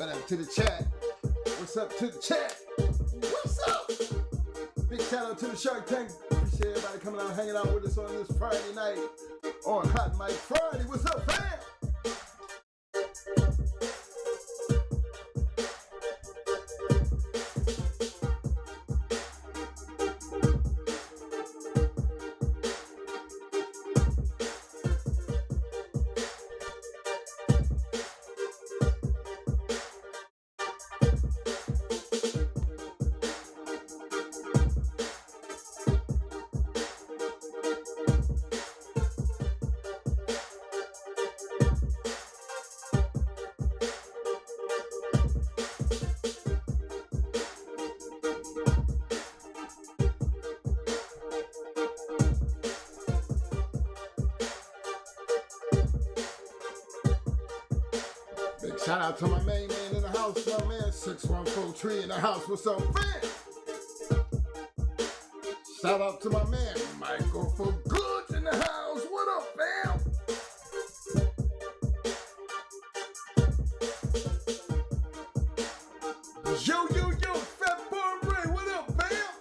What up to the chat? What's up to the chat? What's up? Big shout out to the Shark Tank. Appreciate everybody coming out, hanging out with us on this Friday night on Hot Mic Friday. What's up, fam? Shout out to my main man in the house, my man 614 in the house. What's up, fam? Shout out to my man Michael for Goods in the house. What up, fam? Yo, Fat Boy Ray, what up, fam?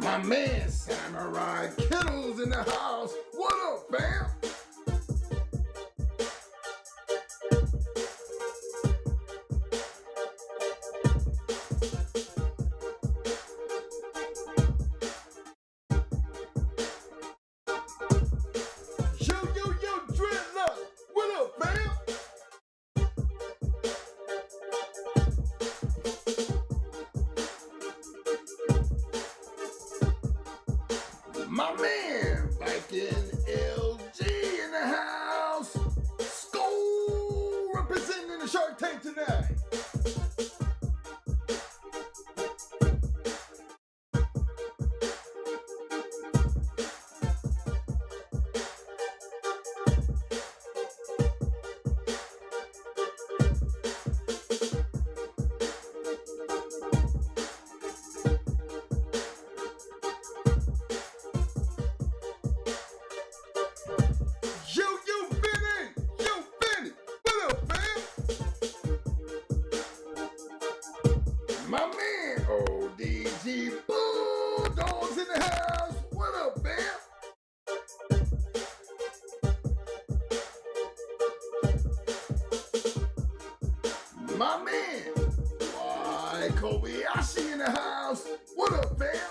My man Samurai Kennels in the house. What up, fam? Yo, Dreadlock. What up, fam? My man, Viking LG in the house. Skull representing the Shark Tank tonight. My man, ODG Bulldogs in the house. What up, fam? My man, Y Kobayashi in the house. What up, fam?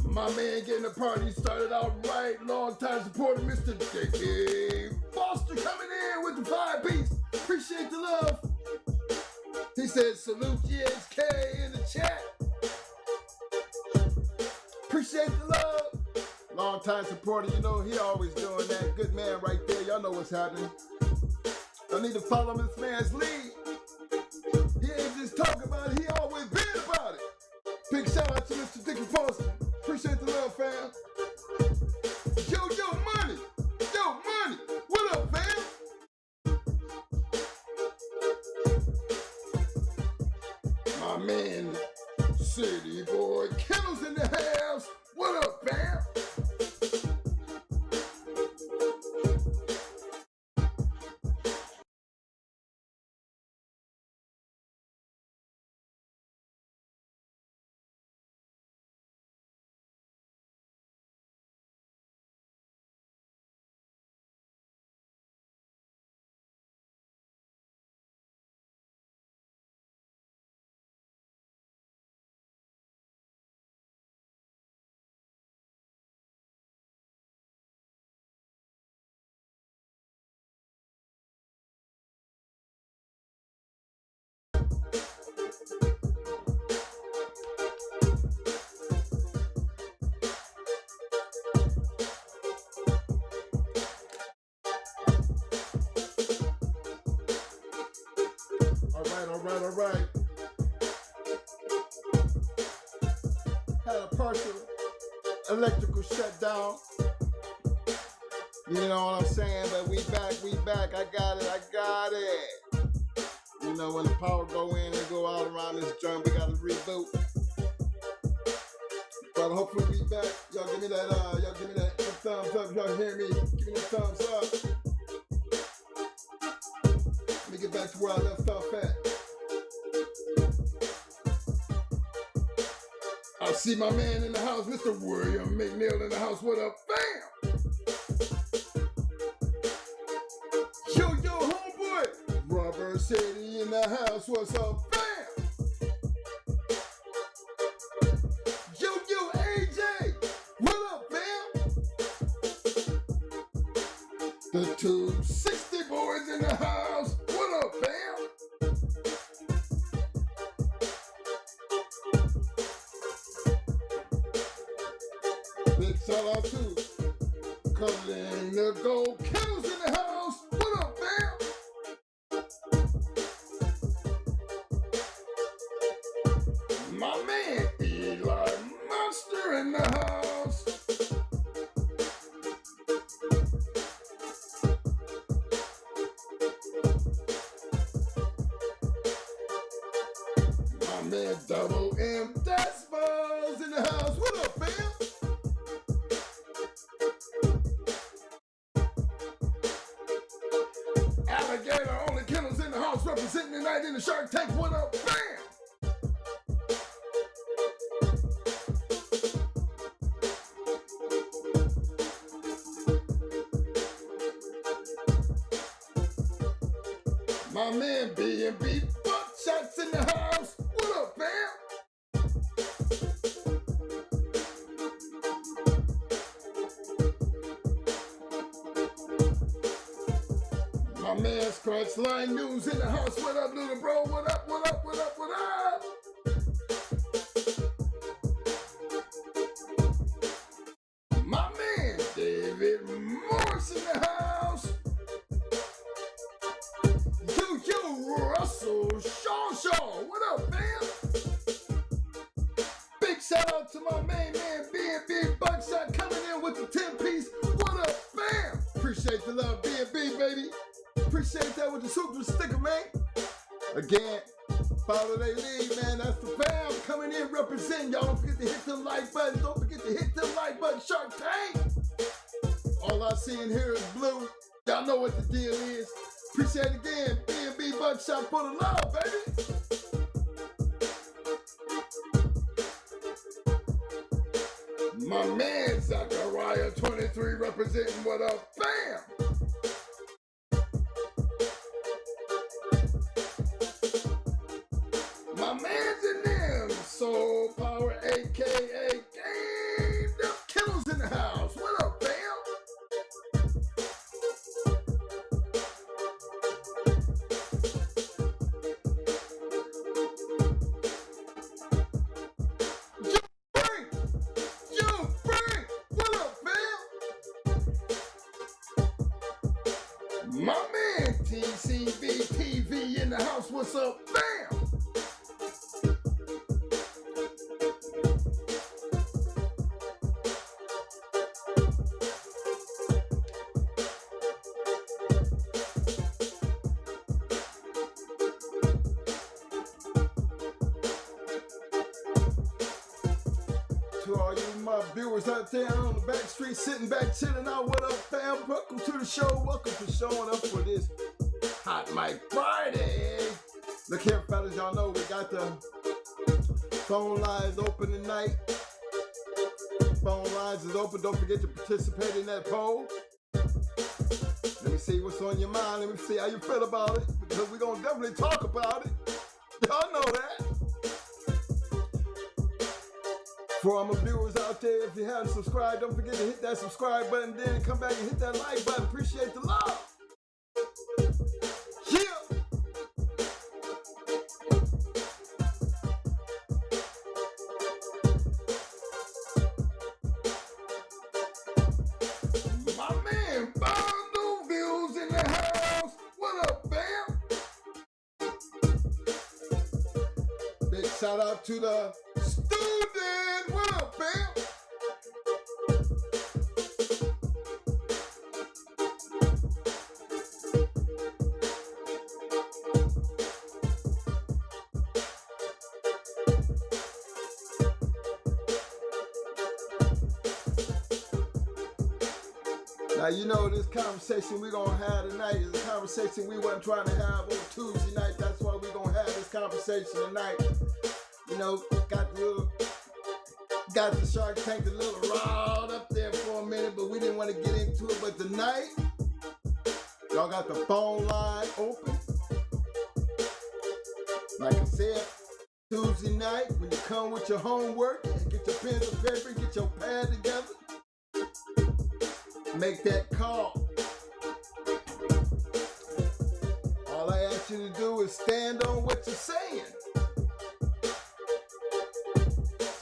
My man getting the party started out right. Long time supporter, Mr. J.K. Foster coming in with the 5-piece. Appreciate the love. He said, salute GH.CH in the chat. Appreciate the love. Long time supporter, you know, he always doing that. Good man right there. Y'all know what's happening. I need to follow this man's lead. He ain't just talking about it, he always been about it. Big shout out to Mr. Dickie Foster. Appreciate the love, fam. Yo, money. What up, fam? My man, City Boy Kennels in the house. What up, fam? All right. Had a partial electrical shutdown. You know what I'm saying? But we back. I got it. You You know, when the power go in and go out around this joint, we gotta reboot. But hopefully we back. Y'all give me that thumbs up. Y'all hear me? Give me the thumbs up. Let me get back to where I left off at. I see my man in the house, Mr. William McNeil in the house. What up, fam? Yo, homeboy. Rubber City in the house. What's up, fam? Yo, AJ. What up, fam? The 260 boys in the house. What up, fam? Big shout out to Colin the Gold Kennels in the house. What up, fam? My man Eli Monster in the house. My man Double M Dasbos in the house. What up, fam? Alligator only Kennels in the house representing tonight in the Shark Tank. What up, fam? My man B&B Buckshots in the house. What up, fam? My man Scratch Line News in the house. What up, little bro? What up, what up, what up, what up? My man David Morris in the house. Yo, Russell Shaw. What up, fam? Big shout out to my main man B&B Buckshot coming in with the 10-piece. What up, fam? Appreciate the love, B&B, baby. Appreciate that with the super sticker, man. Again, follow they lead, man. That's the fam coming in representing. Y'all don't forget to hit them like buttons. Don't forget to hit them like buttons. Shark Tank. All I see in here is blue. Y'all know what the deal is. Appreciate it again. B&B Buckshot for the love, baby. My man Zachariah 23 representing. What up, fam? My man's in them. Soul Power, a.k.a. Game the Kennels in the house. What up, fam? Yo, Frank. What up, fam? My man TCB TV in the house. What's up, fam? To all you my viewers out there on the back street, sitting back, chilling out. What up, fam? Welcome to the show. Welcome for showing up for this Hot Mic Friday. Look here, fellas, y'all know we got the phone lines open tonight. Phone lines is open. Don't forget to participate in that poll. Let me see what's on your mind. Let me see how you feel about it, because we're going to definitely talk about it. Y'all know that. For all my viewers out there, if you haven't subscribed, don't forget to hit that subscribe button, then come back and hit that like button. Appreciate the love. Yeah. My man Bondo Views in the house. What up, fam? Big shout out to the student. What up, fam? Now, you know, this conversation we're going to have tonight is a conversation we weren't trying to have on Tuesday night. That's why we're going to have this conversation tonight. You know, got the Shark Tank a little riled up there for a minute, but we didn't want to get into it. But tonight, y'all got the phone line open. Like I said, Tuesday night, when you come with your homework, get your pen and paper, get your pad together, make that call. All I ask you to do is stand on what you're saying.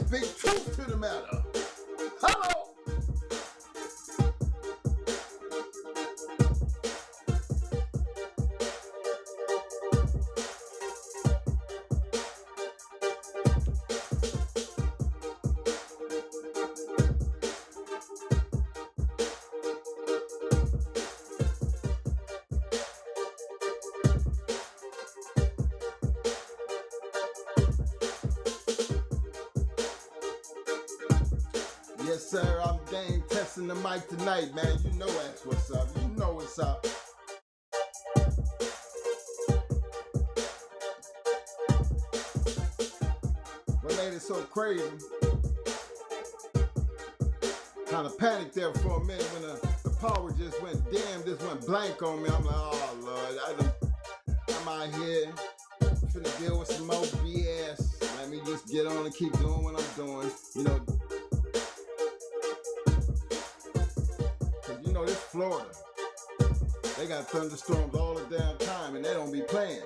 Speak truth to the matter. Hello. Yes, sir, I'm game testing the mic tonight, man. You know that's what's up. You know what's up. What made it so crazy? Kind of panicked there for a minute when the power just went dim, just went blank on me. I'm like, oh, Lord, I'm out here finna deal with some more BS. Let me just get on and keep doing what I'm doing. You know, this Florida, they got thunderstorms all the damn time and they don't be playing.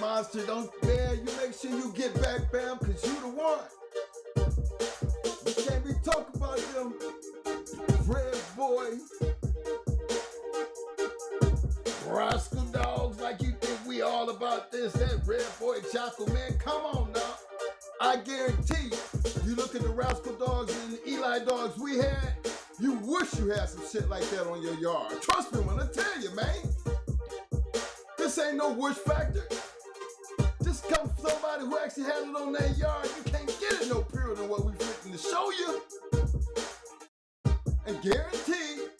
Monster, don't bear. You make sure you get back, fam, cause you the one. You can't be talking about them red boy rascal dogs like you think we all about this. That red boy Jocko, man, come on now. I guarantee you look at the rascal dogs and the Eli dogs we had, you wish you had some shit like that on your yard. Trust me when I tell you, man. This ain't no wish factor. Just come from somebody who actually had it on their yard. You can't get it no purer than what we fitting to show you. And guaranteed,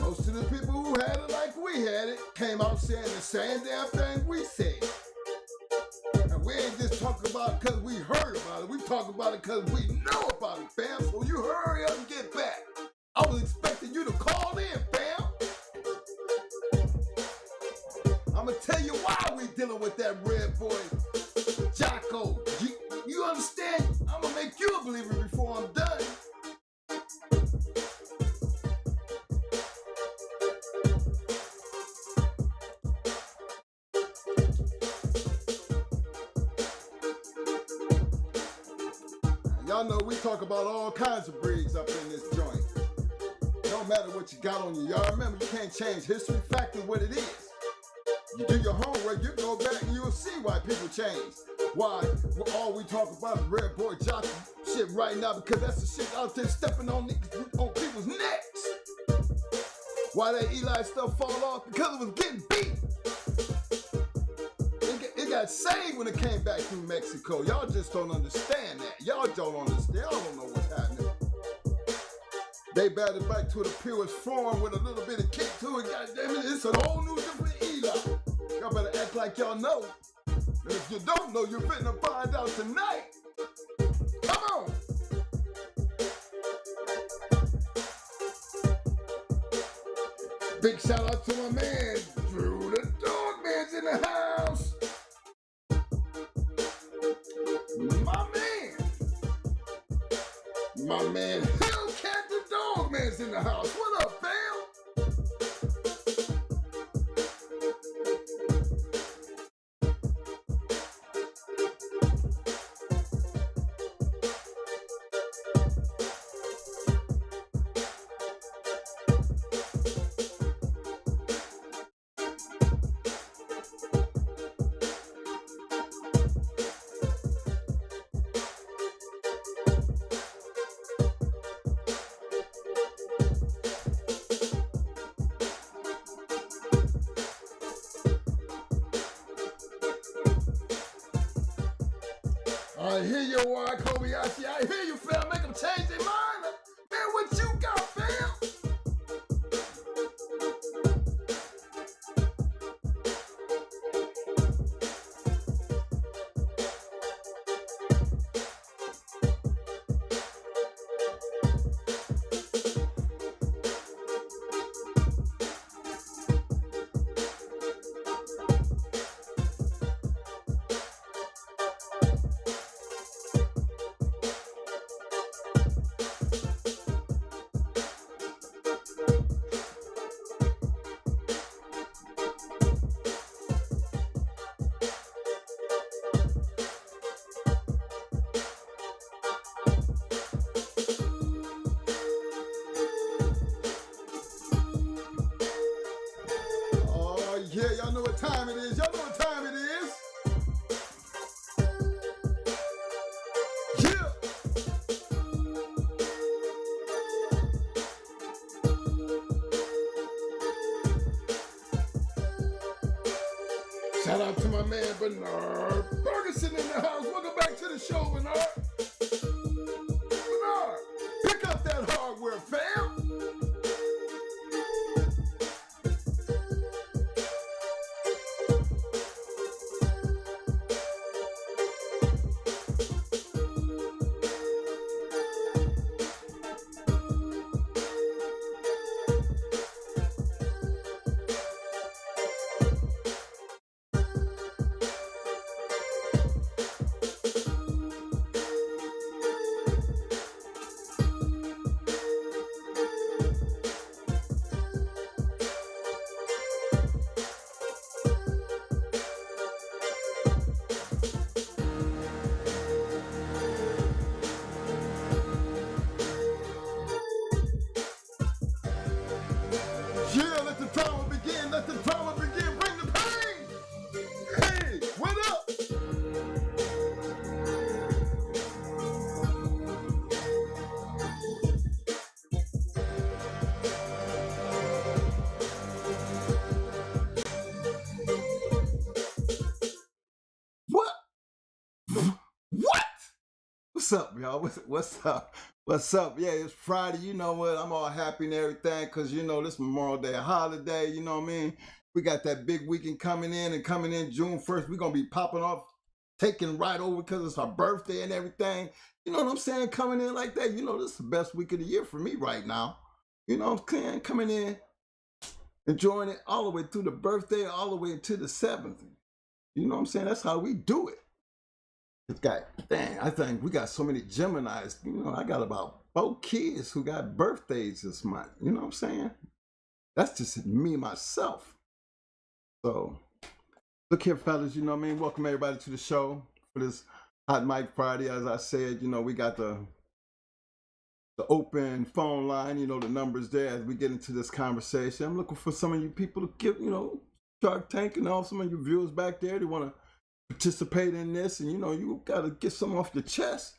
most of the people who had it like we had it came out saying the same damn thing we said. And we ain't just talking about it because we heard about it. We talking about it because we know about it, fam. So you hurry up and get back. I was expecting you to call in, fam. I'm going to tell you why we dealing with that red boy, Jocko. You understand? I'm going to make you a believer before I'm done. Y'all know we talk about all kinds of breeds up in this joint. No matter what you got on your yard. Remember, you can't change history. Fact is what it is. You do your homework, you go back and you'll see why people change. Why all we talk about is red boy Jocko shit right now, because that's the shit out there stepping on people's necks. Why that Eli stuff fall off? Because it was getting beat. It got saved when it came back through Mexico. Y'all just don't understand that. Y'all don't understand. Y'all don't know what's happening. They batted back to the purest form with a little bit of kick to it. Goddamn it, it's a whole new different Eli. Y'all better act like y'all know. And if you don't know, you're finna find out tonight. Come on. Big shout out to my man, Drew the Dog Man's in the house. My man, Hellcat the Dog Man's in the house. What up, fam? I hear you, Warren Kobayashi. I hear you, fam. Make them change their mind. Man, what you got, fam? Yeah, y'all know what time it is. Y'all know what time it is. Yeah. Shout out to my man Bernard Ferguson in the house. Welcome back to the show, Bernard. Bernard, pick up that hardware, fam. Yeah, let the drama begin. Let the drama begin. Bring the pain. Hey, what up? What? What? What's up, y'all? What's up? What's up? Yeah, it's Friday. You know what? I'm all happy and everything because, you know, this Memorial Day holiday. You know what I mean? We got that big weekend coming in, and coming in June 1st. We're going to be popping off, taking right over because it's our birthday and everything. You know what I'm saying? Coming in like that. You know, this is the best week of the year for me right now. You know what I'm saying? Coming in, enjoying it all the way through the birthday, all the way to the 7th. You know what I'm saying? That's how we do it. It's got, dang, I think we got so many Geminis. You know, I got about 4 kids who got birthdays this month. You know what I'm saying? That's just me, myself. So, look here, fellas, you know what I mean? Welcome everybody to the show for this Hot Mic Friday. As I said, you know, we got the open phone line, you know, the numbers there as we get into this conversation. I'm looking for some of you people to give, you know, Shark Tank and all some of your viewers back there. They want to participate in this, and you know, you got to get some off your chest.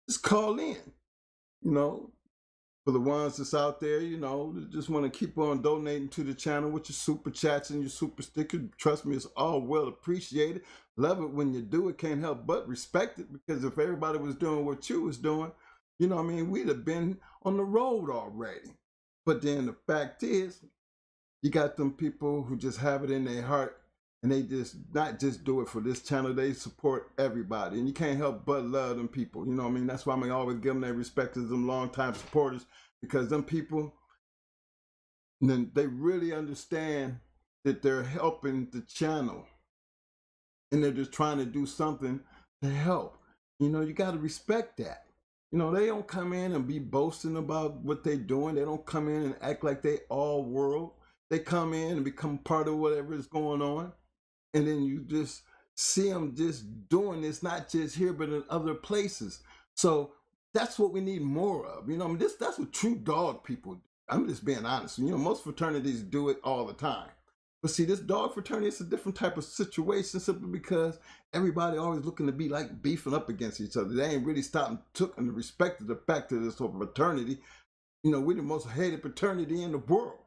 Just call in, you know, for the ones that's out there, you know, that just want to keep on donating to the channel with your super chats and your super stickers. Trust me, it's all well appreciated. Love it when you do it. Can't help but respect it, because if everybody was doing what you was doing, you know what I mean, we'd have been on the road already. But then the fact is, you got them people who just have it in their heart, and they just not just do it for this channel, they support everybody. And you can't help but love them people. You know what I mean? That's why I'm gonna always give them their respect as them longtime supporters, because them people, then they really understand that they're helping the channel. And they're just trying to do something to help. You know, you gotta respect that. You know, they don't come in and be boasting about what they're doing. They don't come in and act like they all world. They come in and become part of whatever is going on. And then you just see them just doing this, not just here, but in other places. So that's what we need more of. You know, I mean, that's what true dog people do. I'm just being honest. You know, most fraternities do it all the time. But see, this dog fraternity, it's a different type of situation, simply because everybody always looking to be like beefing up against each other. They ain't really stopped and took and respected the fact that this whole fraternity, you know, we're the most hated fraternity in the world.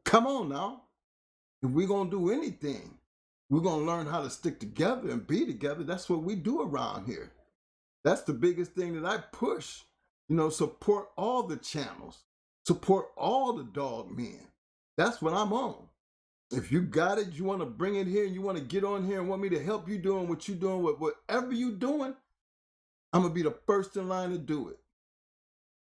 Come on now. If we're going to do anything, we're going to learn how to stick together and be together. That's what we do around here. That's the biggest thing that I push. You know, support all the channels, support all the dog men. That's what I'm on. If you got it, you want to bring it here, and you want to get on here and want me to help you doing what you're doing, whatever you're doing, I'm going to be the first in line to do it.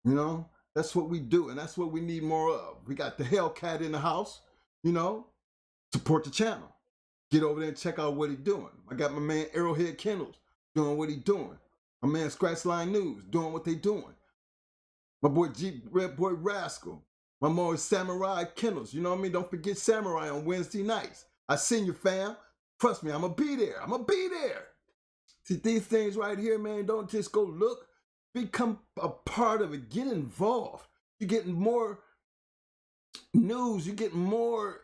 You know, that's what we do, and that's what we need more of. We got the Hellcat in the house, you know, support the channel. Get over there and check out what he's doing. I got my man Arrowhead Kennels doing what he's doing. My man Scratch Line News doing what they doing. My boy Red Boy Rascal. My boy Samurai Kennels. You know what I mean? Don't forget Samurai on Wednesday nights. I seen you, fam. Trust me, I'm going to be there. I'm going to be there. See, these things right here, man, don't just go look. Become a part of it. Get involved. You're getting more news. You're getting more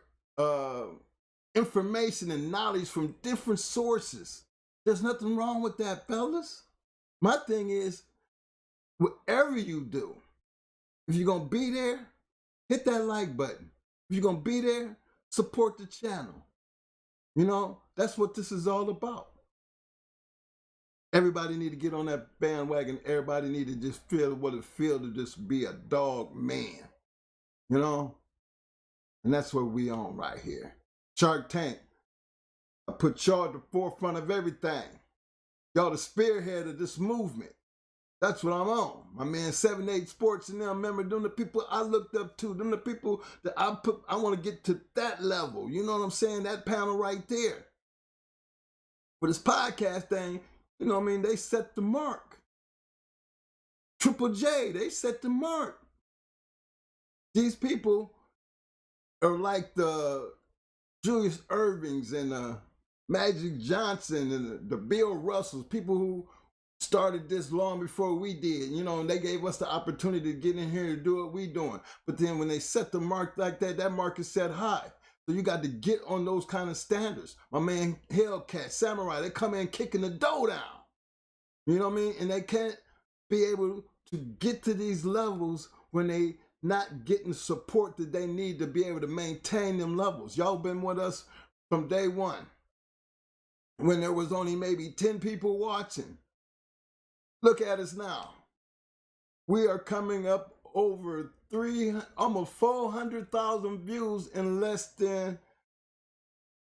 information and knowledge from different sources. There's nothing wrong with that, fellas. My thing is, whatever you do, if you're going to be there, hit that like button. If you're going to be there, support the channel. You know, that's what this is all about. Everybody need to get on that bandwagon. Everybody need to just feel what it feels to just be a dog man. You know? And that's what we on right here. Shark Tank. I put y'all at the forefront of everything. Y'all the spearhead of this movement. That's what I'm on. My man 7-8 Sports and them, remember them the people I looked up to. Them the people that I want to get to that level. You know what I'm saying? That panel right there. For this podcast thing, you know what I mean? They set the mark. Triple J, they set the mark. These people are like the Julius Irvings and Magic Johnson and the Bill Russells, people who started this long before we did, you know, and they gave us the opportunity to get in here and do what we doing. But then when they set the mark like that, that mark is set high. So you got to get on those kind of standards. My man Hellcat, Samurai, they come in kicking the dough down. You know what I mean? And they can't be able to get to these levels when they not getting support that they need to be able to maintain them levels. Y'all been with us from day one, when there was only maybe 10 people watching. Look at us now. We are coming up over almost 400,000 views in less than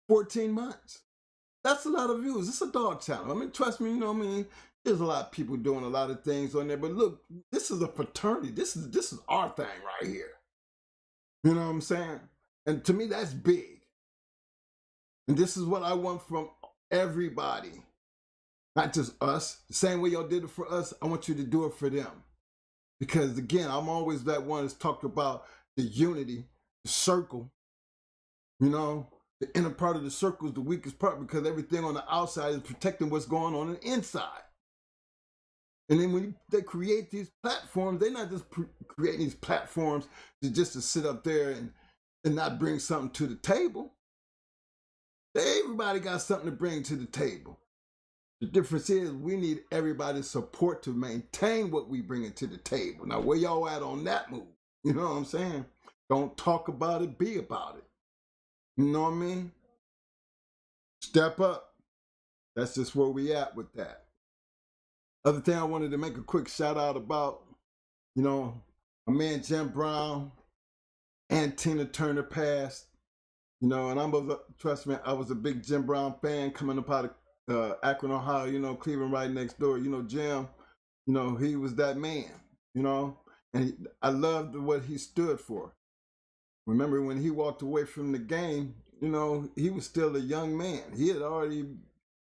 14 months. That's a lot of views. It's a dog channel. I mean, trust me, you know what I mean? There's a lot of people doing a lot of things on there, but look, this is a fraternity. This is our thing right here. You know what I'm saying? And to me, that's big. And this is what I want from everybody. Not just us. The same way y'all did it for us, I want you to do it for them. Because again, I'm always that one that's talked about the unity, the circle. You know, the inner part of the circle is the weakest part, because everything on the outside is protecting what's going on the inside. And then when they create these platforms, they're not just creating these platforms just to sit up there and not bring something to the table. Everybody got something to bring to the table. The difference is we need everybody's support to maintain what we bring to the table. Now, where y'all at on that move? You know what I'm saying? Don't talk about it, be about it. You know what I mean? Step up. That's just where we at with that. Other thing I wanted to make a quick shout out about, you know, my man Jim Brown and Tina Turner passed, you know, and trust me, I was a big Jim Brown fan coming up out of Akron, Ohio, you know, Cleveland right next door. You know, Jim, you know, he was that man, you know, and I loved what he stood for. Remember when he walked away from the game, you know, he was still a young man. He had already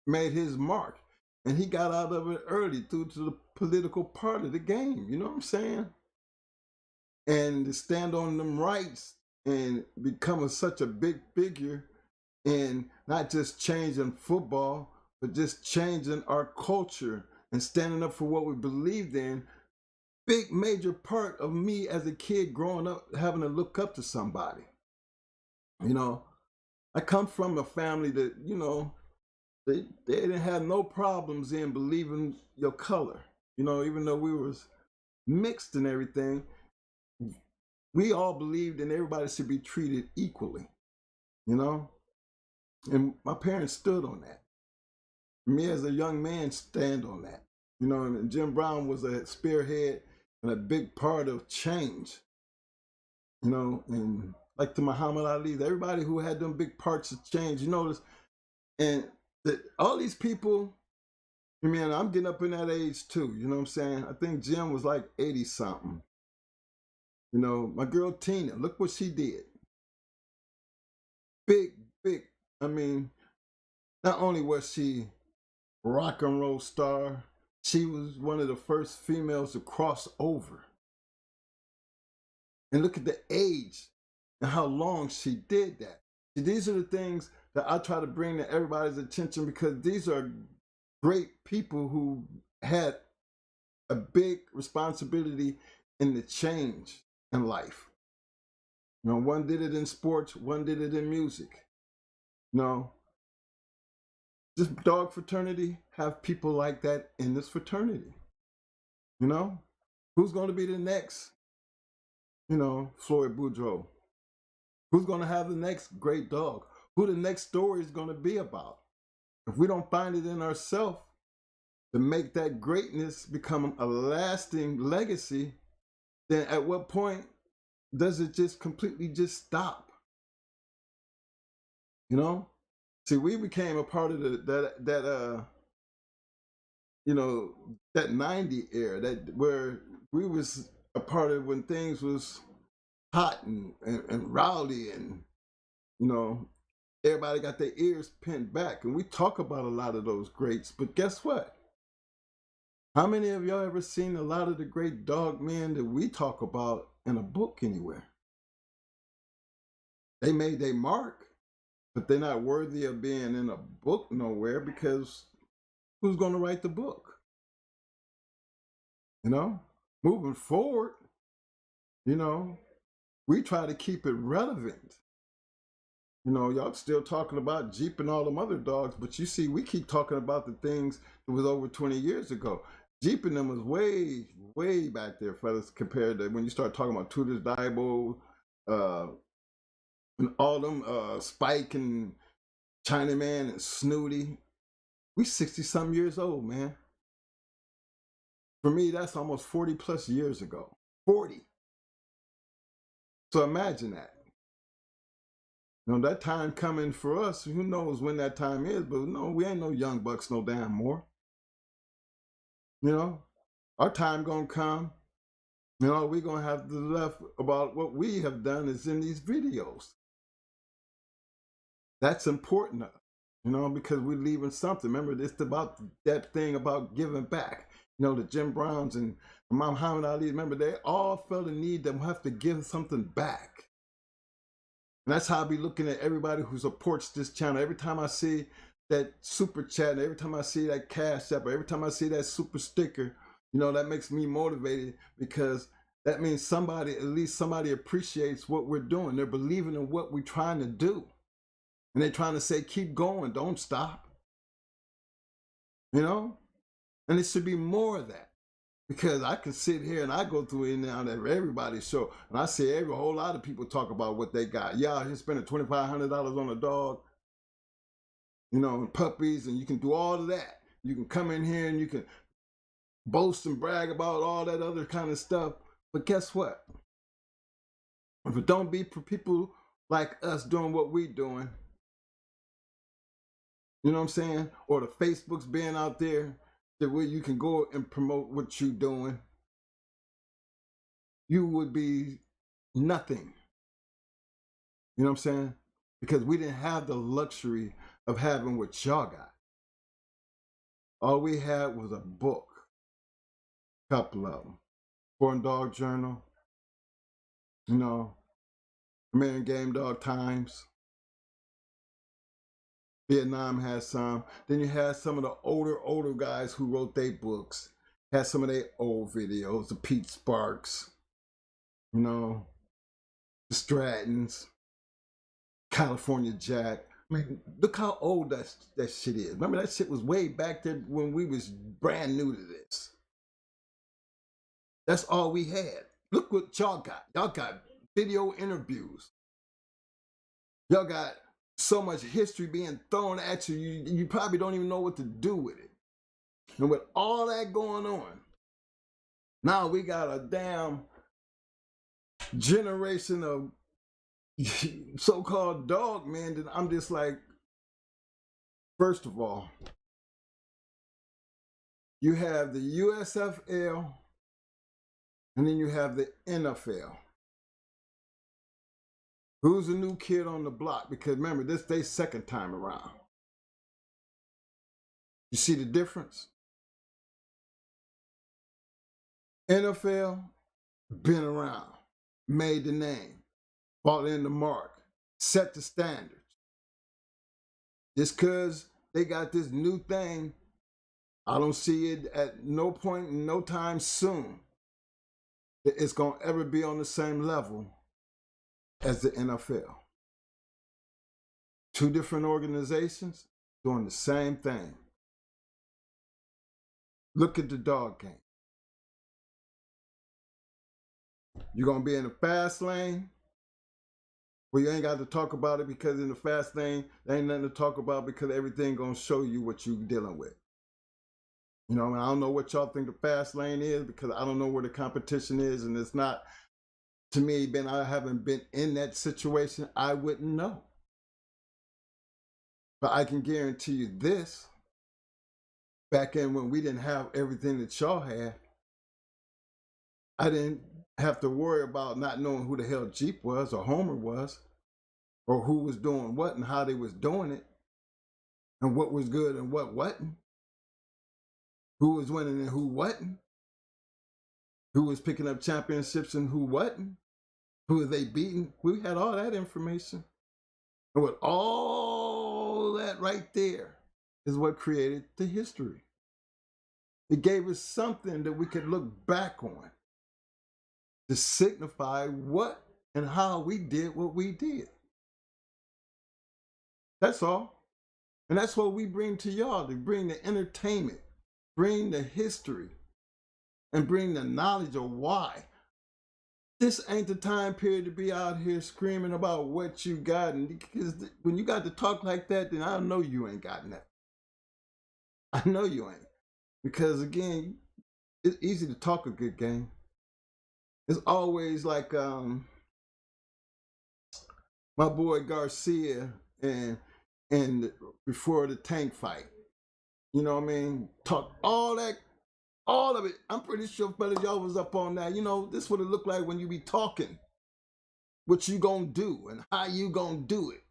made his mark. And he got out of it early due to the political part of the game. You know what I'm saying? And to stand on them rights and become such a big figure in not just changing football, but just changing our culture and standing up for what we believed in. Big major part of me as a kid growing up, having to look up to somebody. You know, I come from a family that, you know, they didn't have no problems in believing your color. You know, even though we was mixed and everything, we all believed in everybody should be treated equally, you know? And my parents stood on that. Me as a young man stand on that, You know, and Jim Brown was a spearhead and a big part of change. You know, and like to Muhammad Ali, everybody who had them big parts of change, you notice, and all these people, I mean, I'm getting up in that age too, you know what I'm saying? I think Jim was like 80 something. You know, my girl Tina, look what she did. Big, big, I mean, not only was she a rock and roll star, she was one of the first females to cross over. And look at the age and how long she did that. See, these are the things that I try to bring to everybody's attention, because these are great people who had a big responsibility in the change in life. You know, one did it in sports, one did it in music. You know, this dog fraternity have people like that in this fraternity. You know, who's going to be the next, you know, Floyd Boudreaux? Who's going to have the next great dog? Who the next story is going to be about? If we don't find it in ourselves to make that greatness become a lasting legacy, then at what point does it just completely just stop? You know? See, we became a part of that you know, that 90 era, that where we was a part of when things was hot and rowdy, and you know, everybody got their ears pinned back. And we talk about a lot of those greats, but guess what? How many of y'all ever seen a lot of the great dog men that we talk about in a book anywhere? They made their mark, but they're not worthy of being in a book nowhere, because who's going to write the book? You know, moving forward, you know, we try to keep it relevant. You know, y'all still talking about Jeep and all them other dogs, but you see, we keep talking about the things that was over 20 years ago. Jeep and them was way, way back there, fellas, compared to when you start talking about Tudor's Diabo, and all them Spike and Chinaman and Snooty. We 60-some years old, man. For me, that's almost 40 plus years ago. 40. So imagine that. You know, that time coming for us, who knows when that time is, but no, we ain't no young bucks no damn more. You know, our time gonna come. You know, we gonna have to left about what we have done is in these videos. That's important, you know, because we're leaving something. Remember, it's about that thing about giving back. You know, the Jim Browns and Muhammad Ali, remember, they all felt the need to have to give something back. And that's how I be looking at everybody who supports this channel. Every time I see that super chat, every time I see that cash app, every time I see that super sticker, you know, that makes me motivated, because that means somebody, at least somebody appreciates what we're doing. They're believing in what we're trying to do. And they're trying to say, keep going, don't stop. You know? And it should be more of that. Because I can sit here and I go through it now that everybody's show, and I see a whole lot of people talk about what they got. Yeah, he's spending $2,500 on a dog, you know, and puppies, and you can do all of that. You can come in here and you can boast and brag about all that other kind of stuff. But guess what? If it don't be for people like us doing what we're doing, you know what I'm saying? Or the Facebooks being out there that where you can go and promote what you're doing, you would be nothing. You know what I'm saying? Because we didn't have the luxury of having what y'all got. All we had was a book, couple of them. Born Dog Journal, you know, American Game Dog Times. Vietnam had some. Then you had some of the older guys who wrote their books, had some of their old videos, the Pete Sparks, you know, the Strattons, California Jack. I mean, look how old that shit is. Remember, that shit was way back there when we was brand new to this. That's all we had. Look what y'all got. Y'all got video interviews. Y'all got so much history being thrown at you, you probably don't even know what to do with it. And with all that going on, now we got a damn generation of so-called dog men that I'm just like, first of all, you have the USFL and then you have the NFL. Who's the new kid on the block? Because remember, this their second time around. You see the difference? NFL, been around, made the name, bought in the mark, set the standards. Just because they got this new thing, I don't see it at no point, no time soon, that it's going to ever be on the same level as the NFL. Two different organizations doing the same thing. Look at the dog game. You're going to be in the fast lane where you ain't got to talk about it, because in the fast lane, there ain't nothing to talk about because everything going to show you what you're dealing with. You know, I don't know what y'all think the fast lane is, because I don't know where the competition is, and it's not, to me, I haven't been in that situation, I wouldn't know. But I can guarantee you this, back in when we didn't have everything that y'all had, I didn't have to worry about not knowing who the hell Jeep was or Homer was, or who was doing what and how they was doing it, and what was good and what wasn't, who was winning and who wasn't, who was picking up championships and who wasn't, who was they beating. We had all that information. And with all that right there is what created the history. It gave us something that we could look back on to signify what and how we did what we did. That's all. And that's what we bring to y'all, to bring the entertainment, bring the history, and bring the knowledge of why. This ain't the time period to be out here screaming about what you got. And because when you got to talk like that, then I know you ain't got nothing. I know you ain't. Because again, it's easy to talk a good game. It's always like my boy Garcia and before the tank fight. You know what I mean? Talk all that, all of it. I'm pretty sure brothers, y'all was up on that. You know, this what it look like when you be talking. What you gonna do and how you gonna do it.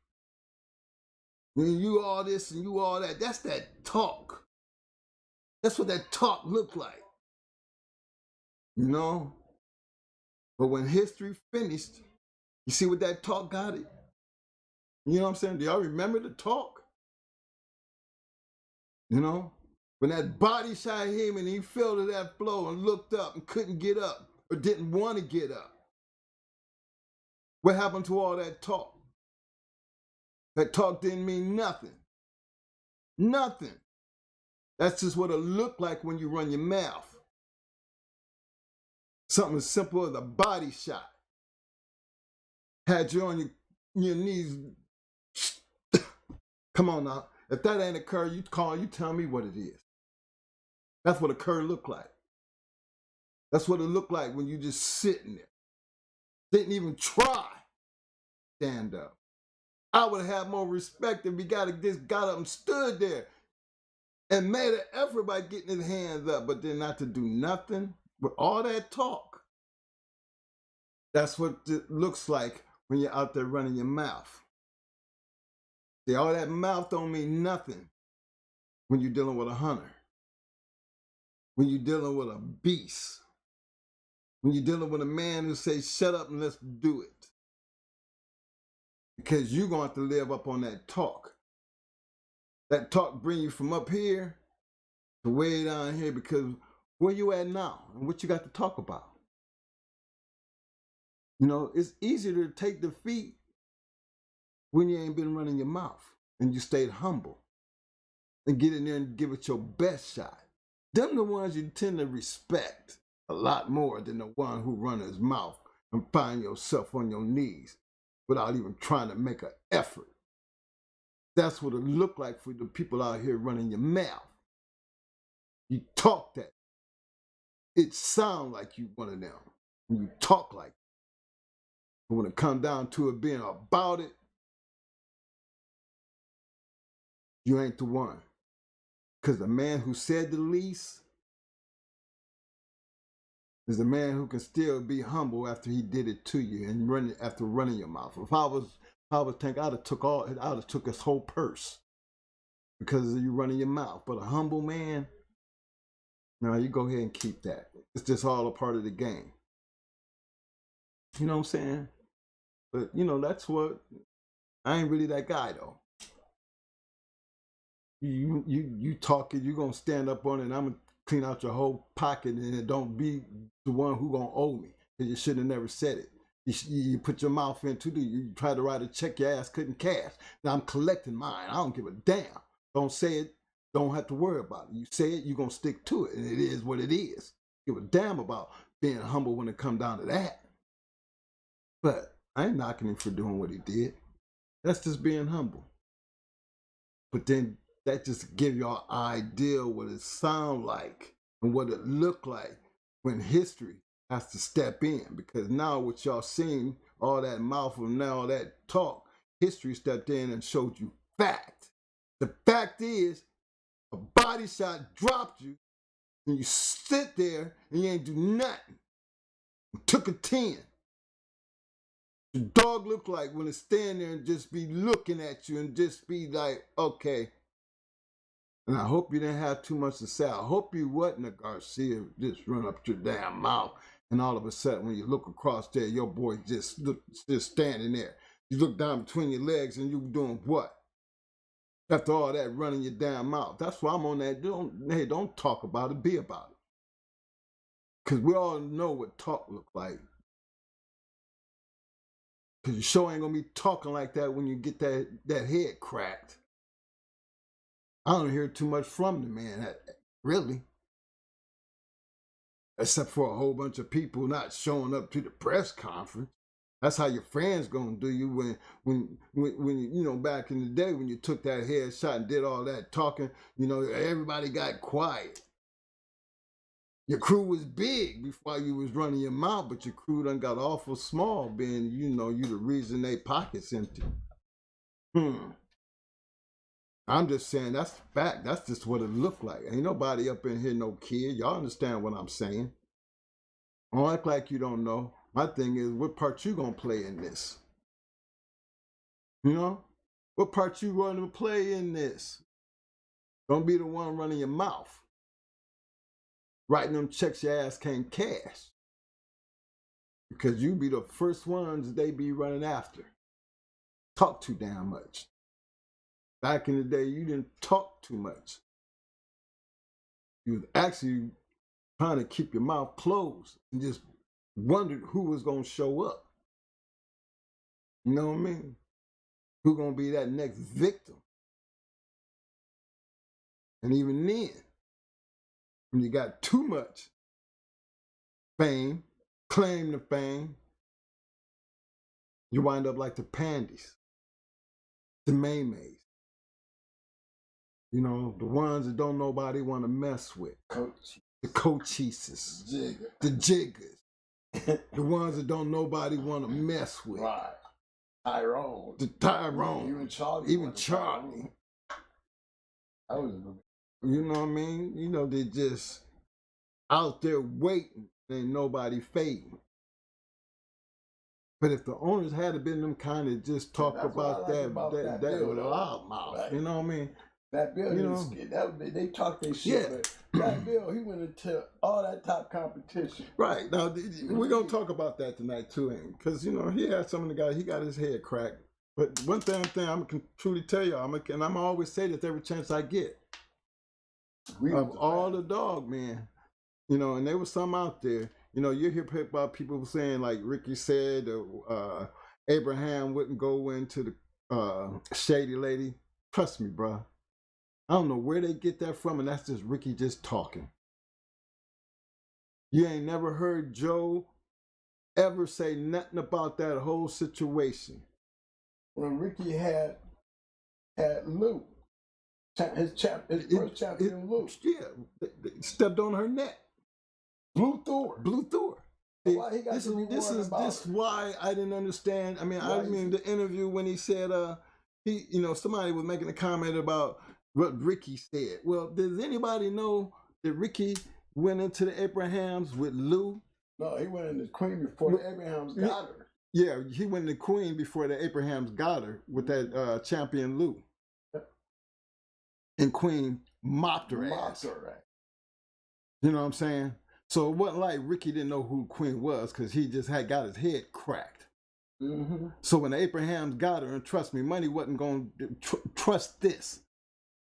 And you all this and you all that. That's that talk. That's what that talk look like. You know? But when history finished, you see what that talk got it? You know what I'm saying? Do y'all remember the talk? You know? When that body shot him and he fell to that floor and looked up and couldn't get up or didn't want to get up. What happened to all that talk? That talk didn't mean nothing. Nothing. That's just what it looked like when you run your mouth. Something as simple as a body shot. Had you on your knees. Come on now. If that ain't a cur, you tell me what it is. That's what a cur look like. That's what it looked like when you just sitting there. Didn't even try stand up. I would have had more respect if we just got up and stood there and made an effort by getting his hands up, but then not to do nothing with all that talk. That's what it looks like when you're out there running your mouth. See, all that mouth don't mean nothing when you're dealing with a hunter, when you're dealing with a beast, when you're dealing with a man who says, shut up and let's do it. Because you're going to have to live up on that talk. That talk bring you from up here to way down here, because where you at now and what you got to talk about. You know, it's easier to take defeat when you ain't been running your mouth and you stayed humble and get in there and give it your best shot. Them the ones you tend to respect a lot more than the one who run his mouth and find yourself on your knees without even trying to make an effort. That's what it look like for the people out here running your mouth. You talk that. It sound like you one of them. You talk like it. But when it comes down to it being about it, you ain't the one. Because the man who said the least is the man who can still be humble after he did it to you and after running your mouth. If I was think I'd have took his whole purse because of you running your mouth. But a humble man, no, you go ahead and keep that. It's just all a part of the game. You know what I'm saying? But you know, that's what I ain't really that guy though. You talking, you gonna stand up on it and I'm gonna clean out your whole pocket and it don't be the one who gonna owe me. Because you should have never said it. You put your mouth into it, you try to write a check your ass couldn't cash. Now I'm collecting mine. I don't give a damn. Don't say it, don't have to worry about it. You say it, you're gonna stick to it. And it is what it is. Give a damn about being humble when it come down to that. But I ain't knocking him for doing what he did. That's just being humble. But then that just give y'all an idea what it sound like and what it look like when history has to step in. Because now what y'all seen, all that mouth and now all that talk, history stepped in and showed you fact. The fact is, a body shot dropped you and you sit there and you ain't do nothing. You took a 10. The dog look like when it stand there and just be looking at you and just be like, okay. And I hope you didn't have too much to say. I hope you wasn't a Garcia just run up your damn mouth and all of a sudden when you look across there, your boy just standing there. You look down between your legs and you doing what? After all that running your damn mouth. That's why I'm on that. Don't talk about it, be about it. Because we all know what talk look like. Because you sure ain't going to be talking like that when you get that head cracked. I don't hear too much from the man, really. Except for a whole bunch of people not showing up to the press conference. That's how your friends gonna do you when you know, back in the day when you took that headshot and did all that talking, you know, everybody got quiet. Your crew was big before you was running your mouth, but your crew done got awful small, being, you know, you the reason they pockets empty. I'm just saying that's the fact. That's just what it looked like. Ain't nobody up in here no kid. Y'all understand what I'm saying? Don't act like you don't know. My thing is, what part you gonna play in this? You know? What part you gonna play in this? Don't be the one running your mouth. Writing them checks your ass can't cash. Because you be the first ones they be running after. Talk too damn much. Back in the day, you didn't talk too much. You was actually trying to keep your mouth closed and just wondered who was gonna show up. You know what I mean? Who gonna be that next victim? And even then, when you got too much fame, claim to fame, you wind up like the pandies, the maymays. You know, the ones that don't nobody want to mess with. The coacheeses. The jiggers. The ones that don't nobody want to mess with. Right. Tyrone. The Tyrone. Even Charlie. Even Charlie. You know what I mean? You know, they just out there waiting. Ain't nobody fading. But if the owners had been them kind of just talk about that with a loud mouth, right. You know what I mean? That Bill, you know, they talk their shit. Yeah. But that Bill, he went into all that top competition. Right. Now, we're going to talk about that tonight, too, because, you know, he had some of the guys, he got his head cracked. But one thing I can truly tell y'all, and I'm always say this every chance I get, of all the dog, man, you know, and there was some out there, you know, you hear about people saying, like Ricky said, Abraham wouldn't go into the shady lady. Trust me, bro. I don't know where they get that from, and that's just Ricky just talking. You ain't never heard Joe ever say nothing about that whole situation. When Ricky had Lou, his first champion loop. Yeah, they stepped on her neck. Blew through her. Blew through her. Why he got to be worried about This it? why I didn't understand. I mean, I mean the interview when he said he, you know, somebody was making a comment about what Ricky said. Well, does anybody know that Ricky went into the Abrahams with Lou? No, he went into Queen before the Abrahams got her. Yeah, he went to Queen before the Abrahams got her with that champion Lou. And Queen mopped her ass. You know what I'm saying? So it wasn't like Ricky didn't know who Queen was because he just had got his head cracked. Mm-hmm. So when the Abrahams got her, and trust me, money wasn't going to, trust this,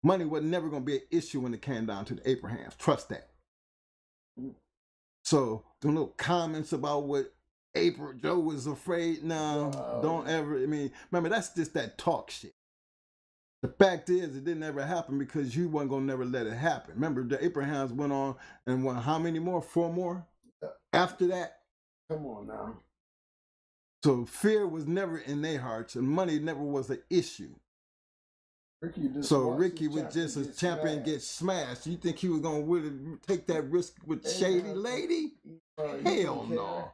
money was never going to be an issue when it came down to the Abrahams. Trust that. Mm-hmm. So the little comments about what April Joe was afraid, no, don't ever, I mean, remember, that's just that talk shit. The fact is, it didn't ever happen because you weren't going to never let it happen. Remember, the Abrahams went on and won how many more? 4 more? After that? Come on now. So fear was never in their hearts and money never was an issue. Ricky was just a champion get smashed. You think he was going to really take that risk with Shady Lady? Hell no.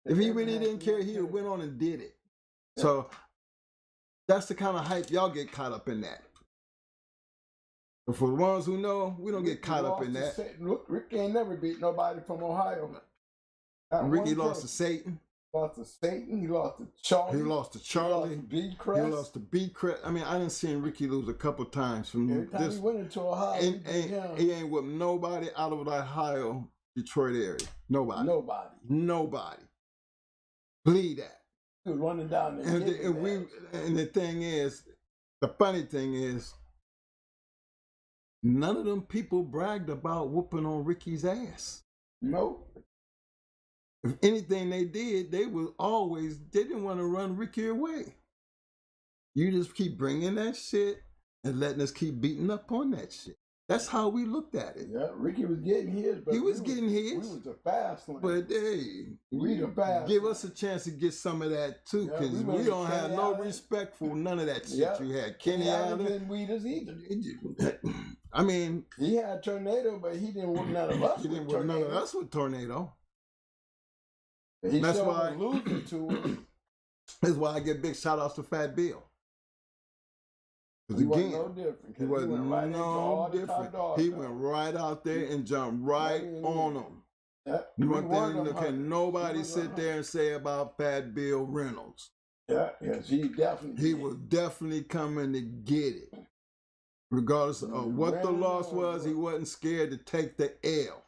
If he really didn't care, he would have went on and did it. Yeah. So that's the kind of hype y'all get caught up in that. But for the ones who know, we don't get caught up in that. Look, Ricky ain't never beat nobody from Ohio. Ricky lost to Satan. Lost to Satan. He lost to Charlie. He lost to Charlie. He lost to B-Crest. I mean, I done seen Ricky lose a couple times from every time he went into Ohio. He ain't with nobody out of the Ohio, Detroit area. Nobody. Believe that. He was running down there. And the thing is, the funny thing is, none of them people bragged about whooping on Ricky's ass. Nope. If anything they did, they didn't want to run Ricky away. You just keep bringing that shit and letting us keep beating up on that shit. That's how we looked at it. Yeah, Ricky was getting his. But he was getting his. We was the fast one. But hey, we the fast. Give us a chance to get some of that too, because we don't have no respect for none of that shit you had. Kenny Allen didn't weed us either. I mean, he had Tornado, but he didn't whoop none of us. He didn't whoop none of us with Tornado. That's why losing to him. That's why I give big shout outs to Fat Bill. He wasn't no different. He wasn't no different. He went right out there and jumped right on them. Yeah. One thing can nobody sit there and say about Fat Bill Reynolds. Yeah, yes, he was definitely coming to get it. Regardless of what the loss was, he wasn't scared to take the L.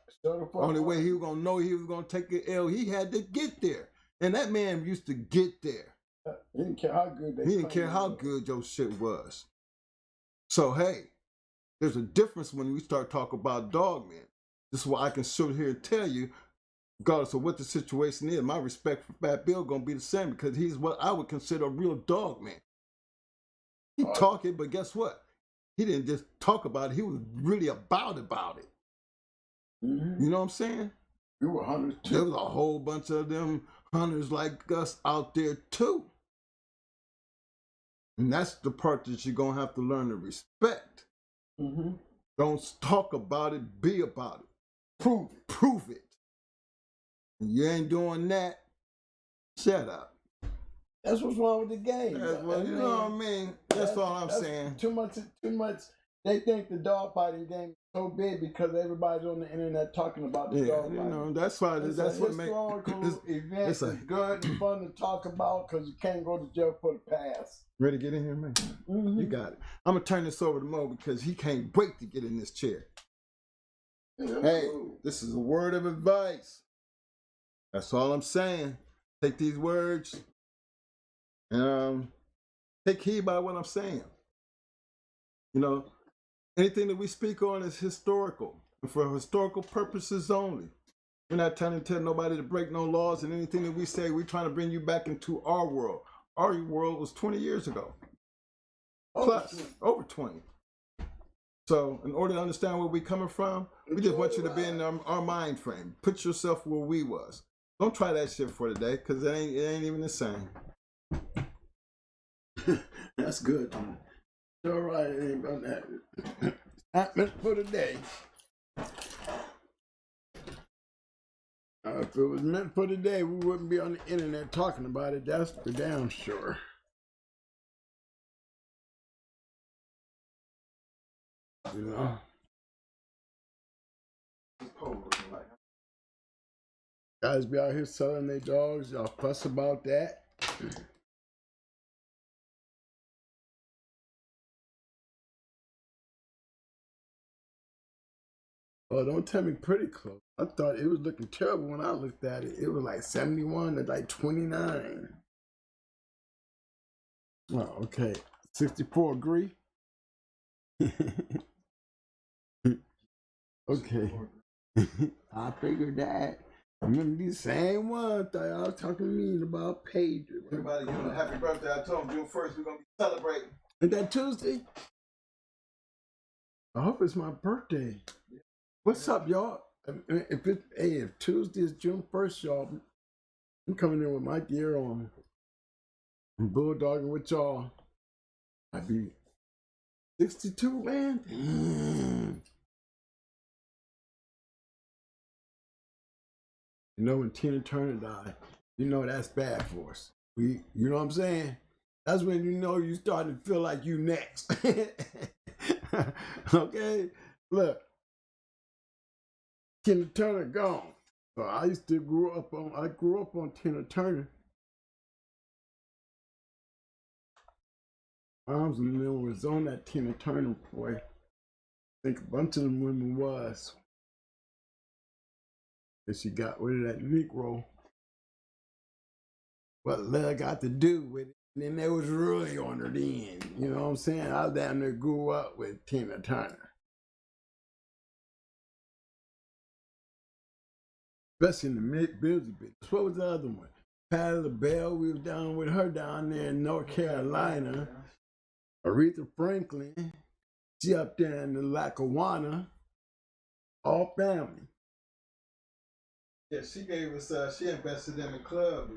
Only way he was gonna know he was gonna take the L, he had to get there. And that man used to get there. He didn't care how good He didn't care how good your shit was. So hey, there's a difference when we start talking about dogmen. This is why I can sit here and tell you, regardless of what the situation is, my respect for Fat Bill gonna be the same because he's what I would consider a real dogman. He talking, but guess what? He didn't just talk about it, he was really about it. Mm-hmm. You know what I'm saying? We were hunters too. There was a whole bunch of them hunters like us out there too. And that's the part that you're going to have to learn to respect. Mm-hmm. Don't talk about it, be about it. Prove it. And you ain't doing that, shut up. That's what's wrong with the game. You know what I mean? That's all I'm saying. Too much. They think the dog fighting game is so big because everybody's on the internet talking about the dog fighting. You know, that's why that's what makes historical event. It's good and fun to talk about because you can't go to jail for the past. Ready to get in here, man? Mm-hmm. You got it. I'm gonna turn this over to Mo because he can't wait to get in this chair. Yeah, hey, this is a word of advice. That's all I'm saying. Take these words and take heed by what I'm saying. You know, anything that we speak on is historical and for historical purposes only. We're not trying to tell nobody to break no laws, and anything that we say, we're trying to bring you back into our world. Our world was 20 years ago. Plus, over 20. So, in order to understand where we're coming from, we just want you to be in our mind frame. Put yourself where we was. Don't try that shit for today, because it ain't even the same. That's good. All right, it ain't about that. Not meant for today. If it was meant for today, we wouldn't be on the internet talking about it. That's for damn sure. You know? Guys be out here selling their dogs. Y'all fuss about that. Oh, don't tell me pretty close. I thought it was looking terrible when I looked at it. It was like 71 to like 29. Oh, okay. 64 agree? Okay. I figured that. Remember these same ones that I was talking to me about Paige. Everybody, you know, happy birthday. I told them June 1st we're going to be celebrating. Is that Tuesday? I hope it's my birthday. What's up, y'all? If Tuesday is June 1st, y'all, I'm coming in with my gear on. I'm bulldogging with y'all. I'd be 62, man. You know, when Tina Turner died, you know that's bad for us. You know what I'm saying? That's when you know you starting to feel like you next. Okay? Look, Tina Turner gone. So I grew up on Tina Turner. Moms and them was on that Tina Turner, boy. I think a bunch of them women was. And she got rid of that Negro. What love got to do with it? And then they was really on her then. You know what I'm saying? I damn near grew up with Tina Turner. Especially in the busy business. What was the other one? Patti LaBelle, we was down with her down there in North Carolina. Aretha Franklin, she up there in the Lackawanna. All family. Yeah, she gave us, she invested in the club.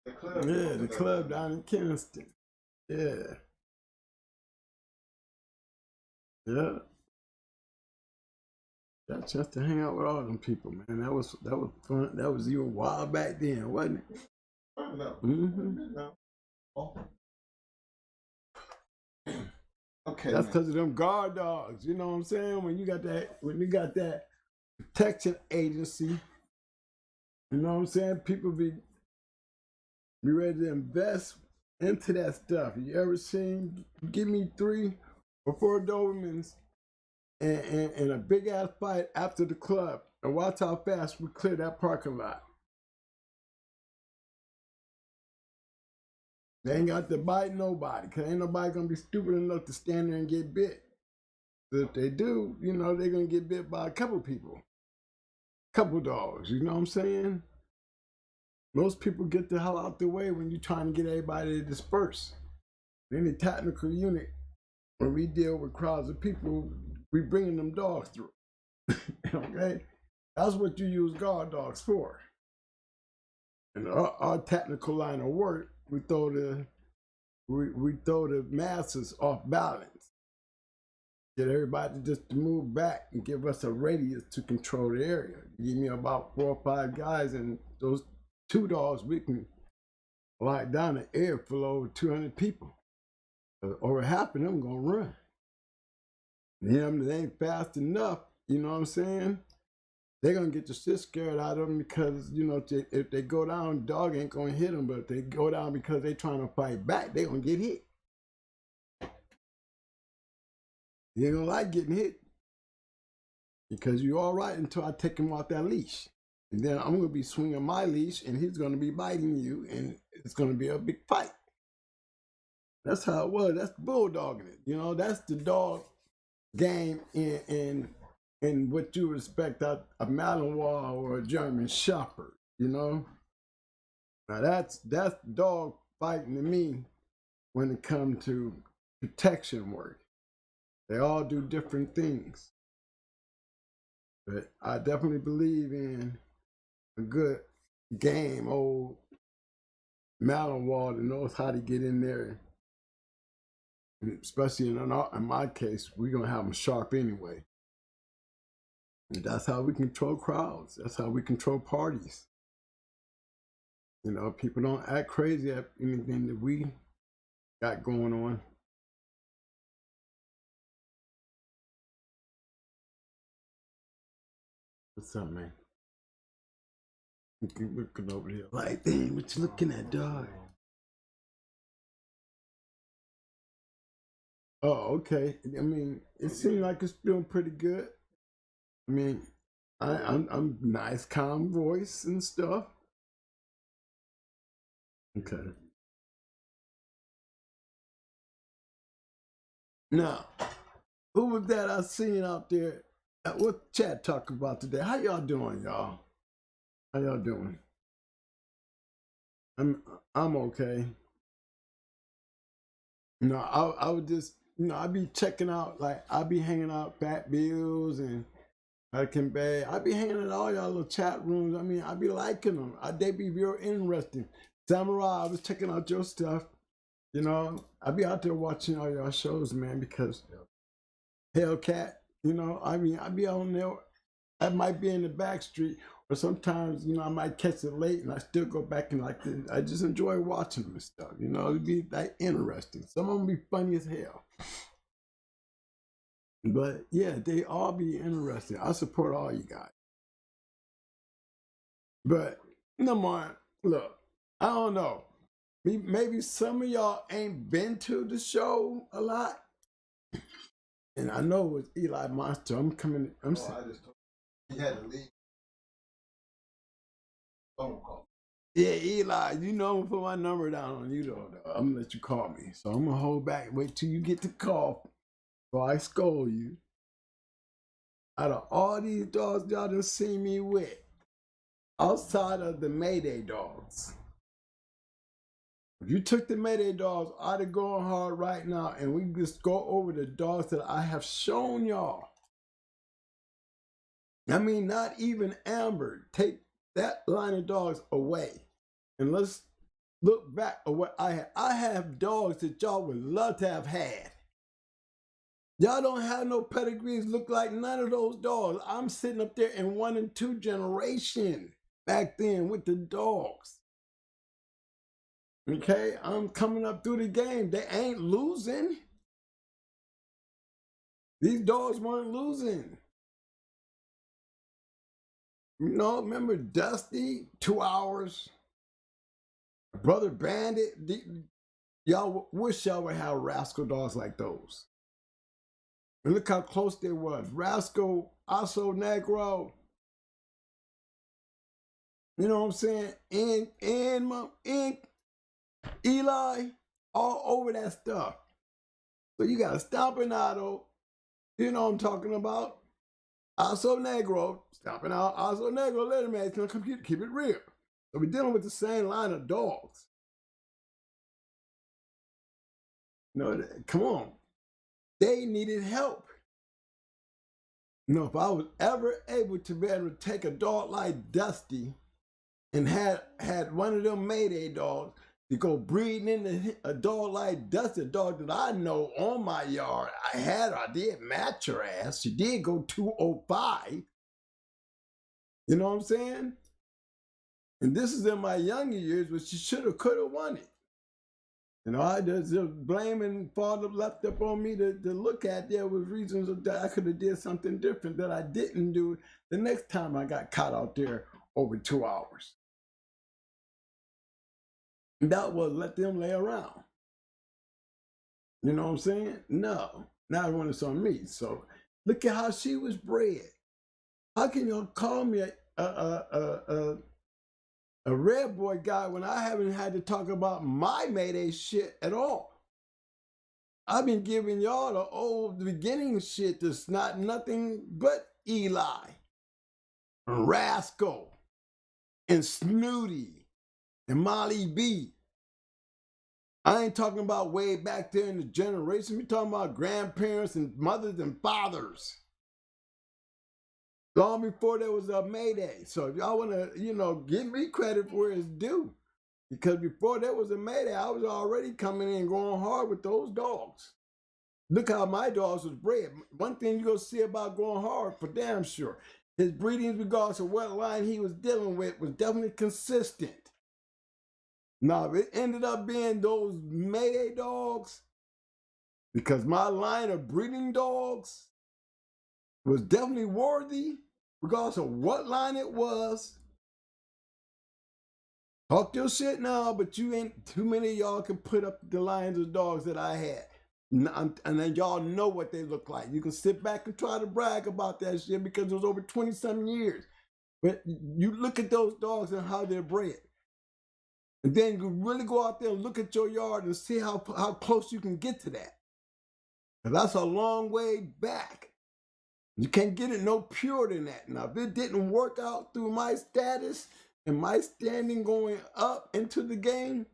The club. Yeah, the club down in Kingston. Yeah. Yeah. Got a chance to hang out with all them people, man. That was fun. That was even wild back then, wasn't it? No. Mm-hmm. Okay. That's because of them guard dogs. You know what I'm saying? When you got that protection agency, you know what I'm saying? People be ready to invest into that stuff. You ever seen? Give me 3 or 4 Dobermans and a big ass fight after the club, and watch how fast we clear that parking lot. They ain't got to bite nobody, because ain't nobody gonna be stupid enough to stand there and get bit. But if they do, you know, they're gonna get bit by a couple people, couple dogs, you know what I'm saying? Most people get the hell out the way when you're trying to get everybody to disperse. In the technical unit, when we deal with crowds of people, we bringing them dogs through. Okay? That's what you use guard dogs for. In our technical line of work, we throw the masses off balance. Get everybody just to move back and give us a radius to control the area. Give me about 4 or 5 guys, and those 2 dogs, we can lock down an area full of over 200 people. Over half of them gonna run. And them that ain't fast enough, you know what I'm saying? They're gonna get the shit scared out of them, because, you know, if they go down, dog ain't gonna hit them. But if they go down because they trying to fight back, they gonna get hit. You ain't gonna like getting hit, because you all right until I take him off that leash. And then I'm gonna be swinging my leash, and he's gonna be biting you, and it's gonna be a big fight. That's how it was. That's bulldogging it. You know, that's the dog game in what you respect a Malinois or a German Shepherd. You know, now that's dog fighting to me when it comes to protection work. They all do different things, but I definitely believe in a good game old Malinois that knows how to get in there especially in my case, we're gonna have them sharp anyway. And that's how we control crowds. That's how we control parties. You know, people don't act crazy at anything that we got going on. What's up, man? Keep looking over here. Like, damn, what you looking at, dog? Oh, okay. I mean, it seems like it's doing pretty good. I mean, I'm nice, calm voice and stuff. Okay. Now, who was that I seen out there? What chat talking about today? How y'all doing, y'all? How y'all doing? I'm okay. You know, I would just, you know, I'd be checking out, like, I'd be hanging out Fat Bills and Hurricane Bay. I'd be hanging in all y'all little chat rooms. I mean, I'd be liking them. They be real interesting. Samurai, I was checking out your stuff. You know, I'd be out there watching all y'all shows, man, because Hellcat, you know, I mean, I'd be on there. I might be in the back street, or sometimes, you know, I might catch it late and I still go back and like this. I just enjoy watching them and stuff. You know, it'd be like interesting. Some of them be funny as hell. But yeah, they all be interesting. I support all you guys. But no more. Look, I don't know. Maybe some of y'all ain't been to the show a lot. And I know with Eli Monster, I'm coming. I just told he had to leave. Phone call. Yeah, Eli, you know I'm gonna put my number down on you though. I'm gonna let you call me. So I'm gonna hold back, wait till you get the call before I scold you. Out of all these dogs y'all done seen me with, outside of the Mayday dogs, if you took the Mayday dogs, I'd have gone hard right now and we just go over the dogs that I have shown y'all. I mean, not even Amber. Take that line of dogs away. And let's look back at what I have. I have dogs that y'all would love to have had. Y'all don't have no pedigrees, look like none of those dogs. I'm sitting up there in 1 and 2 generation back then with the dogs. Okay, I'm coming up through the game. They ain't losing. These dogs weren't losing. You know, remember Dusty, 2 hours? Brother Bandit? Y'all wish y'all would have rascal dogs like those. And look how close they was. Rascal, also Negro. You know what I'm saying? And Eli, all over that stuff. So you got a Stomping Auto, you know what I'm talking about. Also Negro, Stomping Out, also Negro, let him man, come keep it real. So we're dealing with the same line of dogs. You know, come on. They needed help. You know, if I was ever able to be able to take a dog like Dusty and had one of them Mayday dogs to go breeding into a dog like Dusty, a dog that I know on my yard, I did match her ass. She did go 205. You know what I'm saying? And this is in my younger years, but she should have, could have won it. You know, I just blaming father left up on me to look at. There was reasons that I could have did something different that I didn't do the next time I got caught out there over 2 hours. And that was let them lay around. You know what I'm saying? No, not when it's on me. So look at how she was bred. How can y'all call me a red boy guy when I haven't had to talk about my Mayday shit at all? I've been giving y'all the old beginning shit that's not nothing but Eli, and Rascal, and Snooty, and Molly B. I ain't talking about way back there in the generation. We're talking about grandparents and mothers and fathers. Long before there was a Mayday. So if y'all want to, you know, give me credit for it's due. Because before there was a Mayday, I was already coming in going hard with those dogs. Look how my dogs was bred. One thing you're going to see about Going Hard for damn sure, his breeding regardless of what line he was dealing with was definitely consistent. Now, it ended up being those Mayday dogs because my line of breeding dogs was definitely worthy regardless of what line it was. Talk your shit now, but you ain't too many of y'all can put up the lines of dogs that I had. And then y'all know what they look like. You can sit back and try to brag about that shit because it was over 20-some years. But you look at those dogs and how they're bred. And then you really go out there and look at your yard and see how close you can get to that. And that's a long way back. You can't get it no purer than that. Now, if it didn't work out through my status and my standing going up into the game,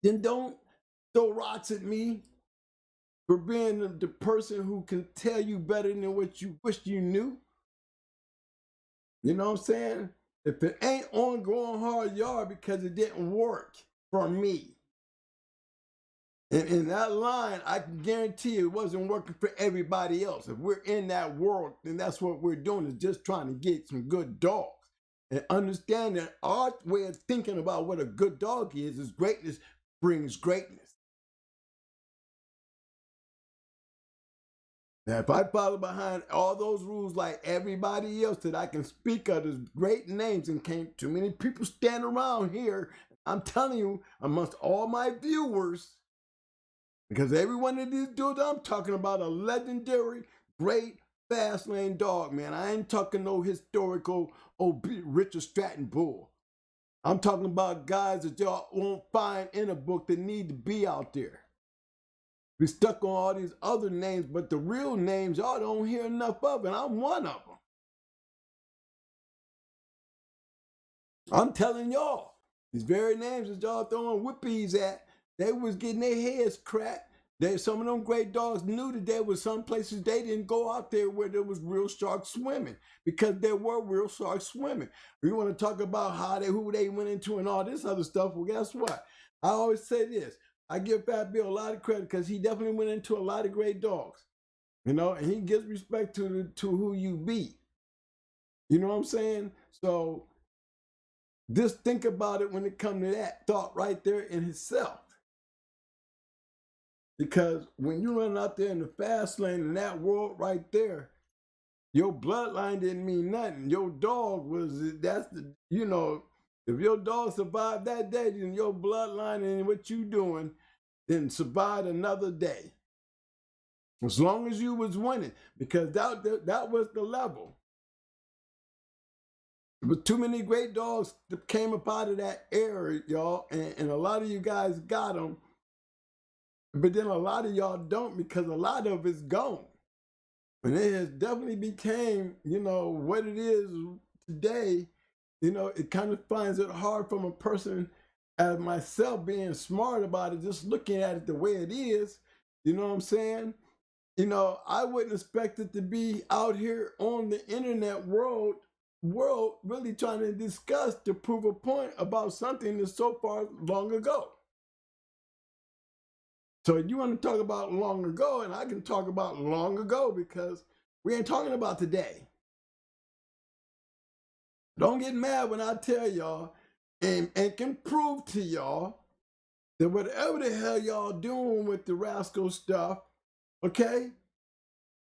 then don't throw rocks at me for being the person who can tell you better than what you wish you knew. You know what I'm saying? If it ain't on Going Hard yard because it didn't work for me. And in that line, I can guarantee you it wasn't working for everybody else. If we're in that world, then that's what we're doing, is just trying to get some good dogs. And understand that our way of thinking about what a good dog is greatness brings greatness. Now, if I follow behind all those rules like everybody else that I can speak of as great names, and can't too many people stand around here, I'm telling you, amongst all my viewers, because every one of these dudes I'm talking about a legendary, great, fast lane dog, man. I ain't talking no historical Richard Stratton bull. I'm talking about guys that y'all won't find in a book that need to be out there. We stuck on all these other names, but the real names y'all don't hear enough of, and I'm one of them. I'm telling y'all, these very names that y'all throwing whippies at, they was getting their heads cracked. Some of them great dogs knew that there was some places they didn't go out there where there was real sharks swimming, because there were real sharks swimming. We want to talk about who they went into and all this other stuff. Well, guess what? I always say this. I give Fat Bill a lot of credit because he definitely went into a lot of great dogs, you know, and he gives respect to who you be. You know what I'm saying? So just think about it when it comes to that thought right there in itself. Because when you run out there in the fast lane in that world right there, your bloodline didn't mean nothing. Your dog if your dog survived that day, then your bloodline and what you doing then survived another day. As long as you was winning, because that was the level. There was too many great dogs that came up out of that era, y'all, and a lot of you guys got them. But then a lot of y'all don't, because a lot of it's gone. And it has definitely became, what it is today. It kind of finds it hard from a person as myself being smart about it, just looking at it the way it is. You know what I'm saying? I wouldn't expect it to be out here on the internet world really trying to discuss to prove a point about something that's so far long ago. So you want to talk about long ago, and I can talk about long ago because we ain't talking about today. Don't get mad when I tell y'all and can prove to y'all that whatever the hell y'all doing with the RASCAL stuff, okay,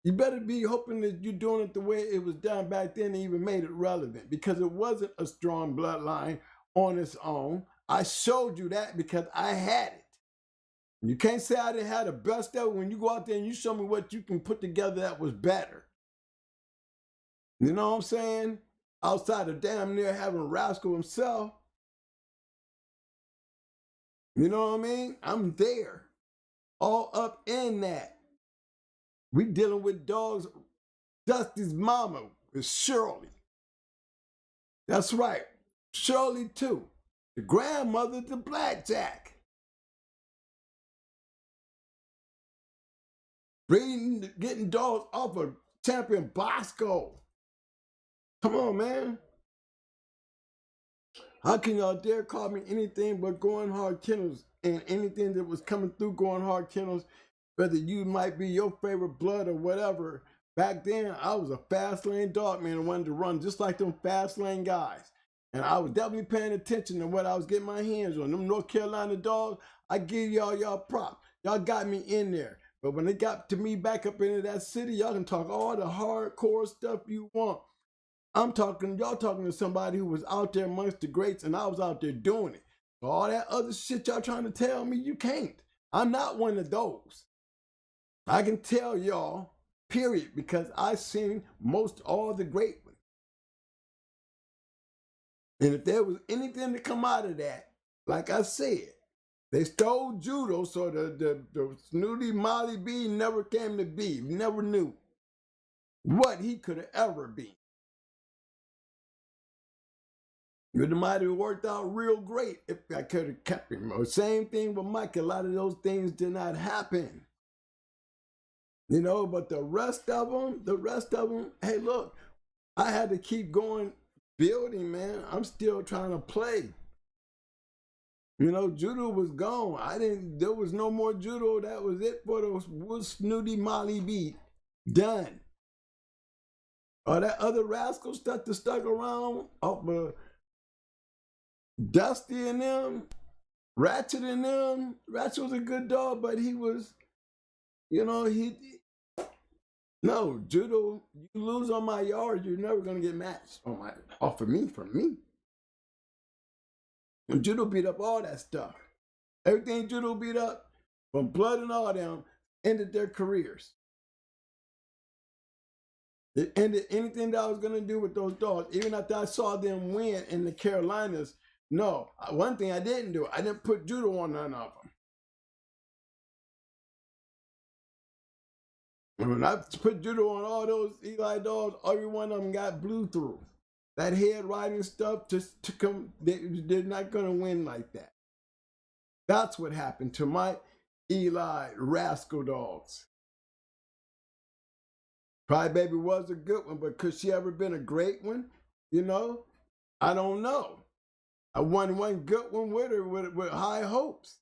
you better be hoping that you're doing it the way it was done back then and even made it relevant, because it wasn't a strong bloodline on its own. I showed you that because I had it. You can't say I didn't have the best of it when you go out there and you show me what you can put together that was better. You know what I'm saying? Outside of damn near having RASCAL himself. You know what I mean? I'm there. All up in that. We dealing with dogs. Dusty's mama is Shirley. That's right. Shirley too. The grandmother to Blackjack. Getting dogs off of champion Bosco. Come on, man. How can y'all dare call me anything but Going Hard Kennels, and anything that was coming through Going Hard Kennels whether you might be your favorite blood or whatever. Back then, I was a fast lane dog man and wanted to run just like them fast lane guys. And I was definitely paying attention to what I was getting my hands on. Them North Carolina dogs, I give y'all props. Y'all got me in there. But when it got to me back up into that city, y'all can talk all the hardcore stuff you want. Y'all talking to somebody who was out there amongst the greats, and I was out there doing it. So all that other shit y'all trying to tell me, you can't. I'm not one of those. I can tell y'all, period, because I've seen most all the great ones. And if there was anything to come out of that, like I said, they stole judo, so the snooty Molly B never came to be. Never knew what he could have ever been. It might have worked out real great if I could have kept him. Same thing with Mike. A lot of those things did not happen. You know, but the rest of them, hey, look, I had to keep going building, man. I'm still trying to play. You know, judo was gone. There was no more judo. That was it for the snooty Molly B. Done. All that other rascal stuff that stuck around, Dusty and them, Ratchet and them. Ratchet was a good dog, but he was, you know, no, judo, you lose on my yard, you're never going to get matched for me. And judo beat up all that stuff. Everything judo beat up, from blood and all them, ended their careers. It ended anything that I was going to do with those dogs. Even after I saw them win in the Carolinas, no, one thing I didn't do, I didn't put judo on none of them. And when I put judo on all those Eli dogs, every one of them got blew through. That head riding stuff just took them, they're not going to win like that. That's what happened to my Eli Rascal dogs. Crybaby was a good one, but could she ever been a great one? You know, I don't know. I won one good one with her with high hopes.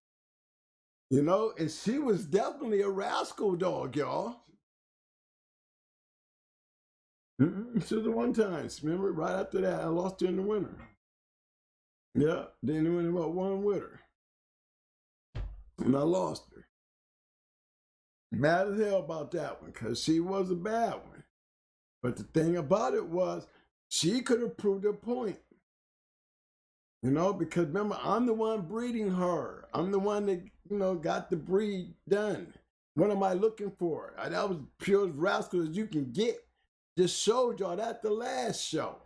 You know, and she was definitely a rascal dog, y'all. She was the one time, remember? Right after that, I lost her in the winter. Yeah, then I went about one with her. And I lost her. Mad as hell about that one, because she was a bad one. But the thing about it was, she could have proved her point. You know, because remember, I'm the one breeding her. I'm the one that, you know, got the breed done. What am I looking for? That was pure as rascal as you can get. Just showed y'all that the last show.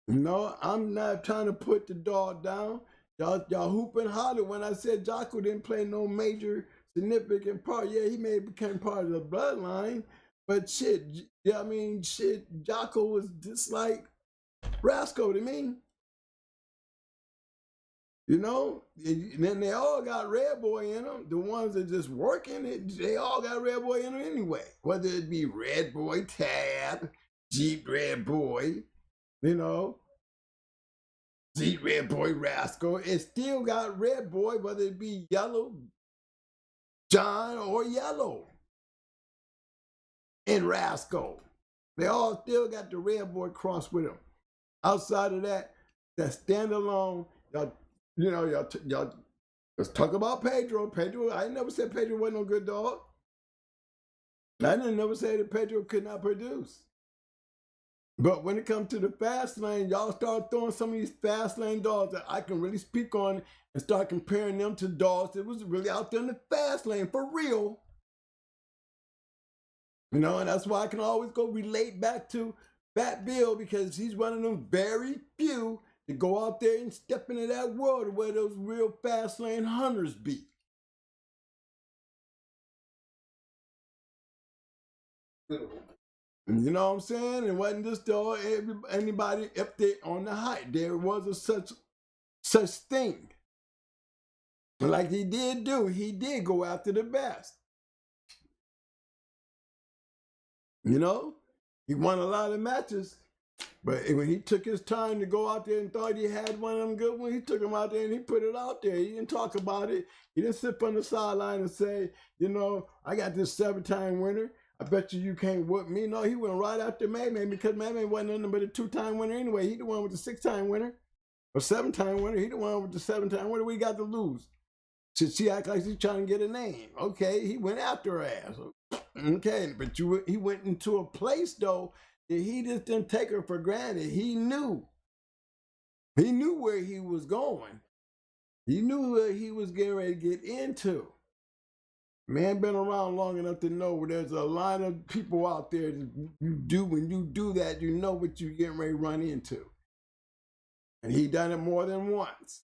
You know, I'm not trying to put the dog down. Y'all hoop and holler when I said Jocko didn't play no major significant part. Yeah, he may have become part of the bloodline, but shit, yeah, I mean, shit, Jocko was just like Rascal to me. You know, and then they all got Red Boy in them. The ones that just working it, they all got Red Boy in them anyway. Whether it be Red Boy Tab, Jeep Red Boy, you know, Jeep Red Boy Rascal, it still got Red Boy, whether it be Yellow John or Yellow and Rascal. They all still got the Red Boy cross with them. Outside of that, that standalone, y'all, let's talk about Pedro. Pedro, I never said Pedro wasn't no good dog. I didn't never say that Pedro could not produce. But when it comes to the fast lane, y'all start throwing some of these fast lane dogs that I can really speak on and start comparing them to dogs that was really out there in the fast lane for real. You know, and that's why I can always go relate back to Fat Bill, because he's one of them very few to go out there and step into that world where those real fast lane hunters be. You know what I'm saying? It wasn't just anybody up there on the height. There was a such thing. Like he did do, he did go after the best. You know? He won a lot of matches But when he took his time to go out there and thought he had one of them good ones, he took him out there and he put it out there. He didn't talk about it. He didn't sit on the sideline and say, you know, I got this 7-time winner. I bet you can't whoop me. No, he went right after Mayman because Mayman wasn't nothing but a 2-time winner anyway. He the one with the 6-time winner or 7-time winner. He the one with the 7-time winner. We got to lose. Should she act like she's trying to get a name? Okay, he went after her ass. Okay, but he went into a place though that he just didn't take her for granted. He knew where he was going. He knew what he was getting ready to get into. Man, been around long enough to know where there's a line of people out there that when you do that, you know what you're getting ready to run into. And he done it more than once.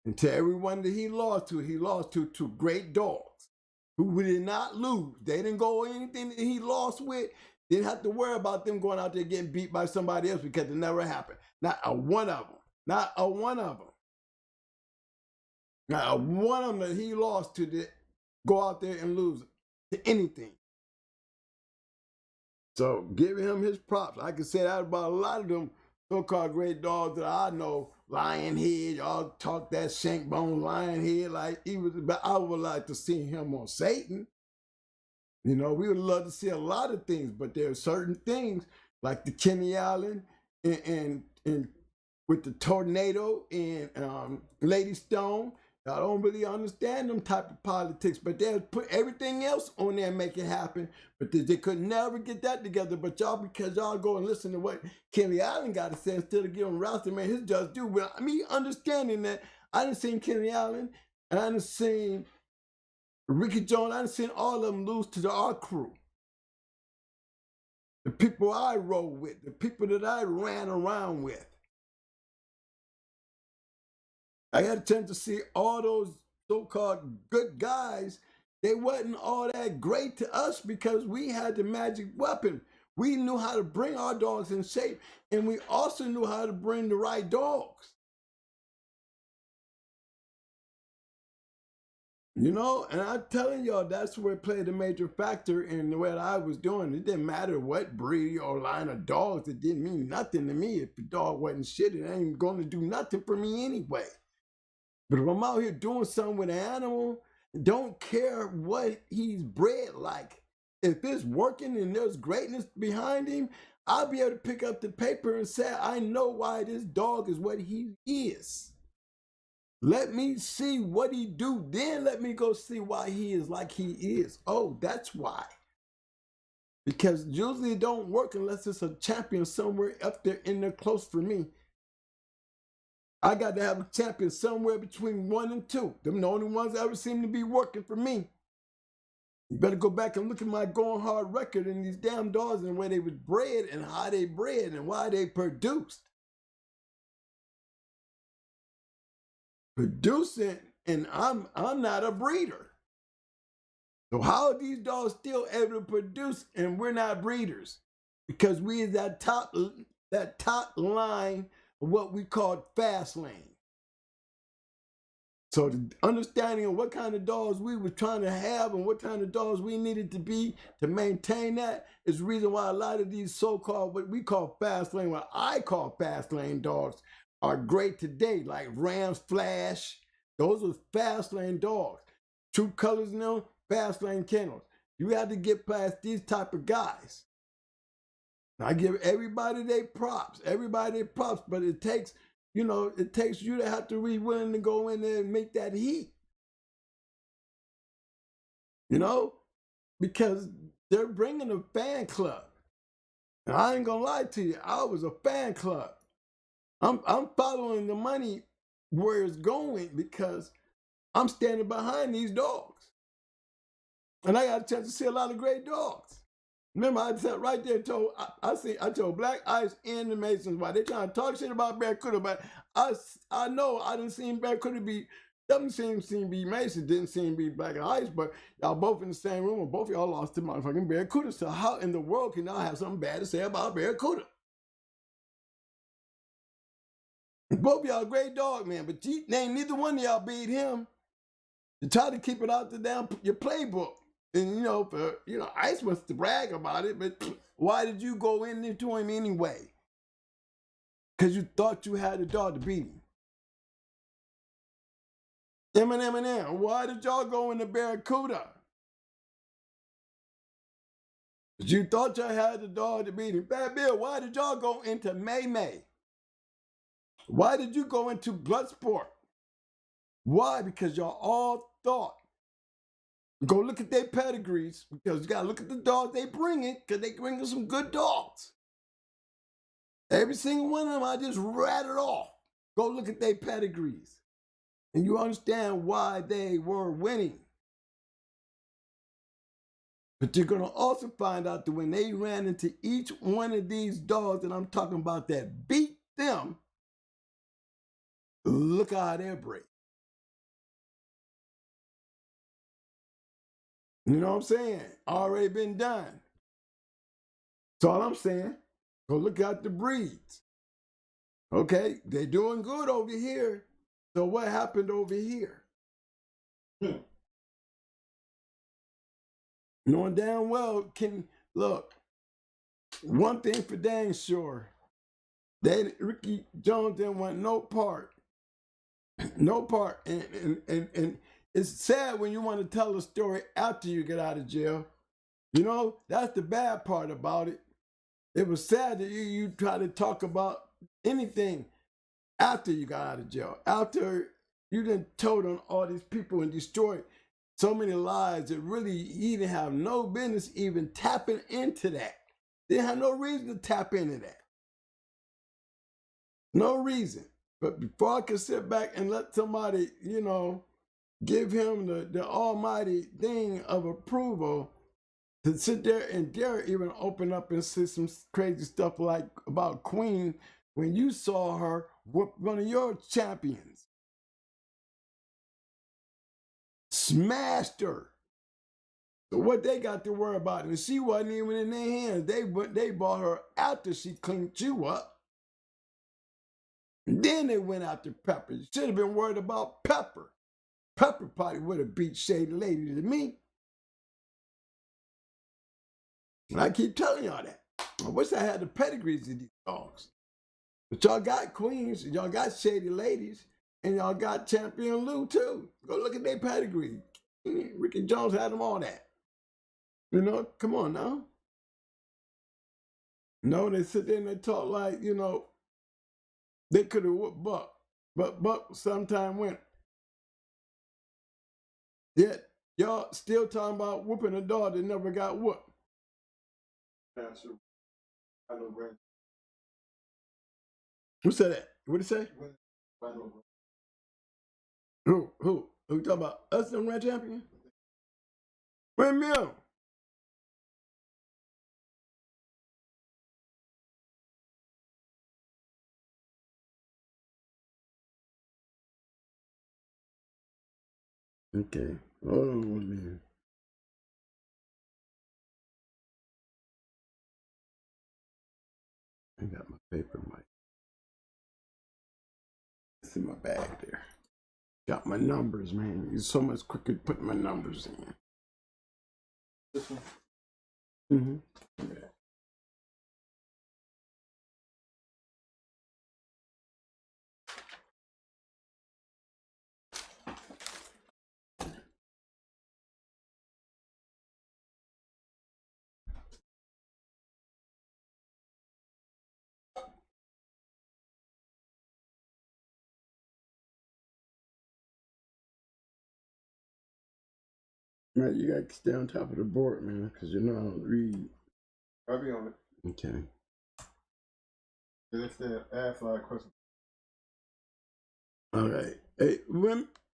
And to everyone that he lost to great dogs who did not lose. They didn't go anything that he lost with. Didn't have to worry about them going out there getting beat by somebody else because it never happened. Not a one of them. Not a one of them. Not a one of them that he lost to that go out there and lose to anything. So give him his props. I can say that about a lot of them so-called great dogs that I know. Lionhead, y'all talk that shank bone Lionhead like he was, but I would like to see him on Satan. You know, we would love to see a lot of things, but there are certain things like the Kenny Allen and with the Tornado and Lady Stone. I don't really understand them type of politics, but they'll put everything else on there and make it happen. But they could never get that together. But y'all, because y'all go and listen to what Kenny Allen got to say instead of giving Ralston, man, his just do. But me understanding that, I done seen Kenny Allen, and I done seen Ricky Jones, I done seen all of them lose to our crew. The people I rode with, the people that I ran around with. I got a chance to see all those so-called good guys. They wasn't all that great to us because we had the magic weapon. We knew how to bring our dogs in shape, and we also knew how to bring the right dogs. You know, and I'm telling y'all, that's where it played a major factor in what I was doing. It didn't matter what breed or line of dogs. It didn't mean nothing to me. If the dog wasn't shit, it ain't going to do nothing for me anyway. But if I'm out here doing something with an animal, don't care what he's bred like. If it's working and there's greatness behind him, I'll be able to pick up the paper and say, I know why this dog is what he is. Let me see what he do, then let me go see why he is like he is. Oh, that's why. Because usually it don't work unless it's a champion somewhere up there in there close for me. I got to have a champion somewhere between 1 and 2. Them the only ones that ever seem to be working for me. You better go back and look at my going hard record and these damn dogs and where they was bred and how they bred and why they produced. Producing, and I'm not a breeder. So how are these dogs still able to produce and we're not breeders? Because we is that top line of what we call fast lane. So the understanding of what kind of dogs we were trying to have and what kind of dogs we needed to be to maintain that is the reason why a lot of these so-called, what we call fast lane, what I call fast lane dogs are great today, like Rams Flash. Those are fast lane dogs. True Colors in them, fast lane Kennels. You have to get past these type of guys. I give everybody their props, but it takes, you know, it takes you to have to be willing to go in there and make that heat. You know, because they're bringing a fan club. And I ain't gonna lie to you, I was a fan club. I'm following the money where it's going because I'm standing behind these dogs. And I got a chance to see a lot of great dogs. Remember, I sat right there and told, I told Black Ice and the Masons why they trying to talk shit about Barracuda, but I know I didn't see Barracuda be, doesn't seem to be Mason, didn't seem to be Black Ice, but y'all both in the same room and both of y'all lost to motherfucking Barracuda. So how in the world can y'all have something bad to say about Barracuda? Both of y'all great dog, man, but neither one of y'all beat him. You try to keep it out the damn your playbook. And, you know, Ice wants to brag about it, but why did you go into him anyway? because you thought you had a dog to beat him. Eminem, why did y'all go into Barracuda? Because you thought y'all had the dog to beat him. Bad Bill, why did y'all go into May? Why did you go into Bloodsport? Why? Because y'all all thought. Go look at their pedigrees, because you got to look at the dogs they bring in, because they bring in some good dogs. Every single one of them I just rattled off. Go look at their pedigrees. And you understand why they were winning. But you're going to also find out that when they ran into each one of these dogs that I'm talking about that beat them, look how they're brave. You know what I'm saying? Already been done. That's all I'm saying. Go look at the breeds. Okay, they're doing good over here. So what happened over here? Knowing damn well, look, one thing for dang sure, Ricky Jones didn't want no part. No part. And it's sad when you want to tell a story after you get out of jail. You know, that's the bad part about it. It was sad that you try to talk about anything after you got out of jail. After you done told on all these people and destroyed so many lives that really you didn't have no business even tapping into that. They didn't have no reason to tap into that. No reason. But before I could sit back and let somebody, you know, give him the almighty thing of approval to sit there and dare even open up and say some crazy stuff like about Queen when you saw her whoop one of your champions. Smashed her. So what they got to worry about? And she wasn't even in their hands. They bought her after she cleaned you up. And then they went after Pepper. You should have been worried about Pepper. Pepper probably would have beat Shady Lady to me. And I keep telling y'all that. I wish I had the pedigrees of these dogs. But y'all got queens, y'all got Shady Ladies, and y'all got Champion Lou too. Go look at their pedigree. Ricky Jones had them all that. You know, come on now. No, they sit there and they talk like, you know, they could have whooped Buck. But Buck sometime went. Yet, y'all still talking about whooping a dog that never got whooped. That's true. I know, Brent. Who said that? What did he say? I know. Who? Who you talking about? Us and Red Champion? Wait a minute. Okay, hold on 1 minute. I got my paper mic. It's in my bag there. Got my numbers, man. It's so much quicker putting my numbers in. This one? Mm-hmm. Yeah. Right, you got to stay on top of the board, man, because you know I don't read. I'll be on it. Okay. They said ask a lot of questions. All right. Hey,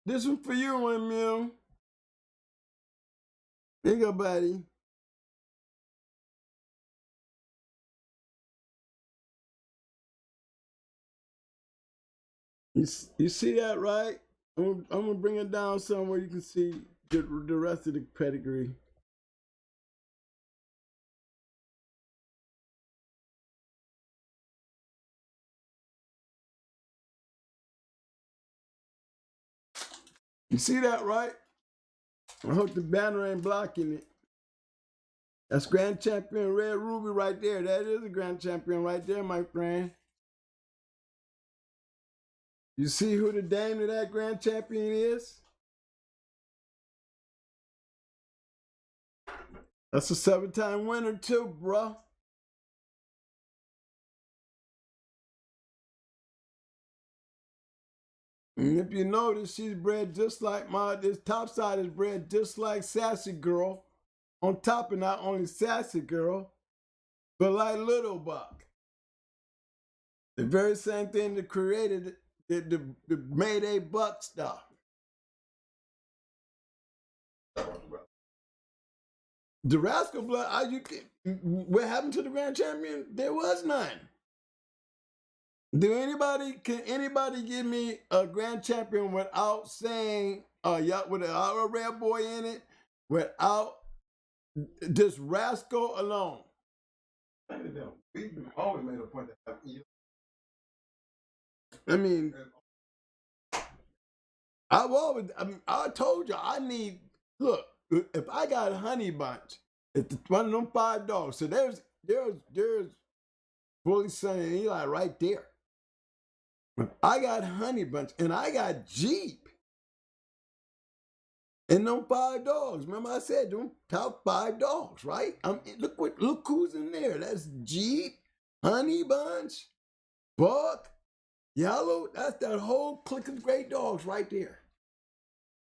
this one for you, Windmill. Here you go, buddy. You see that, right? I'm gonna bring it down somewhere you can see the rest of the pedigree. You see that, right? I hope the banner ain't blocking it. That's Grand Champion Red Ruby right there. That is a Grand Champion right there, my friend. You see who the dame of that grand champion is? That's a 7-time winner too, bro. And if you notice, she's bred just like this top side is bred just like Sassy Girl. On top of not only Sassy Girl, but like Little Buck. The very same thing that created the Mayday Buck stuff. The Rascal blood, what happened to the grand champion? There was none. Can anybody give me a grand champion without saying without a red boy in it, without just Rascal alone? We always made a point to have I mean, I told you look, if I got Honey Bunch, it's one of them 5 dogs. So there's Bully Son and Eli right there. I got Honey Bunch and I got Jeep. And them 5 dogs. Remember I said them top 5 dogs, right? Look who's in there. That's Jeep, Honey Bunch, Buck, Yellow. That's that whole clique of great dogs right there.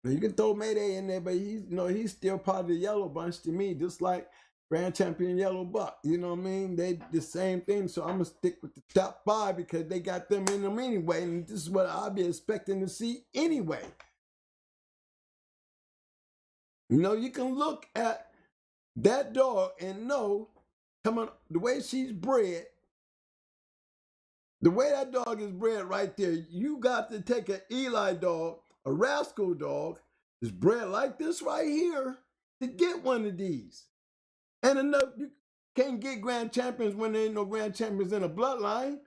Now you can throw Mayday in there, but he's still part of the Yellow Bunch to me, just like Grand Champion Yellow Buck. You know what I mean? They the same thing. So I'm gonna stick with the top 5 because they got them in them anyway, and this is what I'll be expecting to see anyway. You can look at that dog and know, come on, the way she's bred, the way that dog is bred right there, you got to take an Eli dog, a Rascal dog, is bred like this right here to get one of these. And enough, you can't get grand champions when there ain't no grand champions in a bloodline.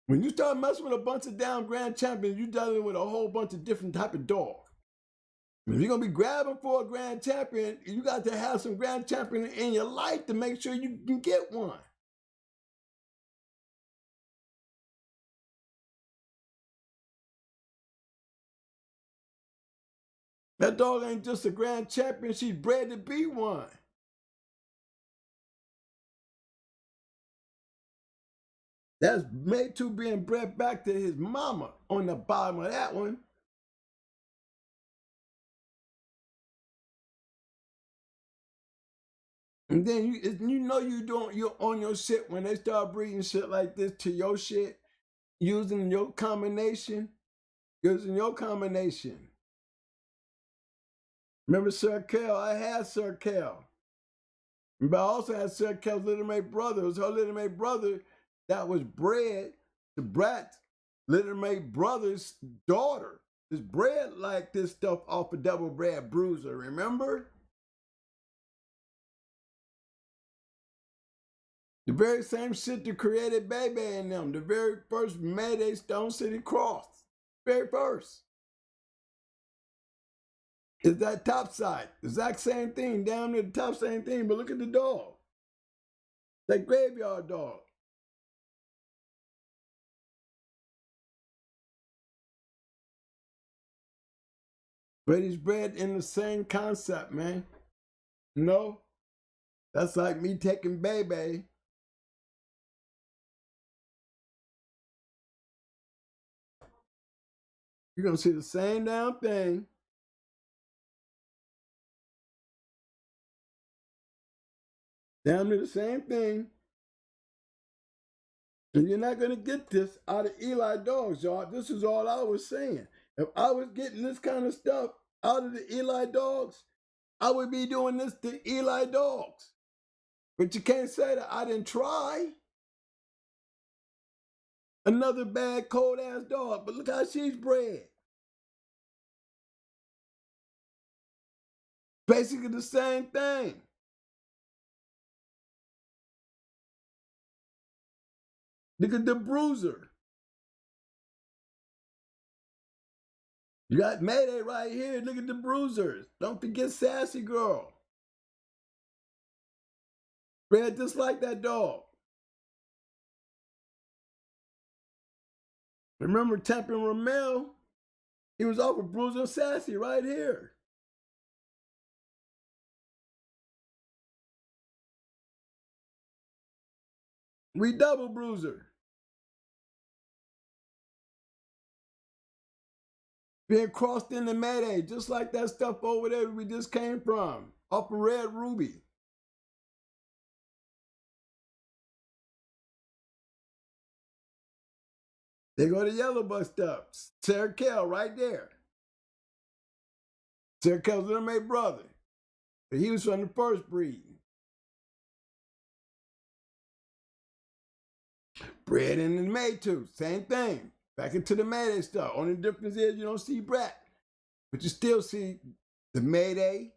When you start messing with a bunch of damn grand champions, you're dealing with a whole bunch of different type of dogs. If you're going to be grabbing for a grand champion, you got to have some grand champion in your life to make sure you can get one. That dog ain't just a grand champion. She's bred to be one. That's made to being bred back to his mama on the bottom of that one. And then you're on your shit when they start breeding shit like this to your shit, using your combination. Remember Sir Kel? I had Sir Kel. But I also had Sir Kel's little mate brother. It was her little mate brother that was bred to Brat's little mate brother's daughter. Is bred like this stuff off a double bred bruiser, remember? The very same shit that created Baby and them. The very first Mayday Stone City Cross. Very first. Is that top side. Exact same thing. Down to the top, same thing. But look at the dog. That graveyard dog. But he's bred in the same concept, man. That's like me taking Baby. You're going to see the same damn thing. Damn near the same thing. And you're not going to get this out of Eli dogs, y'all. This is all I was saying. If I was getting this kind of stuff out of the Eli dogs, I would be doing this to Eli dogs. But you can't say that I didn't try. Another bad, cold-ass dog. But look how she's bred. Basically the same thing. Look at the bruiser. You got Mayday right here. Look at the bruisers. Don't forget Sassy Girl. Bred just like that dog. Remember Tapping Ramel? He was off of Bruiser Sassy right here. We double Bruiser. Being crossed in the Mayday, just like that stuff over there we just came from, off of Red Ruby. They go to Yellow Bus Ups. Sarah Kell right there. Sarah Kell's little mate brother. But he was from the first breed. Bred in the May too, same thing. Back into the Mayday stuff. Only difference is you don't see Brat, but you still see the Mayday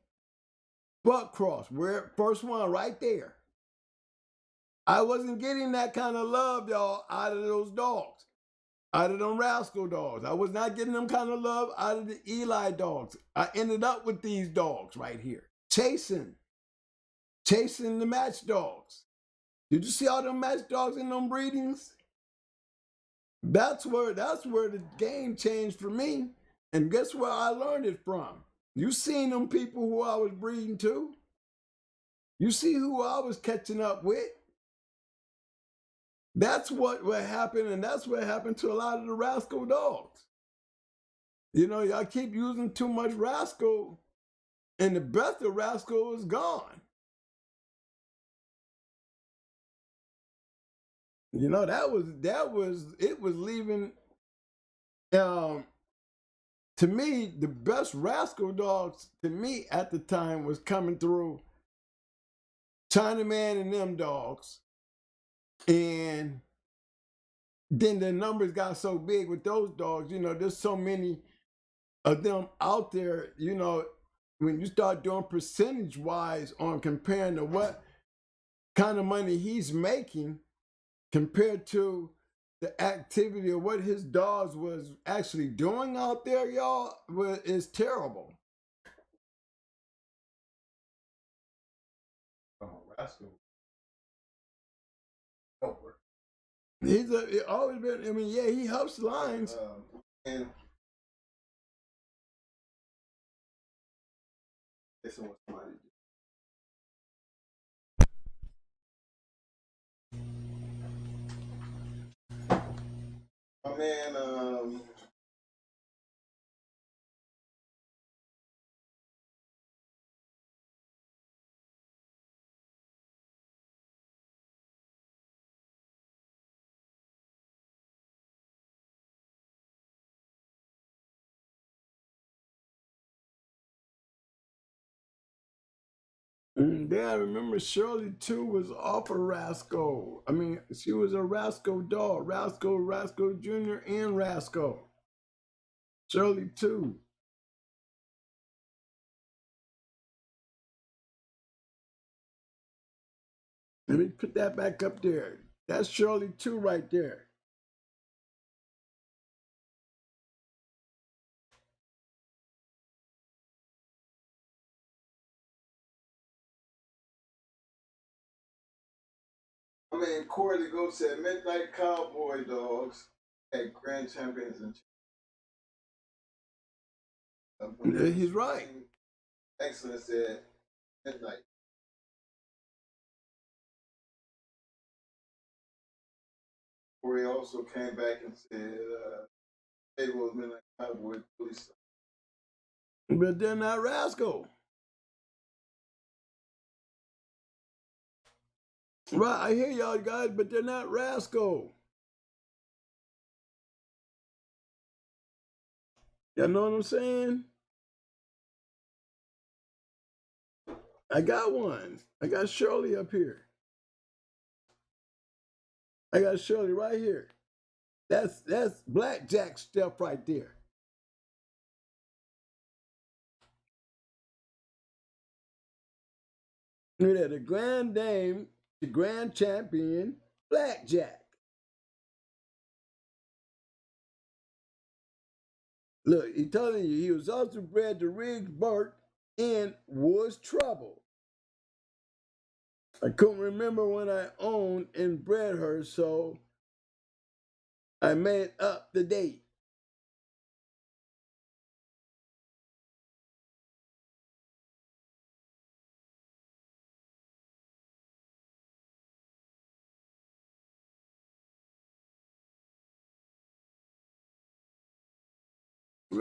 buck cross. We're first one right there. I wasn't getting that kind of love, y'all, out of those dogs, out of them Rascal dogs. I was not getting them kind of love out of the Eli dogs. I ended up with these dogs right here, chasing the match dogs. Did you see all them match dogs in them breedings? That's where the game changed for me. And guess where I learned it from? You seen them people who I was breeding to. You see who I was catching up with. That's what happened, and that's what happened to a lot of the Rascal dogs. You know, y'all keep using too much Rascal, and the best of Rascal is gone. You know, it was leaving. To me, the best Rascal dogs to me at the time was coming through Chinaman and them dogs. And then the numbers got so big with those dogs, you know, there's so many of them out there, you know, when you start doing percentage wise on comparing to what kind of money he's making compared to the activity of what his dogs was actually doing out there, y'all, is terrible. Oh, Rascal. He's always been, I mean, yeah, he helps lines. And this one was somebody. My man, Yeah, I remember Shirley too was off a Rascal. I mean, she was a Rascal dog, Rascal Jr. and Rascal. Shirley too. Let me put that back up there. That's Shirley too right there. I mean, Corey the Goat said Midnight Cowboy Dogs had grand champions and He's right. Excellent said Midnight. Corey also came back and said they was Midnight Cowboy Police. But they're not Rascal. Right, I hear y'all guys, but they're not Rascal. Y'all know what I'm saying? I got one. I got Shirley up here. I got Shirley right here. That's Blackjack stuff right there. Look at the Grand Dame, the Grand Champion, Blackjack. Look, he's telling you he was also bred to Riggs Burt and was trouble. I couldn't remember when I owned and bred her, so I made up the date.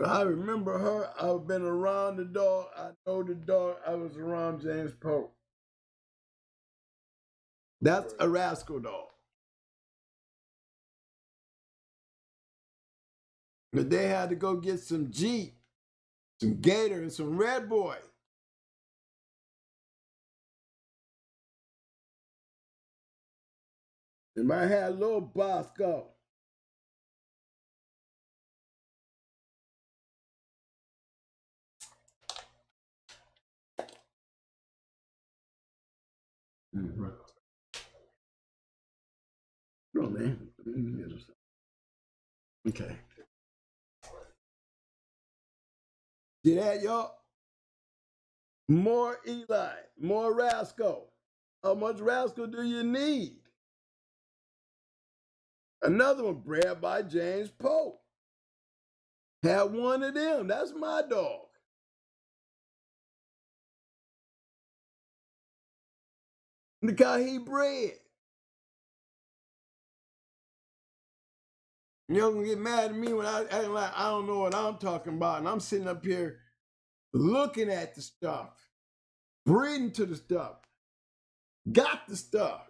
I remember her. I've been around the dog. I know the dog. I was around James Pope. That's a rascal dog. But they had to go get some Jeep, some Gator, and some Red Boy. They might have a little Bosco. Mm-hmm. No, man. Okay. See that, y'all? More Eli, more Rascal. How much Rascal do you need? Another one bred by James Pope. Have one of them. That's my dog. Look how he bred. You're gonna get mad at me when I act like I don't know what I'm talking about, and I'm sitting up here looking at the stuff, breeding to the stuff, got the stuff.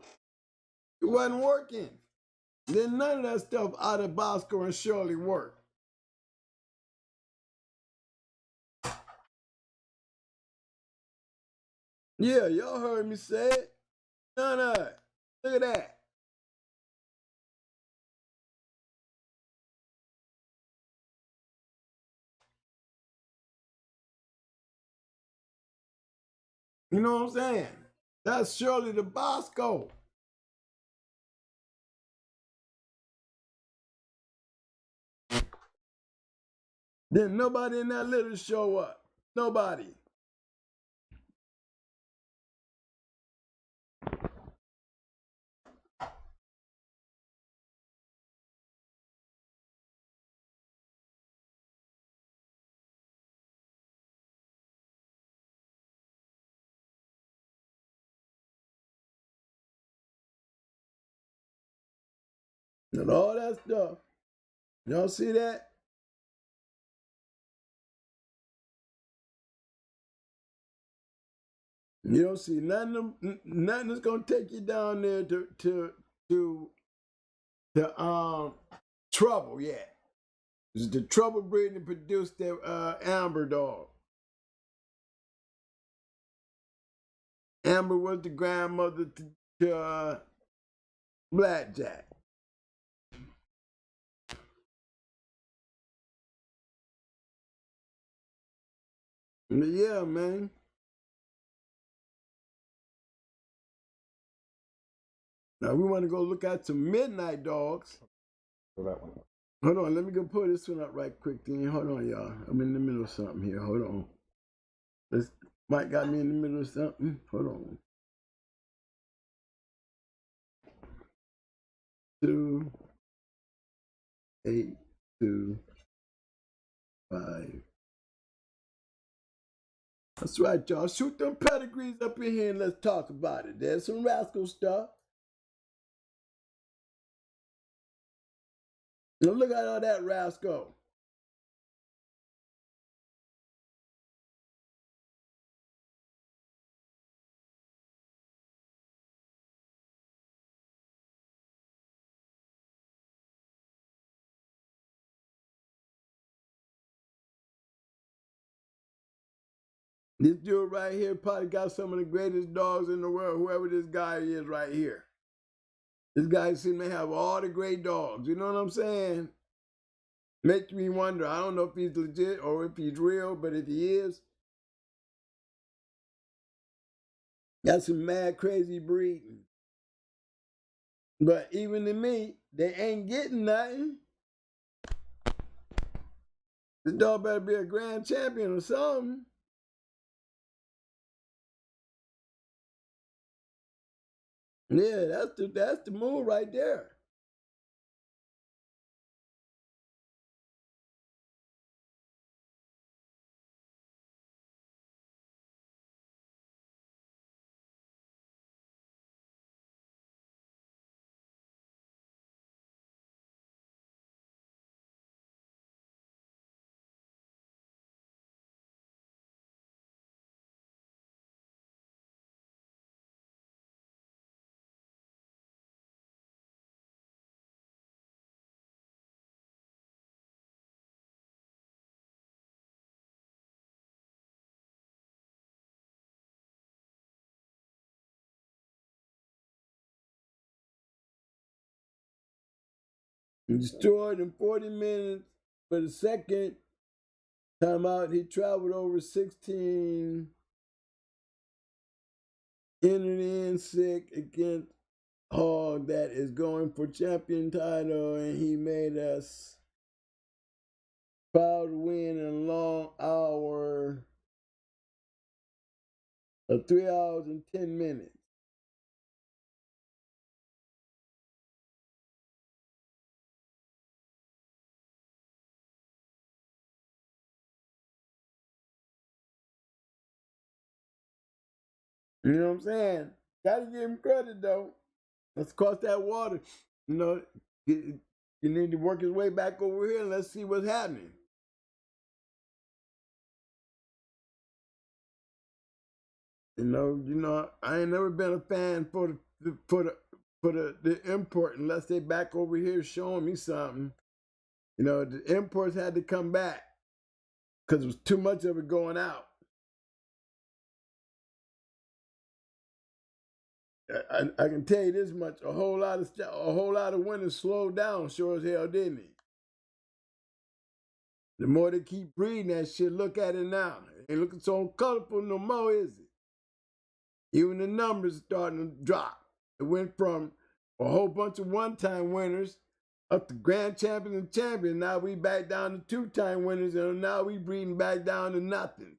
It wasn't working. Then none of that stuff out of Bosco and Shirley worked. Yeah, y'all heard me say it. None of it. Look at that. You know what I'm saying? That's Shirley the Bosco. Then nobody in that litter show up. Nobody. And all that stuff. Y'all see that? You don't see nothing that's gonna take you down there to trouble yet. It's the trouble breeding that produced the Amber dog. Amber was the grandmother to Blackjack. Yeah, man. Now we want to go look at some midnight dogs. that one. Hold on, let me go pull this one up right quick. Then hold on, y'all. I'm in the middle of something here. Hold on. Mike got me in the middle of something. Hold on. 2, 8, 2, 5. That's right, y'all. Shoot them pedigrees up in here and let's talk about it. There's some rascal stuff. Now look at all that rascal. This dude right here probably got some of the greatest dogs in the world, whoever this guy is right here. This guy seems to have all the great dogs. You know what I'm saying? Makes me wonder. I don't know if he's legit or if he's real, but if he is, that's some mad crazy breeding. But even to me, they ain't getting nothing. This dog better be a grand champion or something. Yeah, that's the move right there. He destroyed in 40 minutes. For the second time out, he traveled over 16, entered in sick against Hog that is going for champion title, and he made us proud to win in a long hour of 3 hours and 10 minutes. You know what I'm saying? Gotta give him credit though. Let's cross that water. You know, you need to work his way back over here and let's see what's happening. You know, I ain't never been a fan for the import unless they back over here showing me something. You know, the imports had to come back because there was too much of it going out. I can tell you this much: a whole lot of winners slowed down. Sure as hell, didn't it? The more they keep breeding that shit, look at it now. It ain't looking so colorful no more, is it? Even the numbers starting to drop. It went from a whole bunch of one-time winners up to grand champions and champions. Now we back down to two-time winners, and now we breeding back down to nothing.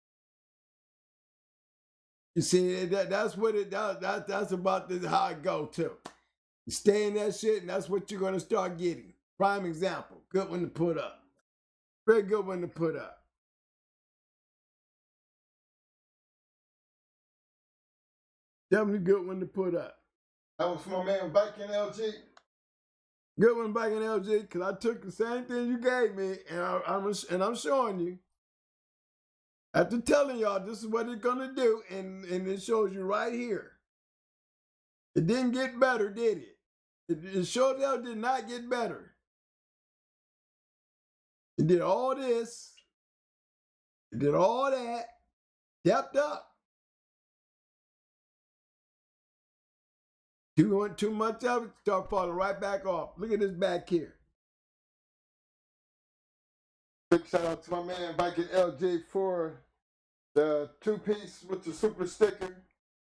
You see, that's what it does. That's about how it go too. You stay in that shit, and that's what you're gonna start getting. Prime example, good one to put up. Very good one to put up. Definitely good one to put up. That was my man Viking LG. Good one back in LG, because I took the same thing you gave me, and I'm showing you. After telling y'all this is what it's gonna do, and it shows you right here. It didn't get better, did it? It showed y'all did not get better. It did all this. It did all that. Stepped up. Too much of it, start falling right back off. Look at this back here. Big shout out to my man Viking LG for the 2-piece with the super sticker.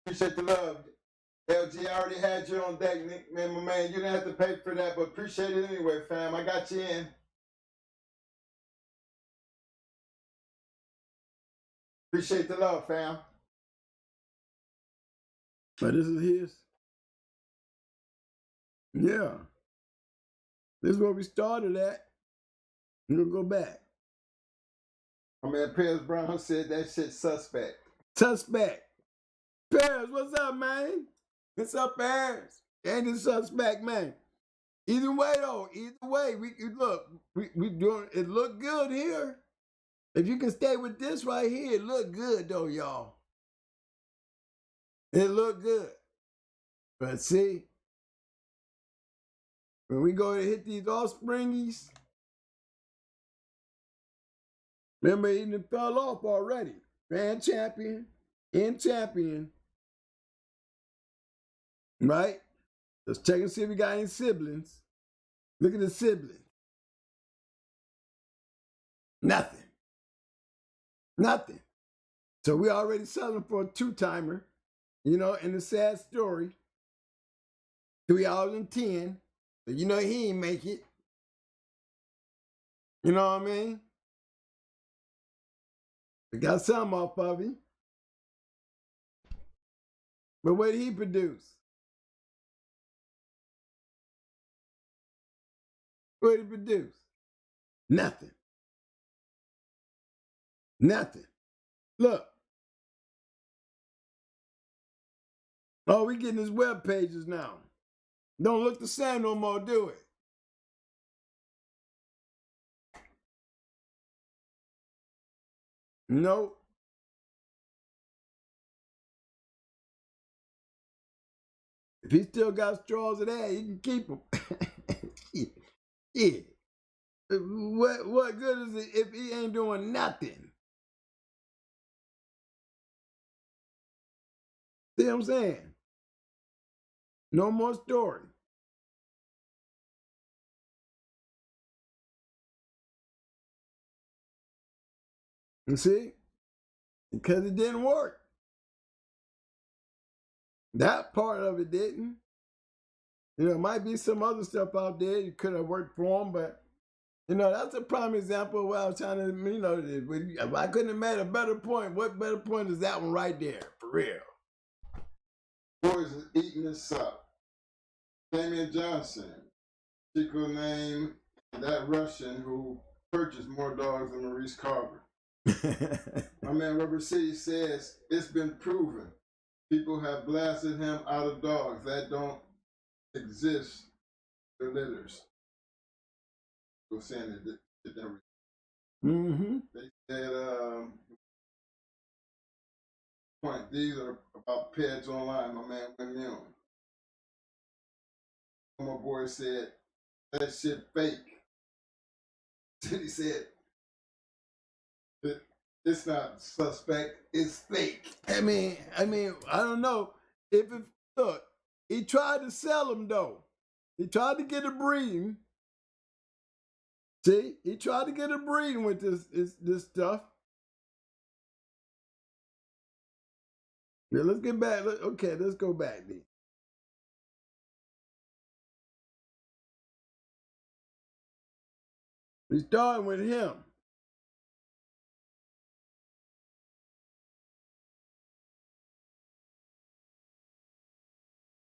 Appreciate the love. LG, I already had you on deck, Nick. Man, my man, you didn't have to pay for that, but appreciate it anyway, fam. I got you in. Appreciate the love, fam. But this is his. Yeah. This is where we started at. We're gonna go back. My man Piers Brown said that shit suspect. Suspect. Paris, what's up, man? What's up, Paris? Ain't the suspect, man. Either way, though, we doing it. Look good here. If you can stay with this right here, it look good though, y'all. It look good. But see, when we go to hit these offspringies, remember he done fell off already. Grand champion, in champion, right? Let's check and see if we got any siblings. Look at the siblings. Nothing. Nothing. So we already selling for a two-timer, you know, and the sad story, 3 hours and 10. So you know he ain't make it. You know what I mean? We got some off of him. But what did he produce? What did he produce? Nothing. Nothing. Look. Oh, we getting his web pages now. Don't look the same no more, do it. Nope. If he still got straws of that, you can keep them. Yeah. What good is it if he ain't doing nothing? See what I'm saying? No more story. You see? Because it didn't work. That part of it didn't. You know, it might be some other stuff out there you could have worked for them, but you know, that's a prime example of what I was trying to, you know, if I couldn't have made a better point, what better point is that one right there, for real? Boys is eating this up. Damian Johnson, Chico name, that Russian who purchased more dogs than Maurice Carver. My man Rubber City says it's been proven. People have blasted him out of dogs that don't exist. They're litters. We're saying that they said point these are about pets online. My man Wimune. My boy said that shit fake. He said that it's not suspect, it's fake. I mean, I don't know if it, look, he tried to sell them though. He tried to get a breeding. See, he tried to get a breeding with this stuff. Yeah, let's get back. Okay, let's go back then. We starting with him.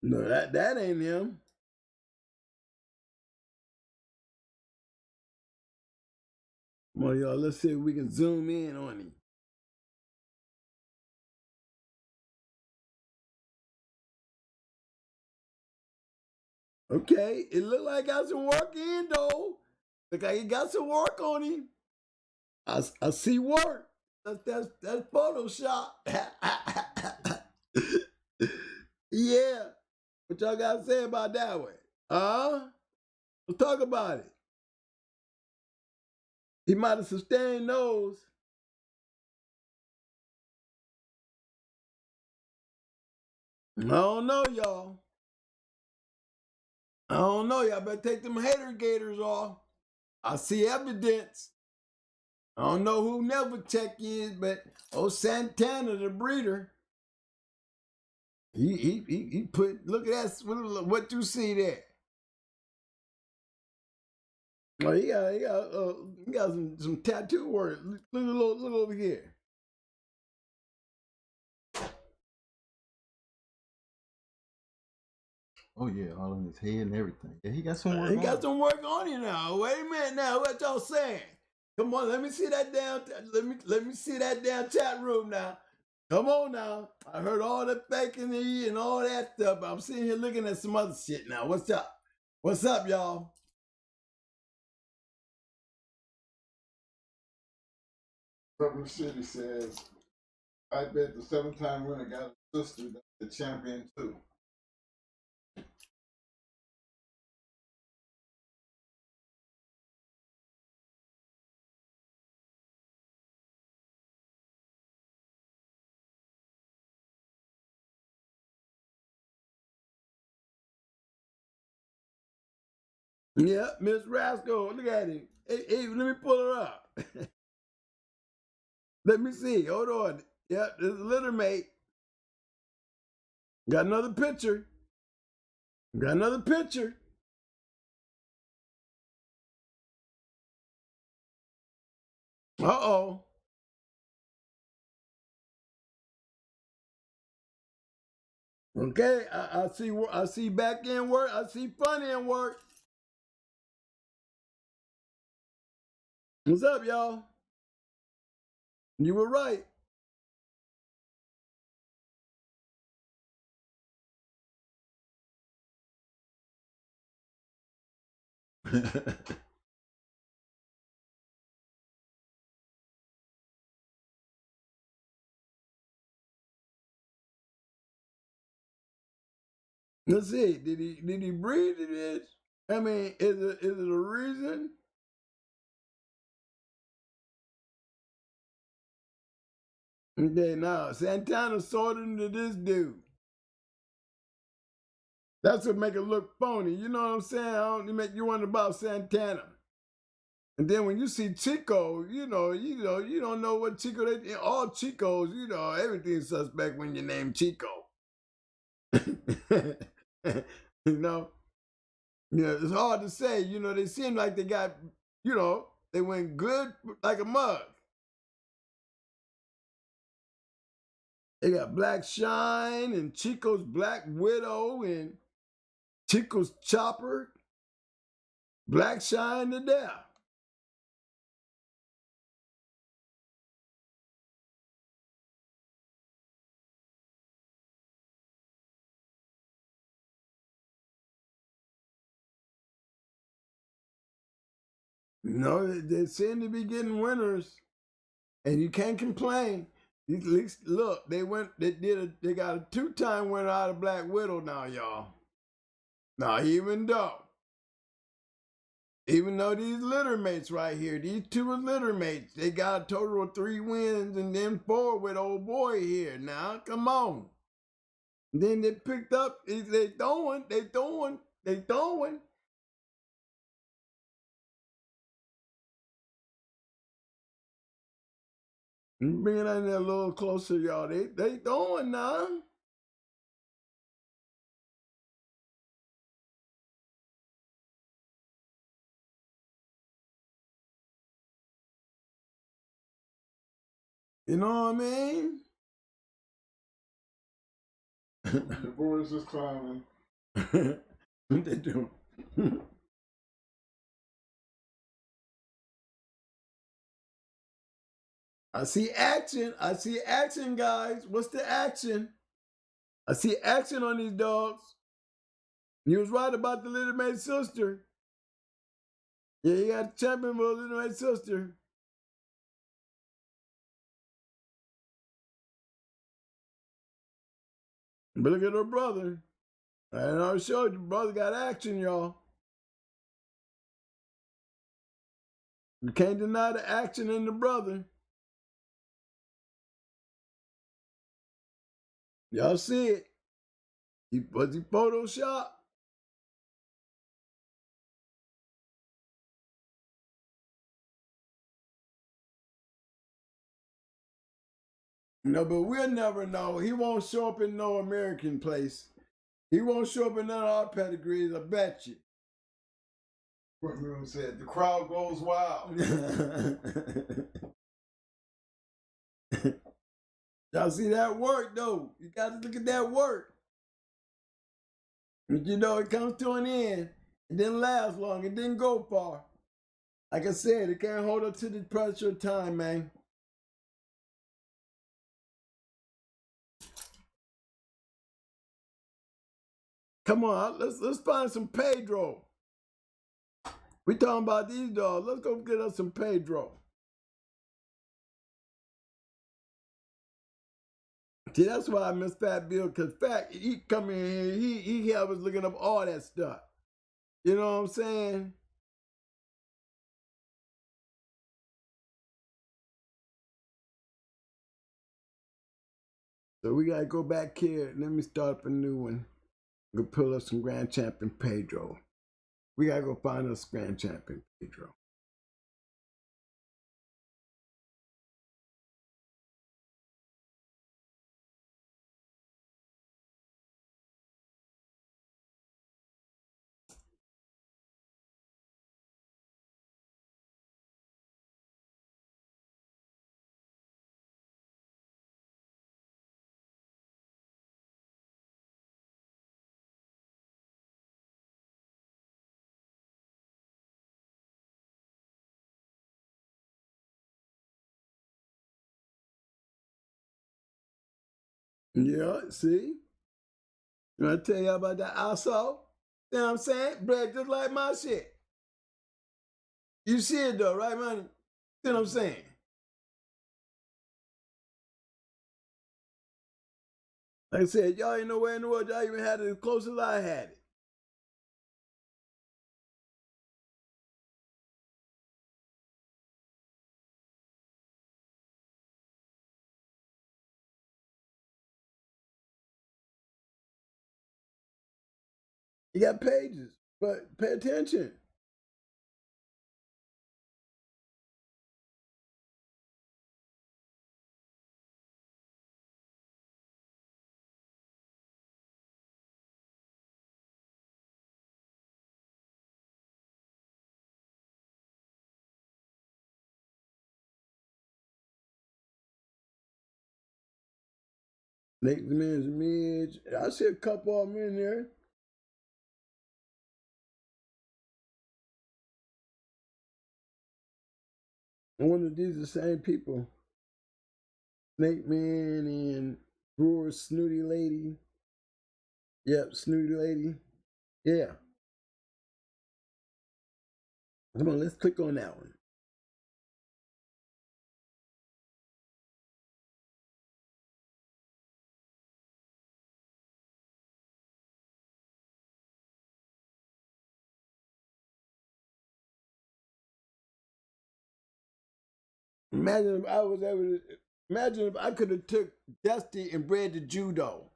No, that ain't him. Come on, y'all. Let's see if we can zoom in on him. Okay, it looked like got some work in though. Look like he got some work on him. I see work. That's Photoshop. Yeah. What y'all got to say about that one? Let's talk about it. He might have sustained those. I don't know, y'all. I don't know. Y'all better take them hater gators off. I see evidence. I don't know who never check in, but Santana, the breeder, he put, look at that, what you see there. Oh, he got some tattoo work. Look over here. Oh yeah, all on his head and everything. Yeah, he got some work. He got some work on you now. Wait a minute now. What y'all saying? Come on, let me see that down. Let me see that down chat room now. Come on now. I heard all the faking and all that stuff. But I'm sitting here looking at some other shit now. What's up? What's up, y'all? Rubber City says, I bet the 7-time winner got a sister that's the champion too. Yeah, Miss Rascal. Look at him. Hey, let me pull her up. Let me see. Hold on. Yeah, this is litter mate. Got another picture. Got another picture. Uh-oh. Okay, I see back end work. I see front end work. What's up, y'all? You were right. Let's see. Did he breathe it? I mean, is it a reason? Okay, now Santana sorted into this dude. That's what make it look phony. You know what I'm saying? I don't make you wonder about Santana. And then when you see Chico, you don't know what Chico. All Chicos, everything's suspect when you name Chico. you know, it's hard to say. They seem like they got, they went good like a mug. They got Black Shine and Chico's Black Widow and Chico's Chopper, Black Shine to death. They seem to be getting winners, and you can't complain. At least look, they got a 2-time winner out of Black Widow now, y'all. Now, even though these litter mates right here, these 2 are litter mates, they got a total of 3 wins and then 4 with old boy here. Now, come on. And then they picked up, they throwing. Bring it in there a little closer, y'all. They throwing now. You know what I mean? The boys is clowning. What they do? I see action. I see action, guys. What's the action? I see action on these dogs. You was right about the little mate sister. Yeah, you got a champion for a little mate sister. But look at her brother. I already showed you, brother got action, y'all. You can't deny the action in the brother. Y'all see it. Was he Photoshop? No, but we'll never know. He won't show up in no American place. He won't show up in none of our pedigrees, I bet you. What Moon said, the crowd goes wild. Y'all see that work, though. You got to look at that work. But it comes to an end. It didn't last long. It didn't go far. Like I said, it can't hold up to the pressure of time, man. Come on, let's find some Pedro. We talking about these dogs. Let's go get us some Pedro. See, that's why I miss Fat Bill, because Fat, he come in here, he have us looking up all that stuff. You know what I'm saying? So we gotta go back here. Let me start up a new one. Go pull up some Grand Champion Pedro. We gotta go find us Grand Champion Pedro. Yeah, see? You want to tell you about that also? You know what I'm saying? Bread just like my shit. You see it though, right, money? You know what I'm saying? Like I said, y'all ain't nowhere in the world y'all even had it as close as I had it. You got pages, but pay attention. Snake Man's Midge. I see a couple of them in there. I wonder if these are the same people. Snake Man and Brewer's Snooty Lady. Yep, Snooty Lady. Yeah. Come on, let's click on that one. Imagine if I was able to. Imagine if I could have took Dusty and bred to judo.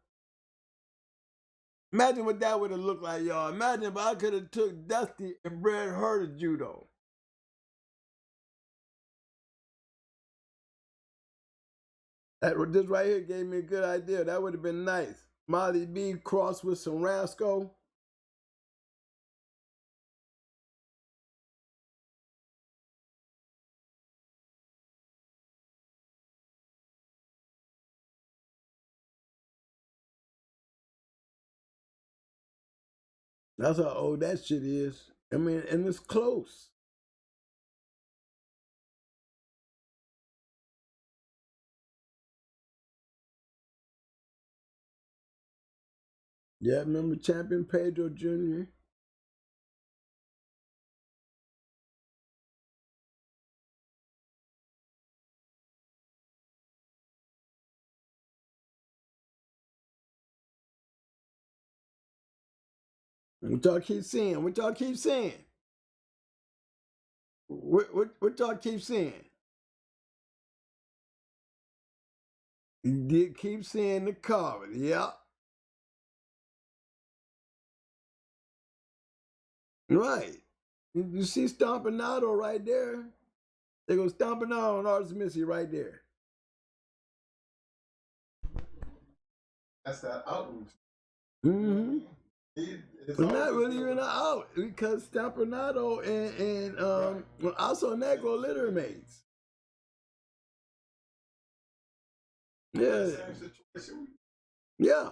Imagine what that would have looked like, y'all. Imagine if I could have took Dusty and bred her to judo. This right here gave me a good idea. That would have been nice. Molly B crossed with some Rascal. That's how old that shit is. I mean, and it's close. Yeah, remember Champion Pedro Jr.? What y'all keep saying? What y'all keep saying? What y'all keep saying? You did keep saying the card. Yeah. Right. You see Stompinato right there? They go Stompinato on Artis Missy right there. That's that outreach. Mm-hmm. It's not really even out because Stompinato and also Negro litter mates. Yeah. Yeah.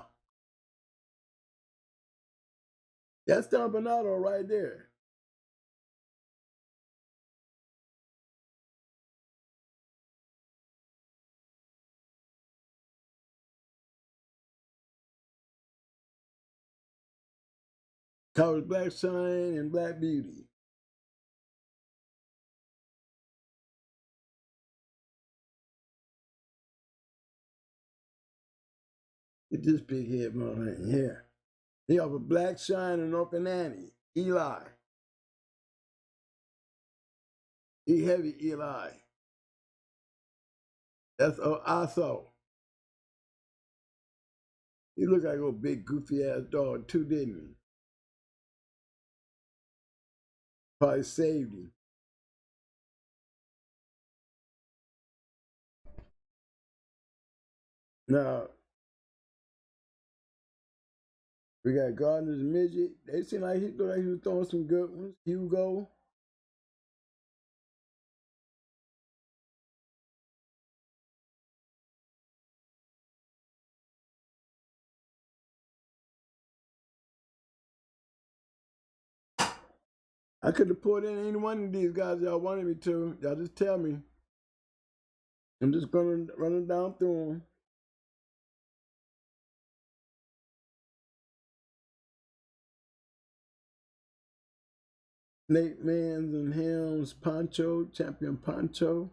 That's Stompinato right there. Covers Black Shine and Black Beauty. Get this big head motherfucker here. He have a Black Shine and Open Annie. Eli. He heavy Eli. That's also. He looked like a big goofy ass dog too, didn't he? Probably saved him. Now, we got Gardner's Midget. They seem like he looked like he was throwing some good ones. Hugo. I could have put in any one of these guys y'all wanted me to. Y'all just tell me. I'm just gonna run them down through them. Nate Mans and Helms, Poncho, Champion Poncho.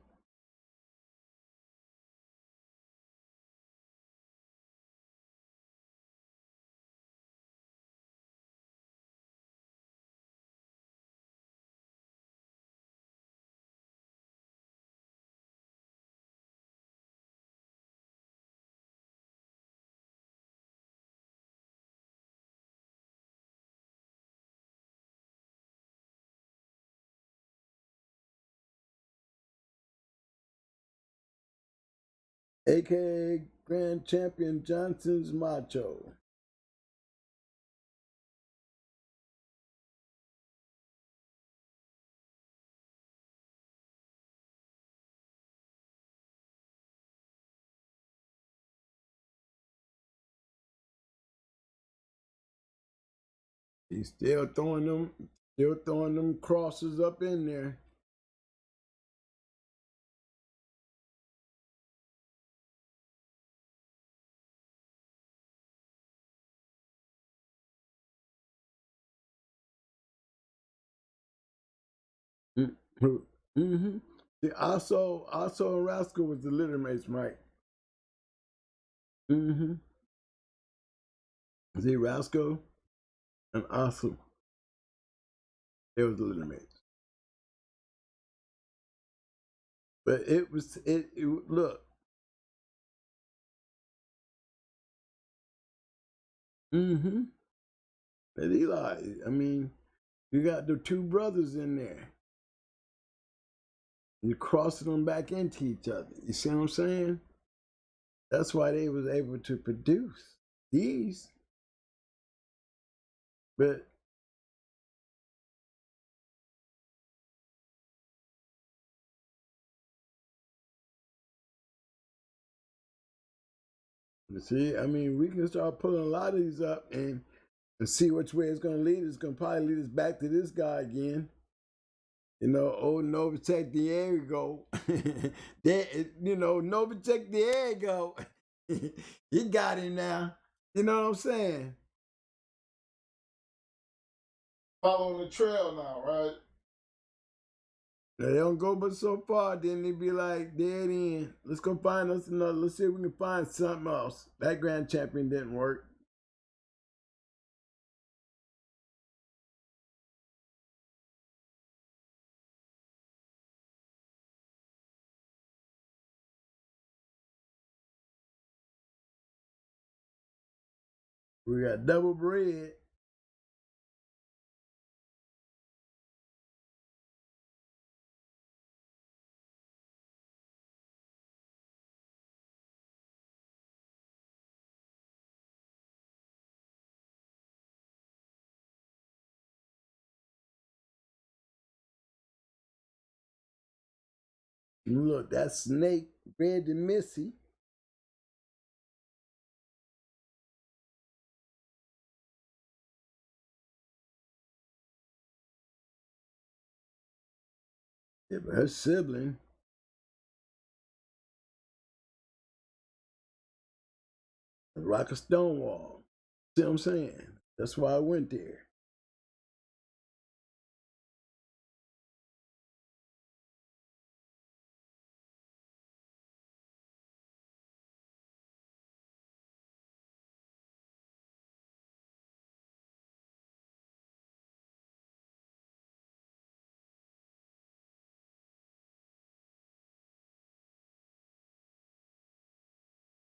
AKA Grand Champion Johnson's Macho. He's still throwing them crosses up in there. Mm-hmm. See, also and Rascal was the litter mates, Mike. Mm-hmm. See, Rascal and also, they was the litter mates. But it was look. Mm-hmm. But Eli, I mean, you got the two brothers in there. You're crossing them back into each other. You see what I'm saying? That's why they was able to produce these. But you see, I mean, we can start pulling a lot of these up and see which way it's going to lead. It's going to probably lead us back to this guy again. You know, old Novacek Diego. Novacek Diego. He got him now. You know what I'm saying? Following the trail now, right? They don't go but so far, then they be like, dead end. Let's go find us another. Let's see if we can find something else. That grand champion didn't work. We got double bread. Look, that snake, Red and Missy. Yeah, but her sibling. Rock a Stonewall. See what I'm saying? That's why I went there.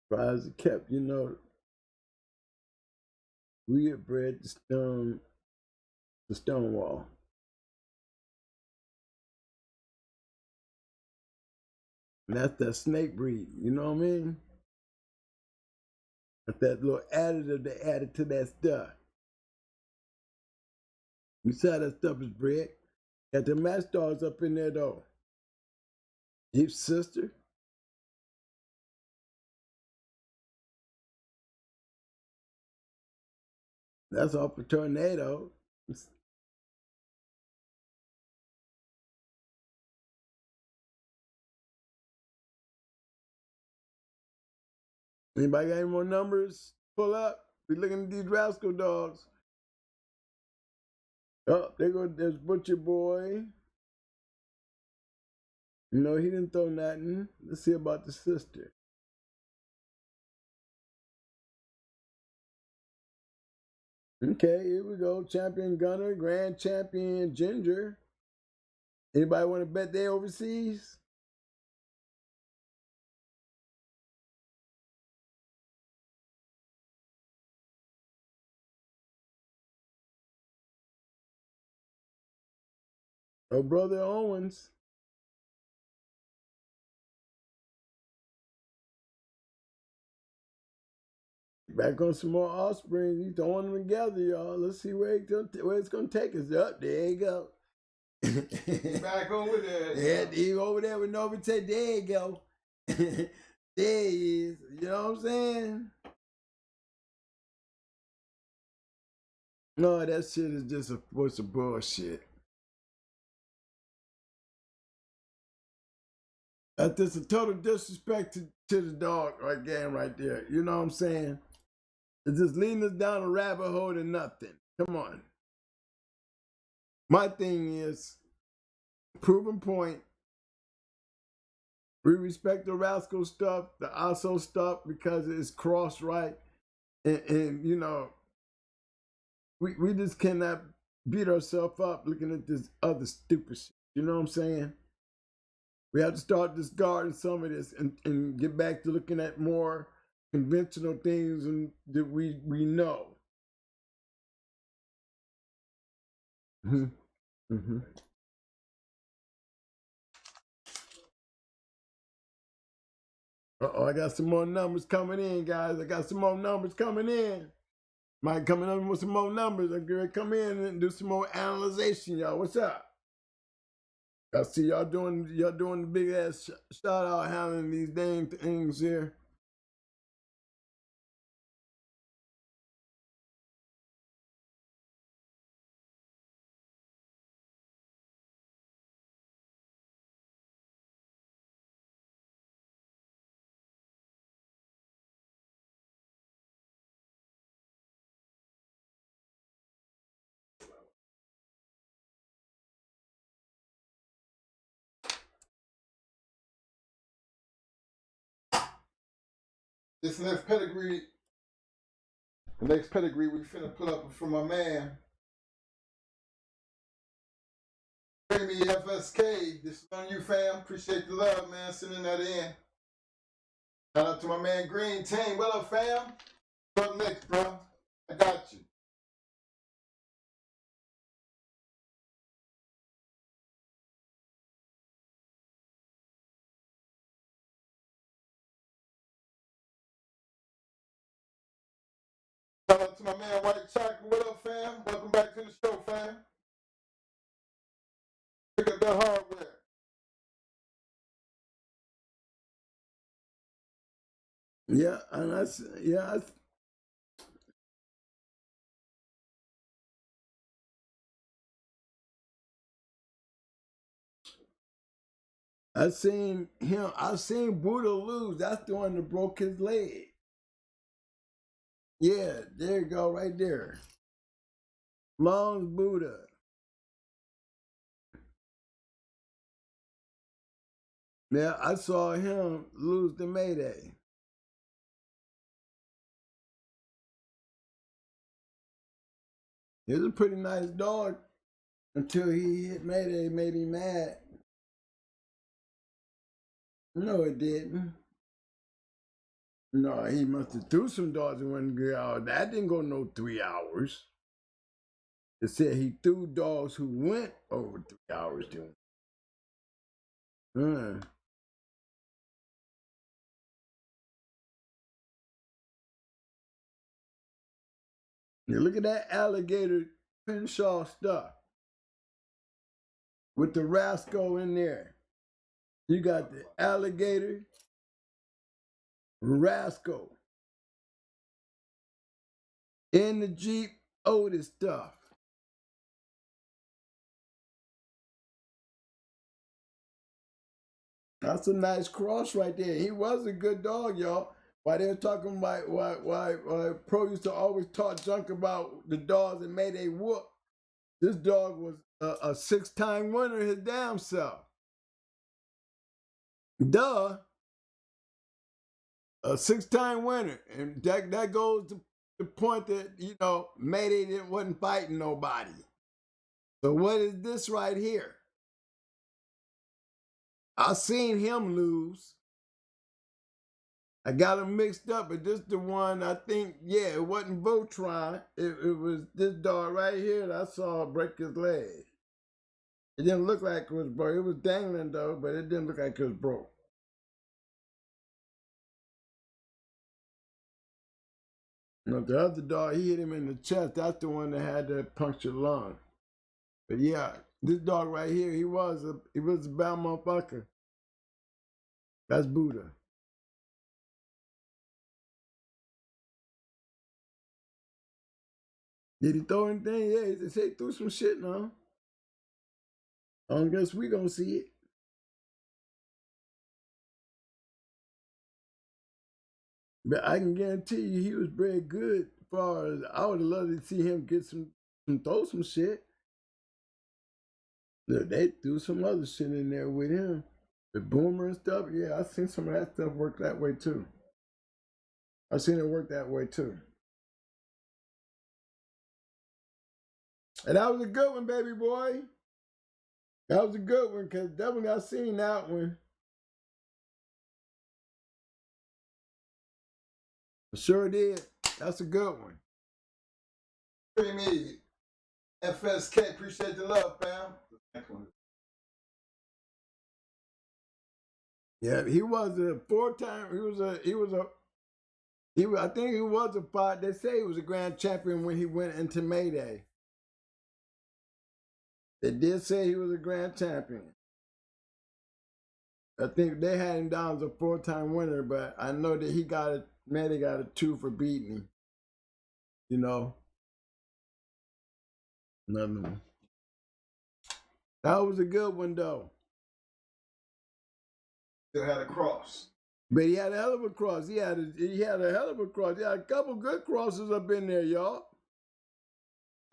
Surprised it kept, we had bred the Stonewall. And that's that snake breed, you know what I mean? That's that little additive they added to that stuff. You see how that stuff is bred? Got the match dogs up in there though. Deep sister. That's off a tornado. Anybody got any more numbers? Pull up. We looking at these rascal dogs. Oh, there's Butcher Boy. No, he didn't throw nothing. Let's see about the sister. Okay, here we go. Champion Gunner, Grand Champion Ginger. Anybody want to bet they overseas? Oh, Brother Owens. Back on some more offspring. He's throwing them together, y'all. Let's see where it's gonna take us. Up there you go. He's back over there. Yeah, he over there with Novacek. There you go. There he is. You know what I'm saying? No, that shit is just a bunch of bullshit. That's just a total disrespect to the dog right there. You know what I'm saying? It's just leading us down a rabbit hole to nothing. Come on. My thing is, proven point. We respect the Rascal stuff, the ASO stuff, because it's cross right. And you know, we just cannot beat ourselves up looking at this other stupid shit. You know what I'm saying? We have to start discarding some of this and get back to looking at more conventional things and that we know. Mm-hmm. Mm-hmm. Uh-oh, I got some more numbers coming in, guys. I got some more numbers coming in. Might coming up with some more numbers. I'm going to come in and do some more analyzation, y'all. What's up? I see y'all doing the big ass shout out having these dang things here. This next pedigree, the next pedigree we finna put up for my man. Jamie FSK, this is on you, fam. Appreciate the love, man. Sending that in. Shout out to my man Green Team. What up, fam? What's up next, bro? I got you. Shout out to my man White Chocolate. What up, fam? Welcome back to the show, fam. Pick up that hardware. Yeah, and I seen him. I seen Buddha lose. That's the one that broke his leg. Yeah, there you go, right there. Long's Buddha. Yeah, I saw him lose the Mayday. He was a pretty nice dog until he hit Mayday, made him mad. No, it didn't. No, he must have threw some dogs in 1 hour. That didn't go no 3 hours. It said he threw dogs who went over 3 hours to him. Now look at that alligator CRENSHAW stuff with the RASCAL in there. You got the alligator, RASCAL, in the Jeep Otis stuff. That's a nice cross right there. He was a good dog, y'all. Why they were talking about why Pro used to always talk junk about the dogs that made a whoop. This dog was a 6-time winner his damn self. Duh. A 6-time winner. And that goes to the point that, you know, Mayday wasn't fighting nobody. So what is this right here? I seen him lose. I got them mixed up, but this the one I think, yeah, it wasn't Voltron. It was this dog right here that I saw break his leg. It didn't look like it was broke. It was dangling though, but it didn't look like it was broke. No, the other dog, he hit him in the chest. That's the one that had that punctured lung. But yeah, this dog right here, he was a bad motherfucker. That's Buddha. Did he throw anything? Yeah, he said he threw some shit now. I guess we gonna see it. But I can guarantee you he was very good as far as I would have loved to see him get some throw some shit. Look, they threw some other shit in there with him. The boomer and stuff, yeah, I seen some of that stuff work that way too. I seen it work that way too. And that was a good one, baby boy. That was a good one, because definitely I seen that one. I sure did. That's a good one. Creamy. FSK, appreciate the love, fam. Next one. Yeah, he was a 4-time. I think he was a 5. They say he was a grand champion when he went into Mayday. They did say he was a grand champion. I think they had him down as a 4-time winner, but I know that Mayday got a 2 for beating him. You know. Another one. That was a good one though. Still had a cross. But he had a hell of a cross. He had a hell of a cross. He had a couple good crosses up in there, y'all.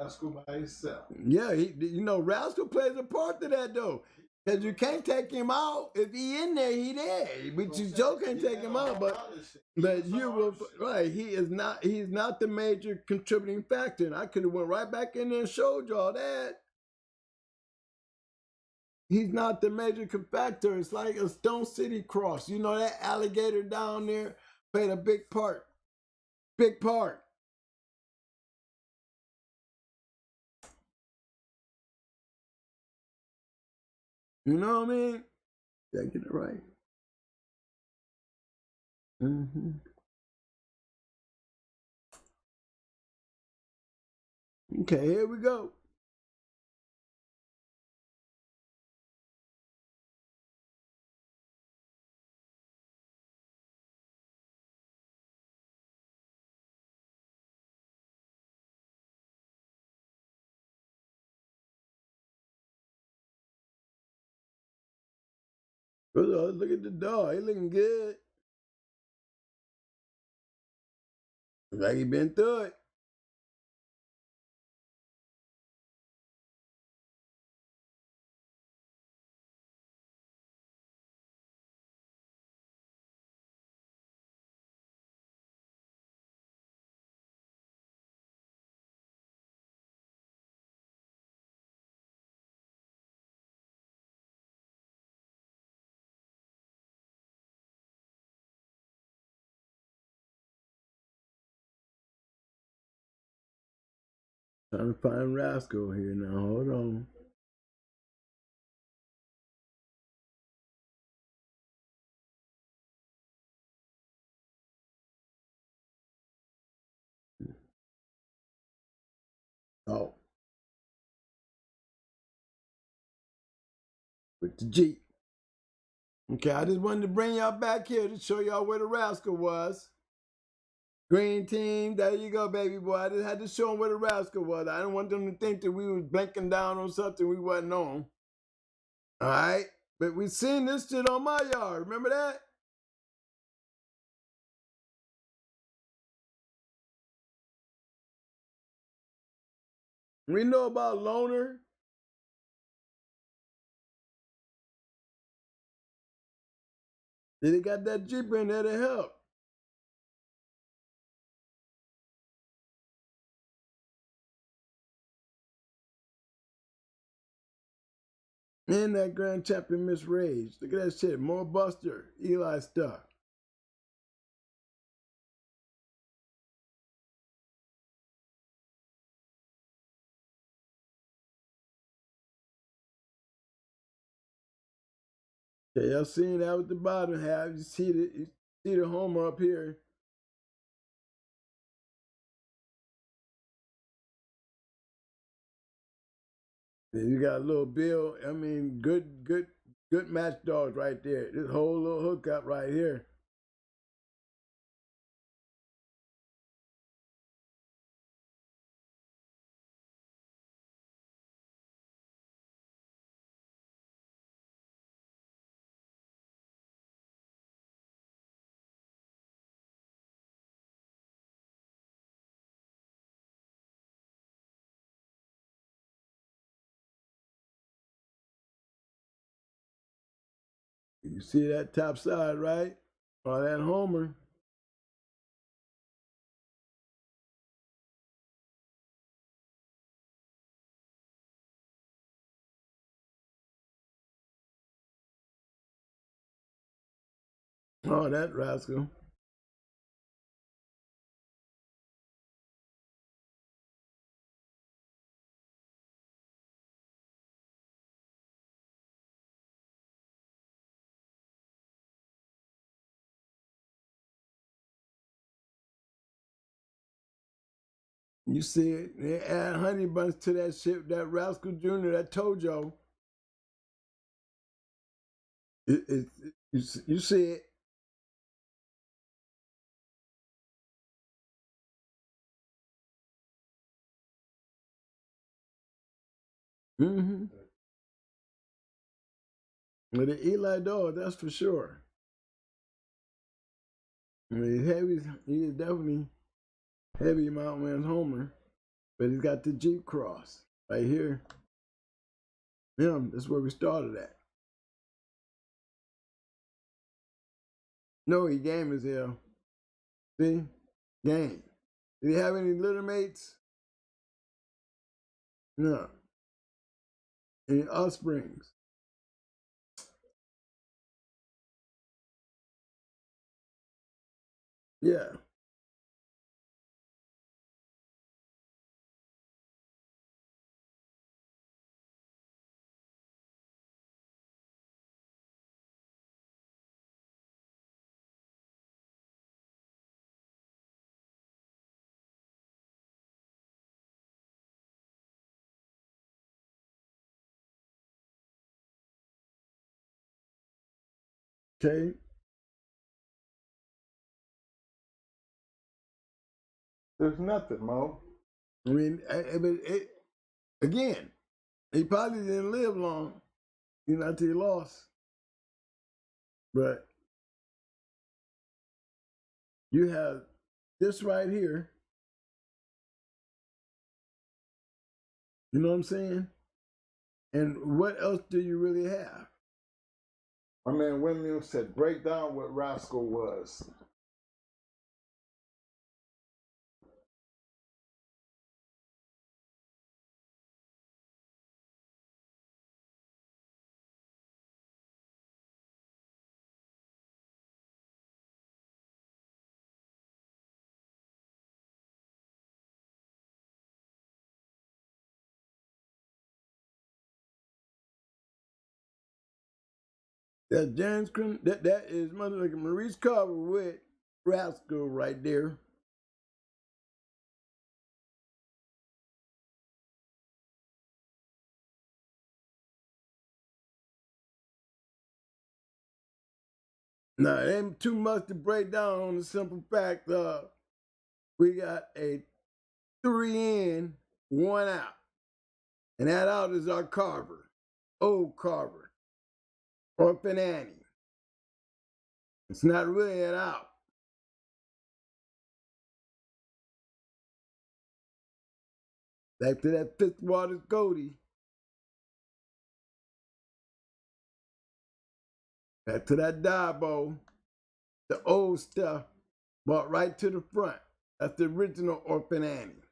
RASCAL by himself. Yeah, RASCAL plays a part to that though. Because you can't take him out. If he in there, he there. But you Joe can't take him out. But you will right. He's not the major contributing factor. And I could have went right back in there and showed y'all that. He's not the major factor. It's like a Stone City cross. You know that alligator down there played a big part. Big part. You know what I mean? Yeah, get it right. Mm-hmm. Okay, here we go. Look at the dog. He looking good. Looks like he been through it. Trying to find Rascal here now. Hold on. Oh. With the G. Okay, I just wanted to bring y'all back here to show y'all where the Rascal was. Green team, there you go, baby boy. I just had to show them where the Rascal was. I didn't want them to think that we was blinking down on something we wasn't on. All right? But we seen this shit on my yard. Remember that? We know about Loner. They got that Jeep in there to help. And that grand champion Miss Rage. Look at that shit. More Buster. Eli stuff. Okay, y'all seen that with the bottom half. You see the Homer up here. Then you got a little Bill. I mean, good match dogs right there. This whole little hookup right here. You see that top side, right? Or that Homer. Oh, that rascal. You see it, they add honey buns to that shit, that Rascal Jr., that Tojo. You see it. Mm-hmm. With the Eli dog, that's for sure. I mean, he is definitely heavy Mountain Man's Homer, but he's got the Jeep Cross right here. That's where we started at. No, he game as hell. See? Game. Did he have any litter mates? No. Any offsprings? Yeah. Okay. There's nothing, Mo. I mean, again, he probably didn't live long, until he lost. But you have this right here. You know what I'm saying? And what else do you really have? My man Williams said, break down what Rascal was. That James that is motherfucking Maurice Carver with Rascal right there. Now, it ain't too much to break down on the simple fact of we got a 3 in, 1 out. And that out is our Carver, old Carver, Orphan Annie. It's not really an out. Back to that Fitzwater's Goldie. Back to that Dabo, the old stuff, brought right to the front. That's the original Orphan Annie.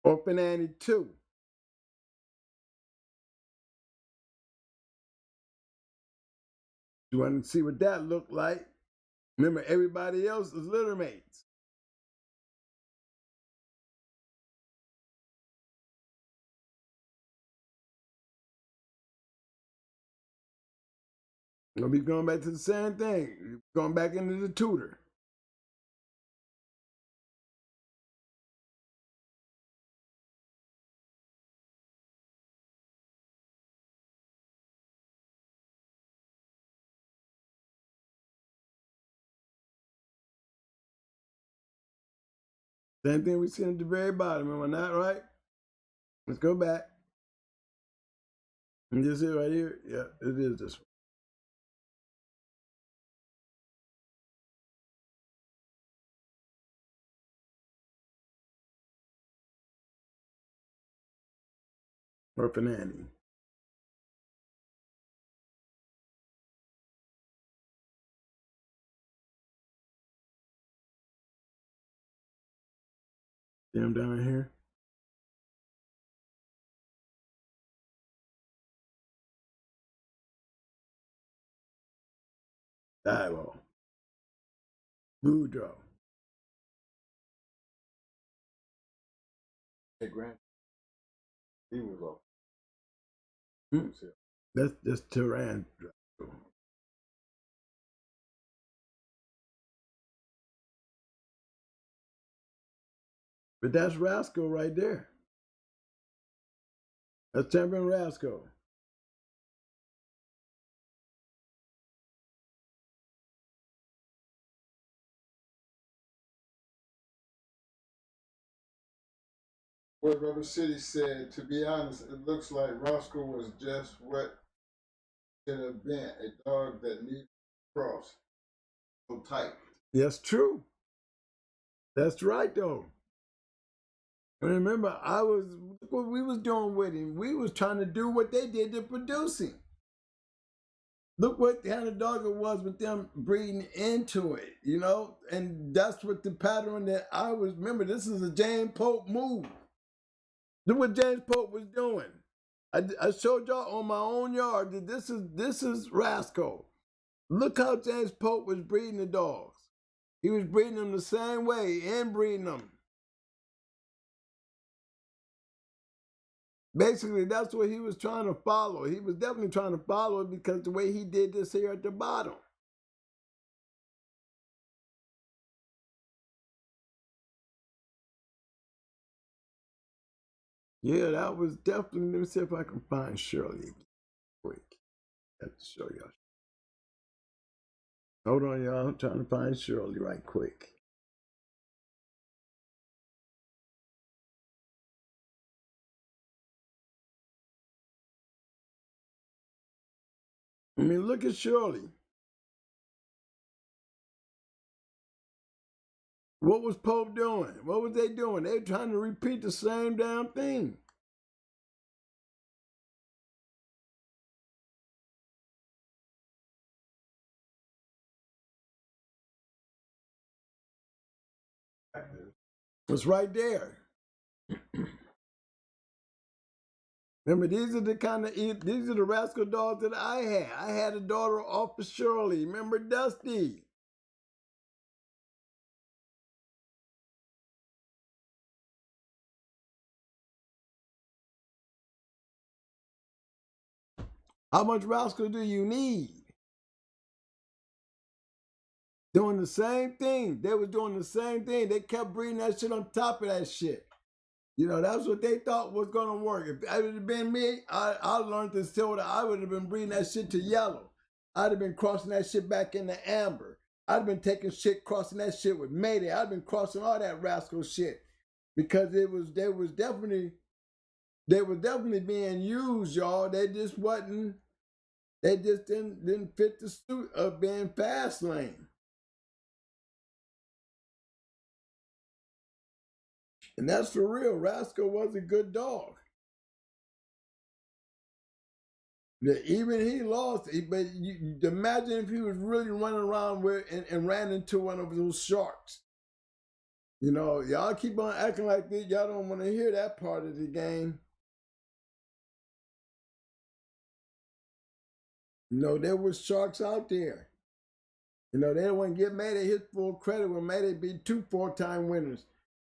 Orphan Annie 2. You want to see what that looked like? Remember, everybody else is litter mates. Gonna be going back to the same thing. Going back into the tutor. Same thing we see at the very bottom. Am I not right? Let's go back. And this is right here. Yeah, it is this one. Orphan Annie. See him down here? Dialogue. Blue draw. Hey, Grant. He was off. Hmm. That's Tyrann. But that's Rascal right there. That's Champion Rascal. What Rubber City said, to be honest, it looks like Roscoe was just what should have been a dog that needed to cross. So tight. That's true. That's right though. And remember, look what we was doing with him. We was trying to do what they did to produce him. Look what kind of dog it was with them breeding into it, you know? And that's what the pattern that I was, remember, this is a James Pope move. Look what James Pope was doing. I showed y'all on my own yard that this is Rascal. Look how James Pope was breeding the dogs. He was breeding them the same way, inbreeding them. Basically, that's what he was trying to follow. He was definitely trying to follow it because the way he did this here at the bottom. Yeah, that was definitely, let me see if I can find Shirley quick. I have to show y'all. Hold on, y'all. I'm trying to find Shirley right quick. I mean, look at Shirley. What was Pope doing? What was they doing? They were trying to repeat the same damn thing. It's right there. Remember, these are the Rascal dogs that I had. I had a daughter off of Shirley. Remember Dusty? How much Rascal do you need? Doing the same thing. They were doing the same thing. They kept breeding that shit on top of that shit. You know, that's what they thought was going to work. If it would have been me, I learned this silver. I would have been breeding that shit to yellow. I'd have been crossing that shit back into amber. I'd have been taking shit, crossing that shit with Mayday. I'd have been crossing all that Rascal shit because they was definitely being used, y'all. They just didn't fit the suit of being fast lane. And that's for real. Rascal was a good dog. Yeah, even he lost. But you imagine if he was really running around with and ran into one of those sharks. You know, y'all keep on acting like this. Y'all don't want to hear that part of the game. You know, there was sharks out there. You know, they wouldn't give Mayday his full credit when Mayday beat 2 4-time winners.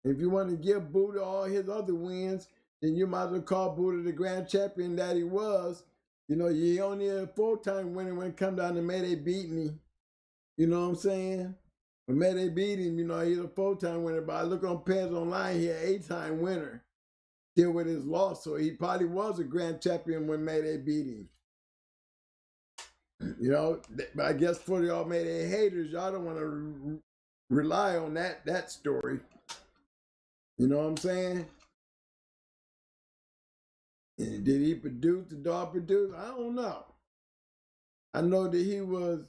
If you want to give Buddha all his other wins, then you might as well call Buddha the grand champion that he was. You know, you only a 4-time winner when it come down to Mayday beating him. You know what I'm saying? When Mayday beat him, you know, he's a 4-time winner. But I look on Pens Online, he an 8-time winner. Still with his loss, so he probably was a grand champion when Mayday beat him. You know, but I guess for y'all Mayday haters, y'all don't want to rely on that story. You know what I'm saying? And did he produce the dog produce? I don't know. I know that he was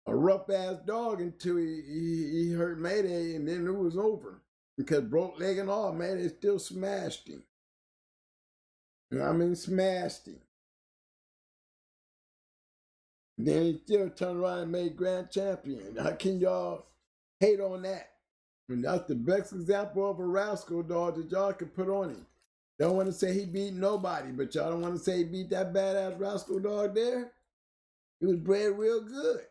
a rough ass dog until he hurt Mayday, and then it was over because broke leg and all, Mayday still smashed him. You know what I mean? Smashed him. Then he still turned around and made grand champion. How can y'all hate on that? And that's the best example of a rascal dog that y'all can put on him. Don't want to say he beat nobody, but y'all don't want to say he beat that badass rascal dog there. He was bred real good.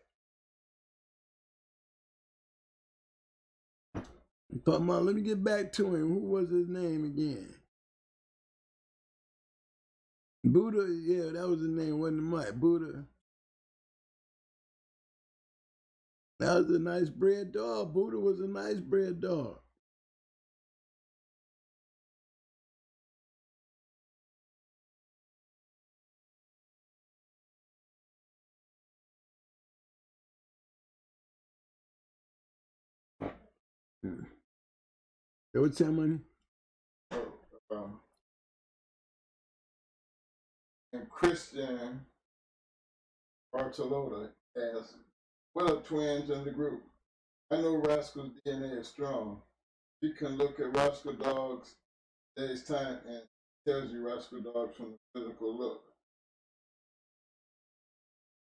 I'm talking about, let me get back to him. Who was his name again? Buddha, yeah, that was his name, wasn't it, Mike? Buddha. That was a nice bred dog. Buddha was a nice bred dog. Hmm. Hey, what's that money? And Christian Bartolota asks, what up, twins in the group? I know Rascal's DNA is strong. You can look at Rascal Dogs Day's time and tells you Rascal Dogs from the physical look.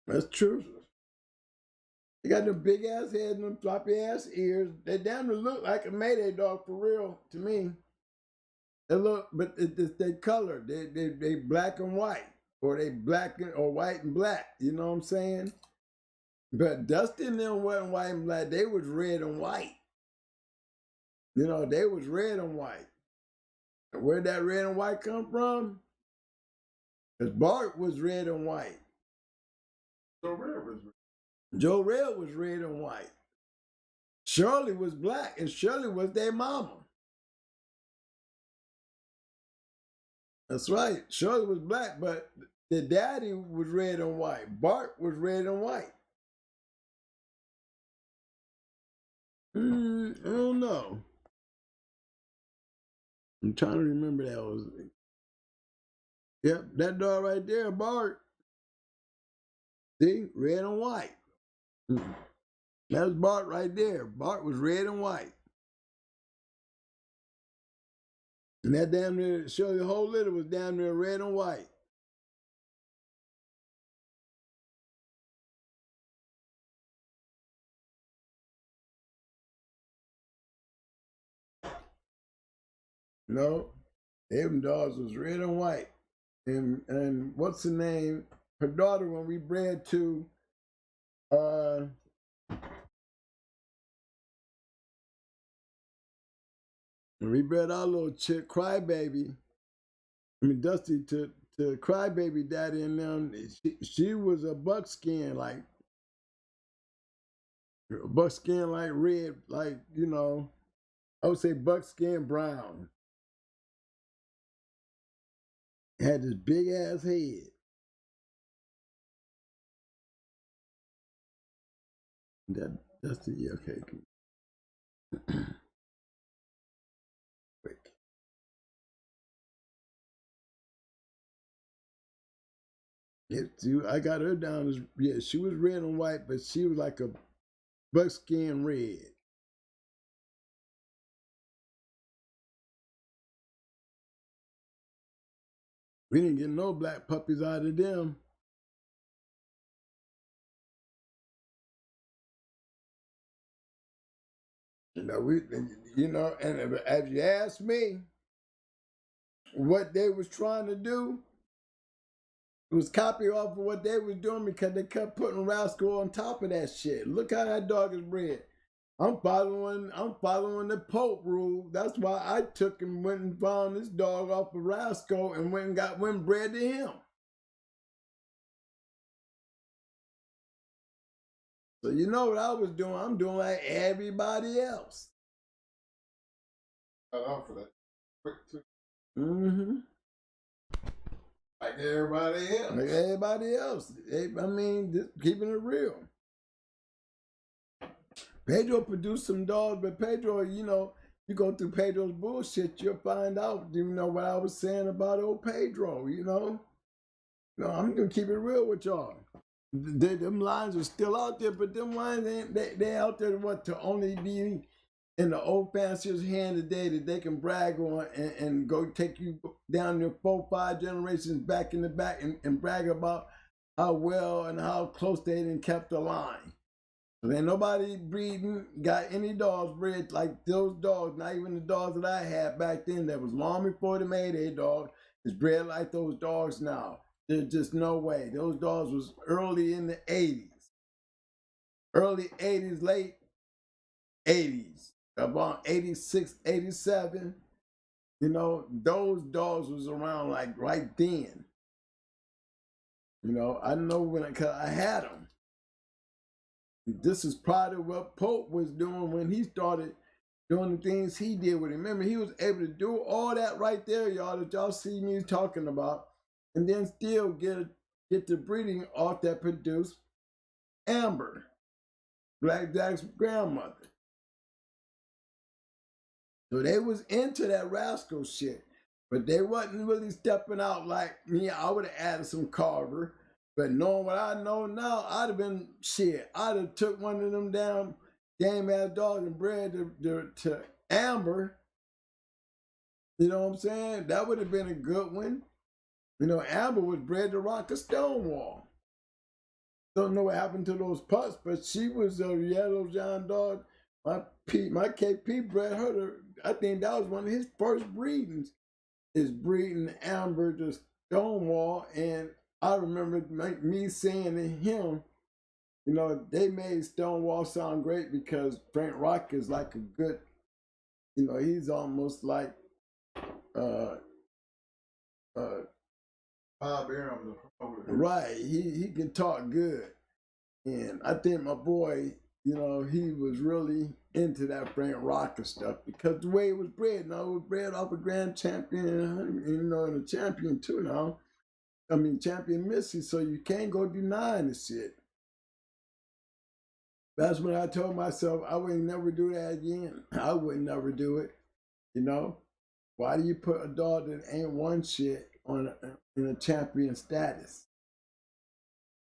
That's true. They got them big ass heads and them floppy ass ears. They damn near look like a Mayday dog for real to me. They look, but they color. They black and white, or they black or white and black. You know what I'm saying? But Dusty and them wasn't white and black. They was red and white. You know, they was red and white. And where'd that red and white come from? Because Bart was red and white. Joe Red was red and white. Shirley was black, and Shirley was their mama. That's right. Shirley was black, but the daddy was red and white. Bart was red and white. I don't know. I'm trying to remember that was. Yep, that dog right there, Bart. See, red and white. That was Bart right there. Bart was red and white. And that damn near, show the whole litter was damn near red and white. No, them dogs was red and white. And what's the name? Her daughter, when we bred to when we bred our little chick Crybaby, I mean Dusty to Crybaby daddy and them, she was a buckskin, like red, like, you know, I would say buckskin brown. Had this big ass head. That's the okay. Quick. I got her down as, yeah, she was red and white, but she was like a buckskin red. We didn't get no black puppies out of them. You know, and if you ask me what they was trying to do, it was copy off of what they was doing, because they kept putting Rascal on top of that shit. Look how that dog is bred. I'm following the Pope rule. That's why I took and went and found this dog off of Rascal and went bred to him. So you know what I was doing? I'm doing like everybody else. Got off for that quick too. Mm-hmm. Like everybody else. Like everybody else. I mean, just keeping it real. Pedro produced some dogs, but Pedro, you know, you go through Pedro's bullshit, you'll find out, you know, what I was saying about old Pedro, you know? No, I'm gonna keep it real with y'all. Them lines are still out there, but them lines they out there to only be in the old fancier's hand today, that they can brag on and go take you down there 4-5 generations back in the back and brag about how well and how close they didn't kept the line. So ain't nobody breeding, got any dogs bred like those dogs, not even the dogs that I had back then that was long before the Mayday dog is bred like those dogs now. There's just no way. Those dogs was early in the 80s. Early 80s, late 80s. About 86, 87. You know, those dogs was around like right then. You know, I know cause I had them. This is probably what Pope was doing when he started doing the things he did with him. Remember, he was able to do all that right there, y'all, that y'all see me talking about, and then still get the breeding off that produced Amber, Black Jack's grandmother. So they was into that rascal shit, but they wasn't really stepping out like me. I would have added some Carver. But knowing what I know now, I'd have been shit. I'd have took one of them down game ass dogs and bred to Amber. You know what I'm saying? That would have been a good one. You know, Amber was bred to rock a Stonewall. Don't know what happened to those pups, but she was a yellow John dog. My KP bred her to, I think that was one of his first breedings, is breeding Amber to Stonewall. And I remember me saying to him, you know, they made Stonewall sound great because Frank Rock is like a good, you know, he's almost like Bob Aram, right. He can talk good. And I think my boy, you know, he was really into that Frank Rocker stuff because the way it was bred, now it was bred off a grand champion, you know, and a champion too now. I mean, champion Missy, so you can't go denying the shit. That's when I told myself I would never do that again. I would never do it. You know, why do you put a dog that ain't won shit on in a champion status?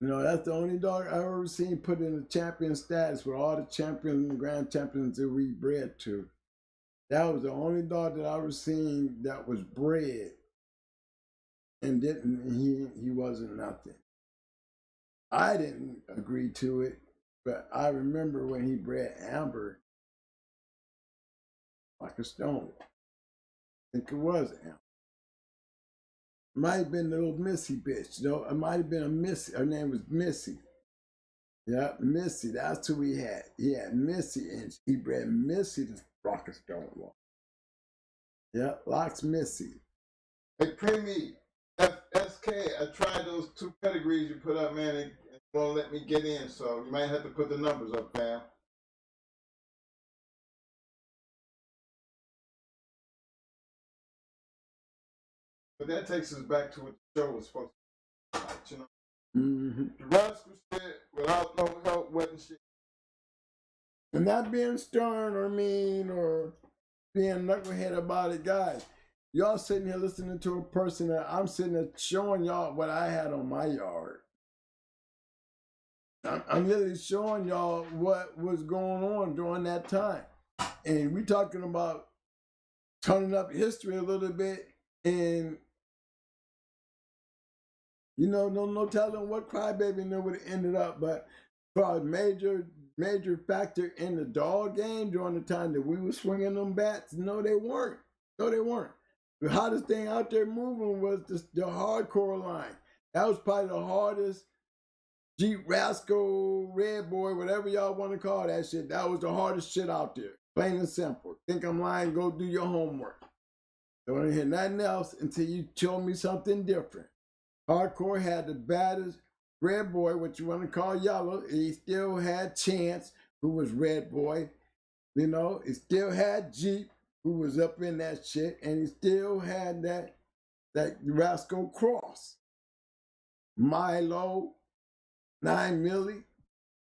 You know, that's the only dog I've ever seen put in a champion status with all the champions and grand champions that we bred to. That was the only dog that I ever seen that was bred and he wasn't nothing. I didn't agree to it, but I remember when he bred Amber like a stone. I think it was Amber. It might have been the little Missy bitch, you know. It might have been a Missy. Her name was Missy. Yeah, Missy. That's who he had. He had Missy, and he bred Missy to rock a Stonewall. Yeah, Locks Missy. Hey, Preemie, SK, I tried those 2 pedigrees you put up, man, and it won't let me get in, so you might have to put the numbers up, fam. But that takes us back to what the show was supposed to be like, you know. Mm-hmm. The rascal shit without no help wasn't shit. And not being stern or mean or being knucklehead about it, guys. Y'all sitting here listening to a person that I'm sitting there showing y'all what I had on my yard. I'm literally showing y'all what was going on during that time. And we talking about turning up history a little bit, and you know, no telling what Crybaby knew would have ended up, but for a major factor in the dog game during the time that we were swinging them bats, no, they weren't. No, they weren't. The hottest thing out there moving was the hardcore line. That was probably the hardest. Jeep Rascal, Red Boy, whatever y'all want to call that shit. That was the hardest shit out there. Plain and simple. Think I'm lying? Go do your homework. Don't want to hear nothing else until you show me something different. Hardcore had the baddest. Red Boy, what you want to call Yellow, he still had Chance, who was Red Boy. You know, he still had Jeep, who was up in that shit, and he still had that Rascal Cross. Milo, 9 Millie.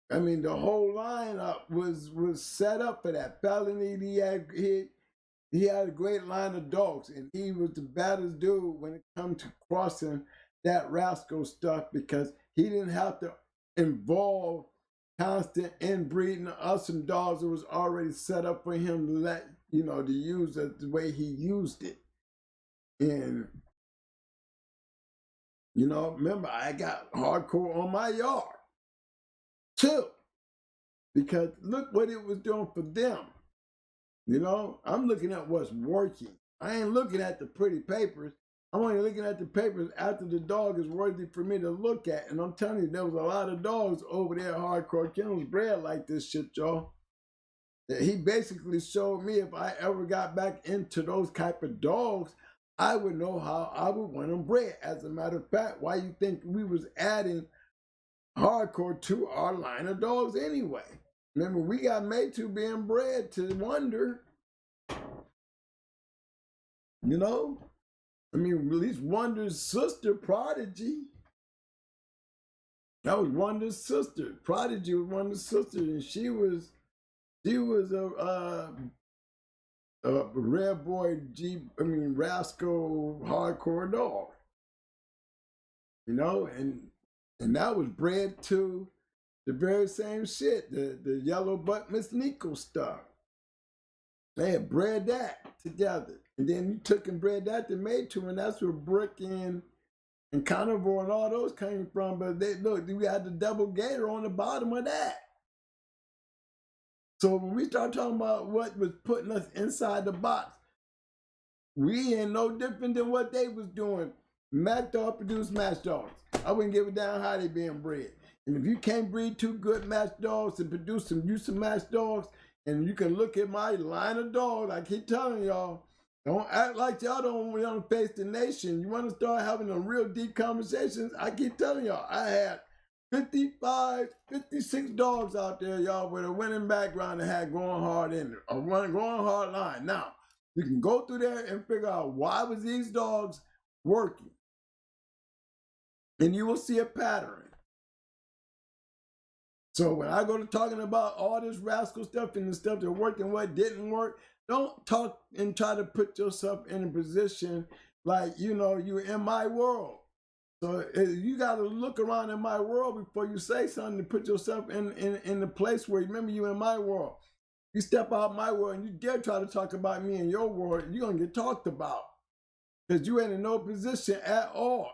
I mean, the whole lineup was set up for that. Felony, he had a great line of dogs, and he was the baddest dude when it comes to crossing that Rascal stuff because he didn't have to involve constant inbreeding of some dogs that was already set up for him to let, you know, to use it the way he used it. And, you know, remember, I got hardcore on my yard, too. because look what it was doing for them. You know, I'm looking at what's working. I ain't looking at the pretty papers. I'm only looking at the papers after the dog is worthy for me to look at. And I'm telling you, there was a lot of dogs over there at Hardcore Kennels bred like this shit, y'all. He basically showed me if I ever got back into those type of dogs, I would know how I would want them bred. As a matter of fact, why you think we was adding Hardcore to our line of dogs anyway? Remember, we got made to being bred to Wonder. You know? I mean, at least Wonder's sister, Prodigy. That was Wonder's sister. Prodigy was Wonder's sister, and she was a Red Boy Rascal hardcore dog. You know, and that was bred to the very same shit, the yellow butt Miss Nico stuff. They had bred that together. And then you took and bred that to Maytu, and that's where Brick and Carnivore and all those came from. But they look, we had the double gator on the bottom of that. So when we start talking about what was putting us inside the box, we ain't no different than what they was doing. Match dog produced match dogs. I wouldn't give a damn how they being bred. And if you can't breed two good match dogs and produce some match dogs, and you can look at my line of dogs, I keep telling y'all, don't act like y'all don't want to face the nation. You want to start having some real deep conversations? I keep telling y'all, I had 55, 56 dogs out there, y'all, with a winning background that had going hard in it, a going hard line. Now, you can go through there and figure out why was these dogs working. And you will see a pattern. So when I go to talking about all this rascal stuff and the stuff that worked and what didn't work, don't talk and try to put yourself in a position like, you know, you're in my world. So you got to look around in my world before you say something to put yourself in the place where, remember, you in my world. You step out my world and you dare try to talk about me in your world, you're going to get talked about. Because you ain't in no position at all,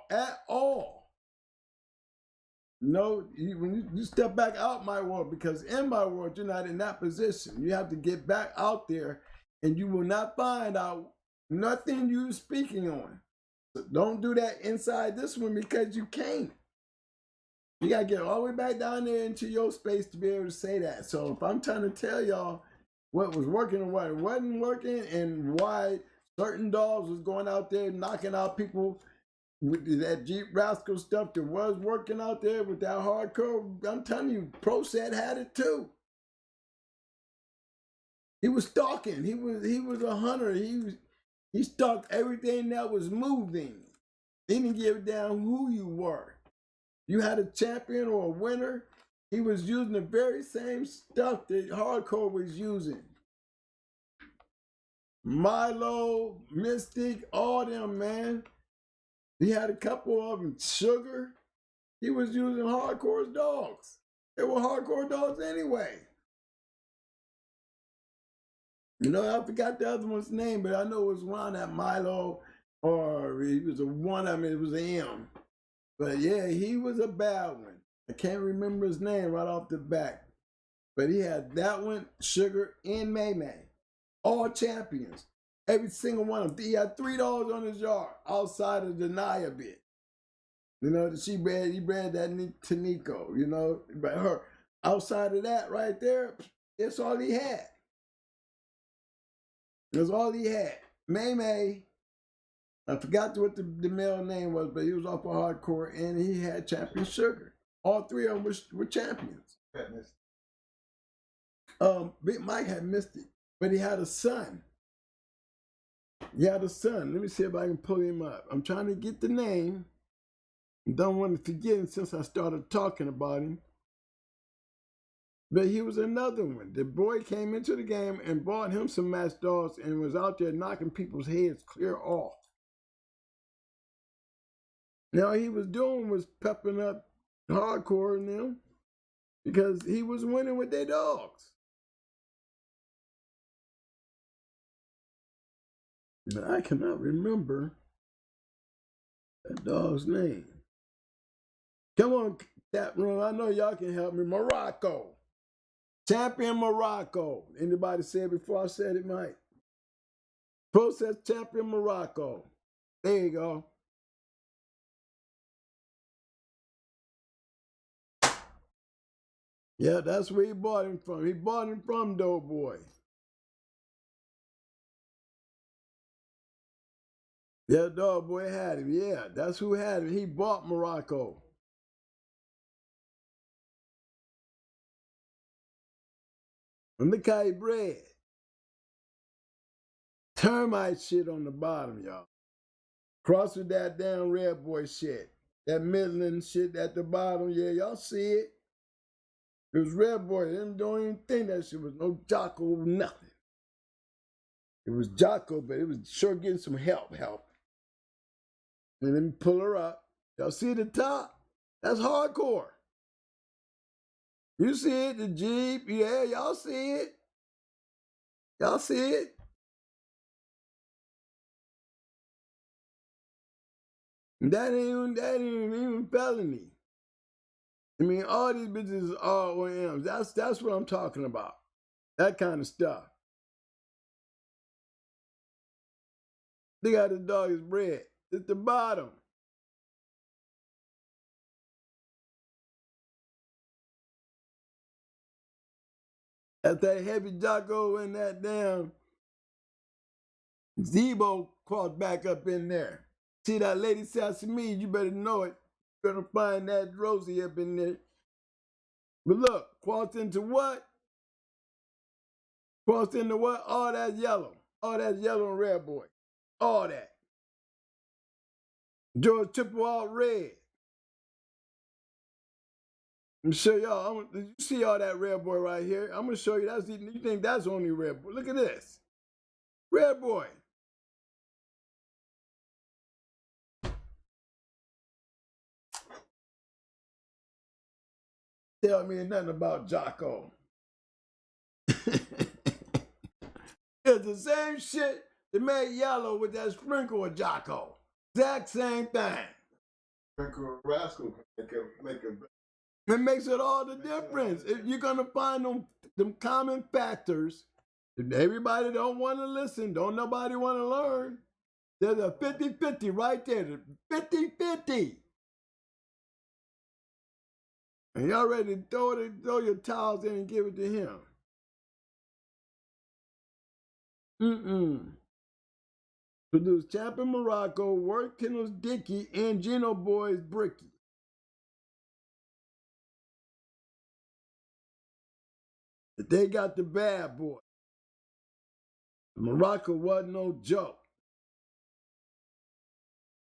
No, when you step back out my world, because in my world, you're not in that position. You have to get back out there and you will not find out nothing you're speaking on. So don't do that inside this one because you can't. You got to get all the way back down there into your space to be able to say that. So if I'm trying to tell y'all what was working and what wasn't working and why certain dogs was going out there knocking out people with that Jeep Rascal stuff that was working out there with that hardcore, I'm telling you, ProSet had it too. He was stalking. He was a hunter. He stalked everything that was moving. He didn't give a damn who you were. You had a champion or a winner, he was using the very same stuff that hardcore was using. Milo, Mystic, all them, man. He had a couple of them, Sugar. He was using hardcore dogs. They were hardcore dogs anyway. You know, I forgot the other one's name, but I know it was one that Milo, or he was a one, I mean, it was an M. But yeah, he was a bad one. I can't remember his name right off the bat. But he had that one, Sugar, and May May. All champions. Every single one of them. He had 3 dogs on his yard outside of the Naya bit. You know, he bred that to Nico, you know. But her, outside of that right there, that's all he had. That's all he had. May May, I forgot what the male name was, but he was off of hardcore, and he had Champion Sugar. All 3 of them were champions. Big Mike had Mystic, but he had a son. He had a son. Let me see if I can pull him up. I'm trying to get the name. Don't want to forget him since I started talking about him. But he was another one. The boy came into the game and bought him some match dogs and was out there knocking people's heads clear off. Now, he was doing was pepping up hardcore in them because he was winning with their dogs. But I cannot remember that dog's name. Come on, chat room. I know y'all can help me. Morocco. Champion Morocco. Anybody say it before I said it, Mike? Process Champion Morocco. There you go. Yeah, that's where he bought him from. He bought him from Doughboy. Yeah, Doughboy had him. Yeah, that's who had him. He bought Morocco. And look how he bred. Termite shit on the bottom, y'all. Cross with that damn Red Boy shit. That Midland shit at the bottom. Yeah, y'all see it. It was Red Boy. Them don't even think that shit was no Jocko, nothing. It was Jocko, but it was sure getting some help. And let me pull her up. Y'all see the top? That's hardcore. You see it, the Jeep. Yeah, y'all see it. Y'all see it. That ain't even felony. I mean, all these bitches are ROMs. That's what I'm talking about. That kind of stuff. Look how the dog is bred. It's the bottom. That's that heavy Jocko and that damn Zebo crossed back up in there. See that Lady Sesame? You better know it. You're gonna find that Rosie up in there. But look, crossed into what? Crossed into what? All that yellow. All that yellow and red boy. All that. George Triple Alt Red. I'm show y'all. You see all that red boy right here? I'm gonna show you. You think that's only red boy? Look at this. Red boy. Tell me nothing about Jocko. It's the same shit that made yellow with that sprinkle of Jocko. Exact same thing. Sprinkle rascal make a It makes it all the difference. You're gonna find them common factors. If everybody don't want to listen, don't nobody want to learn. There's a 50-50 right there. 50-50. And y'all ready to throw your towels in and give it to him. Produced Champion Morocco, Work Kennels Dickey, and Gino Boys Bricky. They got the bad boy. Morocco wasn't no joke.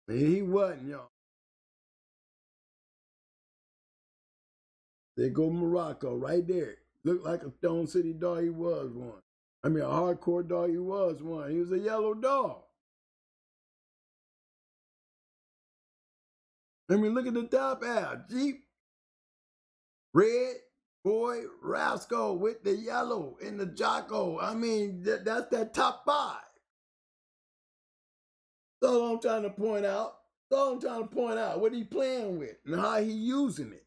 And he wasn't, y'all. There go Morocco right there. Looked like a Stone City dog. He was one. I mean, a hardcore dog. He was one. He was a yellow dog. I mean, look at the top half. Jeep, Red Boy, Rascal with the yellow and the Jocko. I mean, that's that top five. That's all I'm trying to point out. That's all I'm trying to point out. What he playing with and how he using it.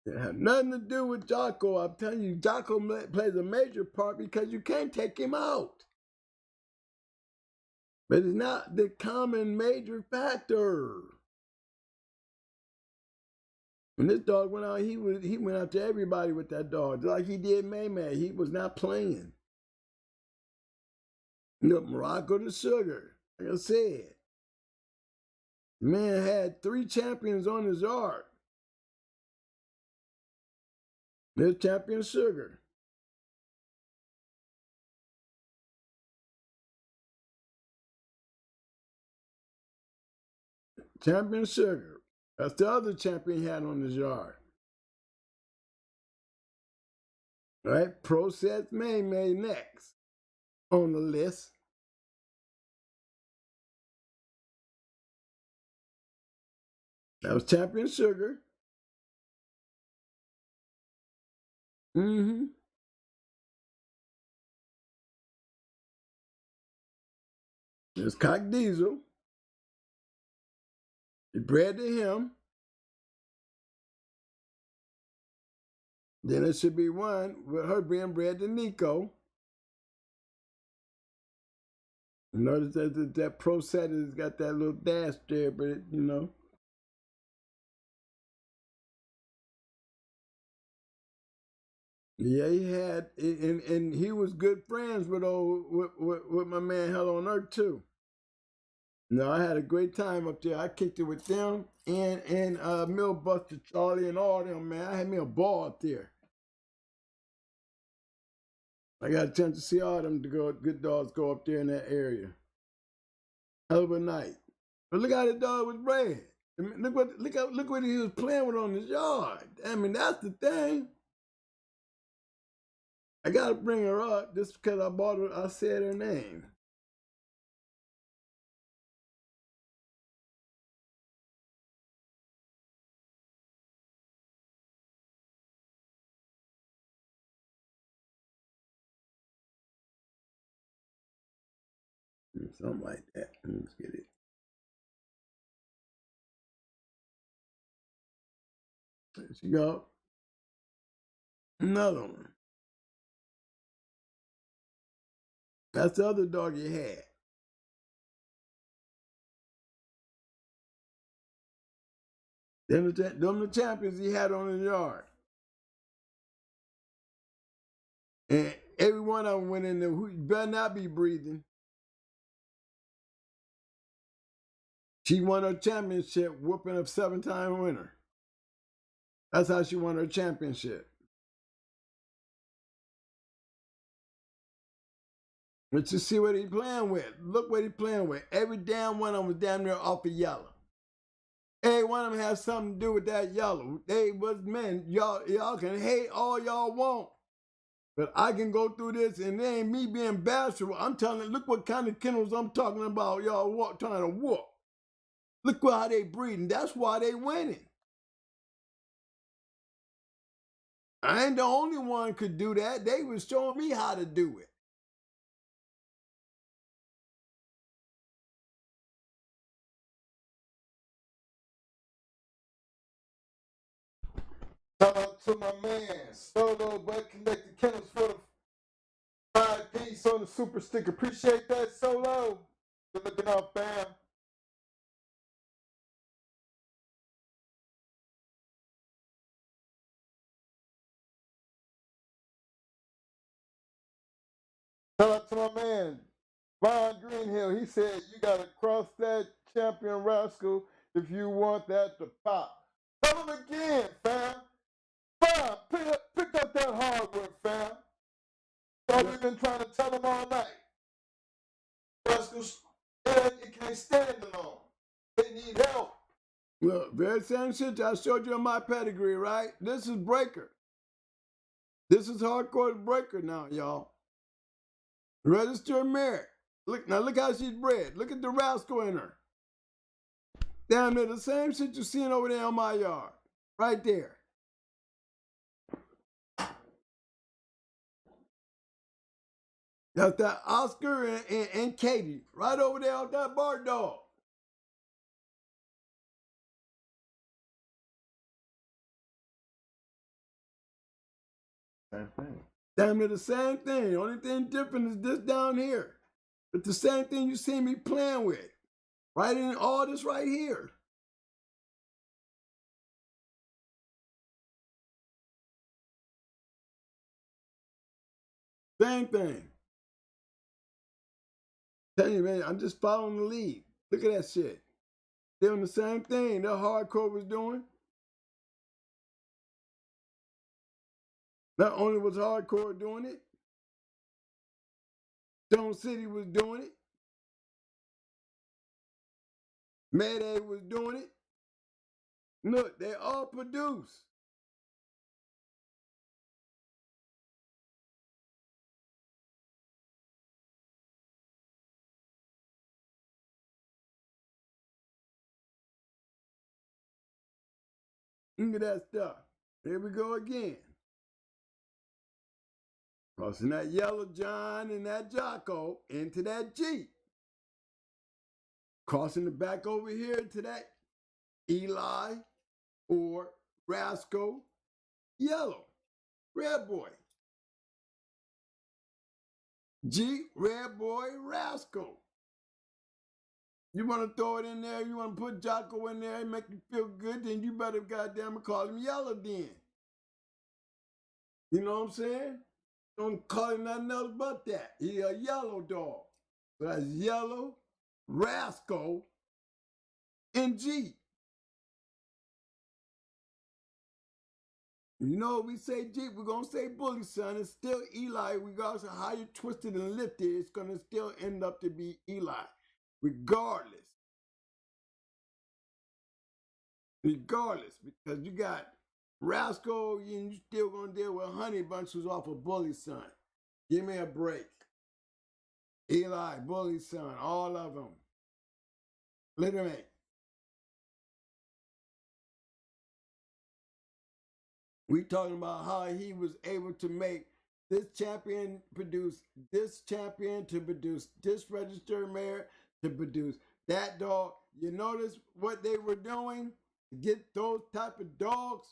It had nothing to do with Jocko. I'm telling you, Jocko plays a major part because you can't take him out. But it's not the common major factor. When this dog went out, he went out to everybody with that dog, just like he did May. He was not playing. Look, Morocco the Sugar, like I said. Man had 3 champions on his yard. There's Champion Sugar. Champion Sugar. That's the other champion he had on his yard. All right, Process May next on the list. That was Champion Sugar. There's Cock Diesel. He bred to him. Then it should be one with her being bred to Nico. Notice that pro set has got that little dash there, but it, you know. Yeah, he had, and he was good friends with with my man Hell on Earth too. No, I had a great time up there. I kicked it with them and Millbuster Charlie and all them, man. I had me a ball up there. I got a chance to see all them good dogs go up there in that area. Hell of a night. But look how the dog was bred. I mean, look what he was playing with on his yard. I mean, that's the thing. I gotta bring her up just because I said her name. Something like that. Let's get it. There she go. Another one. That's the other dog you had. Them the champions he had on his yard. And every one of them went in there, who better not be breathing. She won her championship, whooping a 7-time winner. That's how she won her championship. But you see what he playing with. Look what he playing with. Every damn one of them was damn near off of yellow. Every one of them has something to do with that yellow. They was men. Y'all can hate all y'all want. But I can go through this, and it ain't me being bashful. I'm telling you, look what kind of kennels I'm talking about. Y'all trying to whoop. Look how they breeding. That's why they winning. I ain't the only one could do that. They was showing me how to do it. Shout out to my man, Solo Butt Connected Kennels for the 5-piece on the super stick. Appreciate that, Solo. Good looking out, fam. Shout out to my man, Von Greenhill. He said you gotta cross that champion rascal if you want that to pop. Tell him again, fam. Fam, pick up that hardwood, fam. So we've been trying to tell him all night. Rascals, it can't stand alone. They need help. Look, very same shit I showed you in my pedigree, right? This is Breaker. This is hardcore Breaker now, y'all. Register merit. Look how she's bred. Look at the rascal in her. Damn near the same shit you're seeing over there on my yard. Right there. That's that Oscar and Katie. Right over there on that bar dog. Same thing. Damn near the same thing. The only thing different is this down here. But the same thing you see me playing with. Right in all this right here. Same thing. Tell you, man, I'm just following the lead. Look at that shit. They're doing the same thing that hardcore was doing. Not only was hardcore doing it, Stone City was doing it. Mayday was doing it. Look, they all produce. Look at that stuff. Here we go again. Crossing that yellow John and that Jocko into that Jeep. Crossing the back over here to that Eli or Rascal yellow. Red Boy. G, Red Boy, Rascal. You want to throw it in there, you want to put Jocko in there and make you feel good, then you better goddamn call him Yellow then. You know what I'm saying? Don't call him nothing else but that. He a yellow dog. So that's Yellow, Rascal, and G. You know, we say G, we're going to say Bully Son. It's still Eli. Regardless of how you twist it and lift it, it's going to still end up to be Eli. Regardless. Regardless. Because you got Rascal, and you still going to deal with Honey Bunch, who's off of Bully Son. Give me a break. Eli, Bully Son, all of them. Literally. We talking about how he was able to make this champion produce this champion, to produce this registered mare, to produce that dog. You notice what they were doing to get those type of dogs?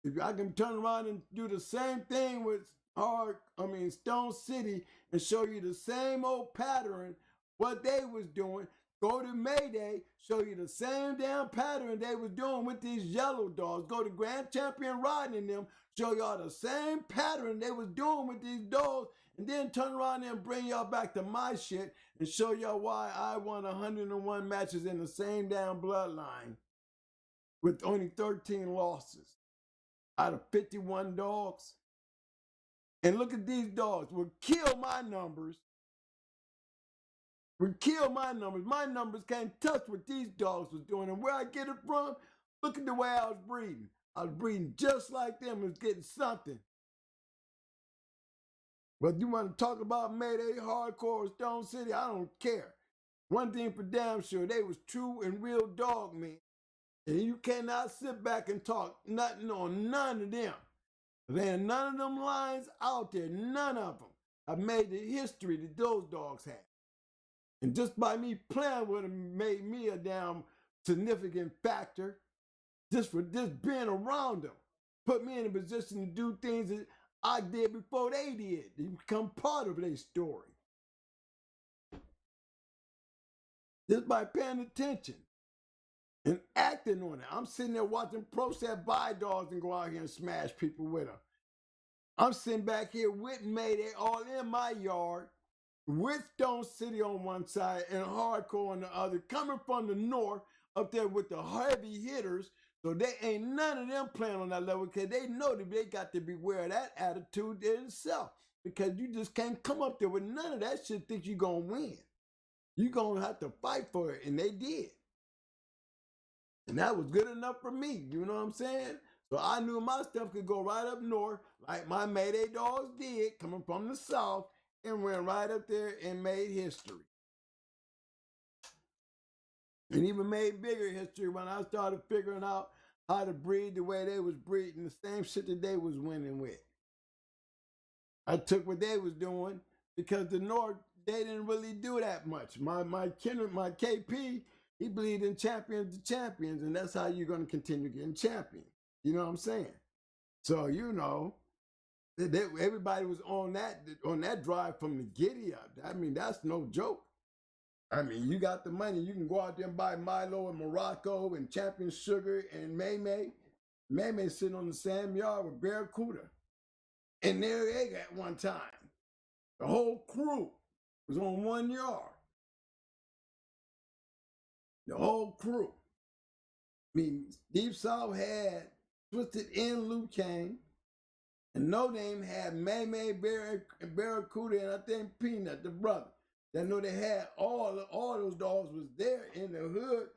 If I can turn around and do the same thing with Stone City and show you the same old pattern, what they was doing, go to Mayday, show you the same damn pattern they was doing with these yellow dogs. Go to Grand Champion Riding them, show y'all the same pattern they was doing with these dogs, and then turn around and bring y'all back to my shit and show y'all why I won 101 matches in the same damn bloodline with only 13 losses out of 51 dogs. And look at these dogs. Would kill my numbers. Would kill my numbers. My numbers can't touch what these dogs was doing. And where I get it from, look at the way I was breeding. I was breeding just like them, was getting something. But you want to talk about Mayday, Hardcore, or Stone City, I don't care. One thing for damn sure, they was true and real dog men. And you cannot sit back and talk nothing on none of them. There ain't none of them lines out there, none of them have made the history that those dogs had. And just by me playing with them made me a damn significant factor. Just for just being around them. Put me in a position to do things that I did before they did. They become part of their story. Just by paying attention and acting on it. I'm sitting there watching pro set buy dogs and go out here and smash people with them. I'm sitting back here with Mayday all in my yard, with Stone City on one side and Hardcore on the other, coming from the north up there with the heavy hitters. So they ain't none of them playing on that level because they know that they got to beware of that attitude itself. Because you just can't come up there with none of that shit think you're going to win. You're going to have to fight for it. And they did. And that was good enough for me. You know what I'm saying? So I knew my stuff could go right up north like my Mayday dogs did, coming from the south, and went right up there and made history. And even made bigger history when I started figuring out how to breed the way they was breeding, the same shit that they was winning with. I took what they was doing because the North, they didn't really do that much. My KP, he believed in champions to champions, and that's how you're going to continue getting champions. You know what I'm saying? So, you know, everybody was on that drive from the giddy up. I mean, that's no joke. I mean, you got the money. You can go out there and buy Milo and Morocco and Champion Sugar and May. May sitting on the same yard with Barracuda. And there they at one time. The whole crew was on one yard. The whole crew. I mean, Deep South had Twisted in Luke Kane, and No Name had May, Barracuda, and I think Peanut, the brother. They know they had all those dogs was there in the hood,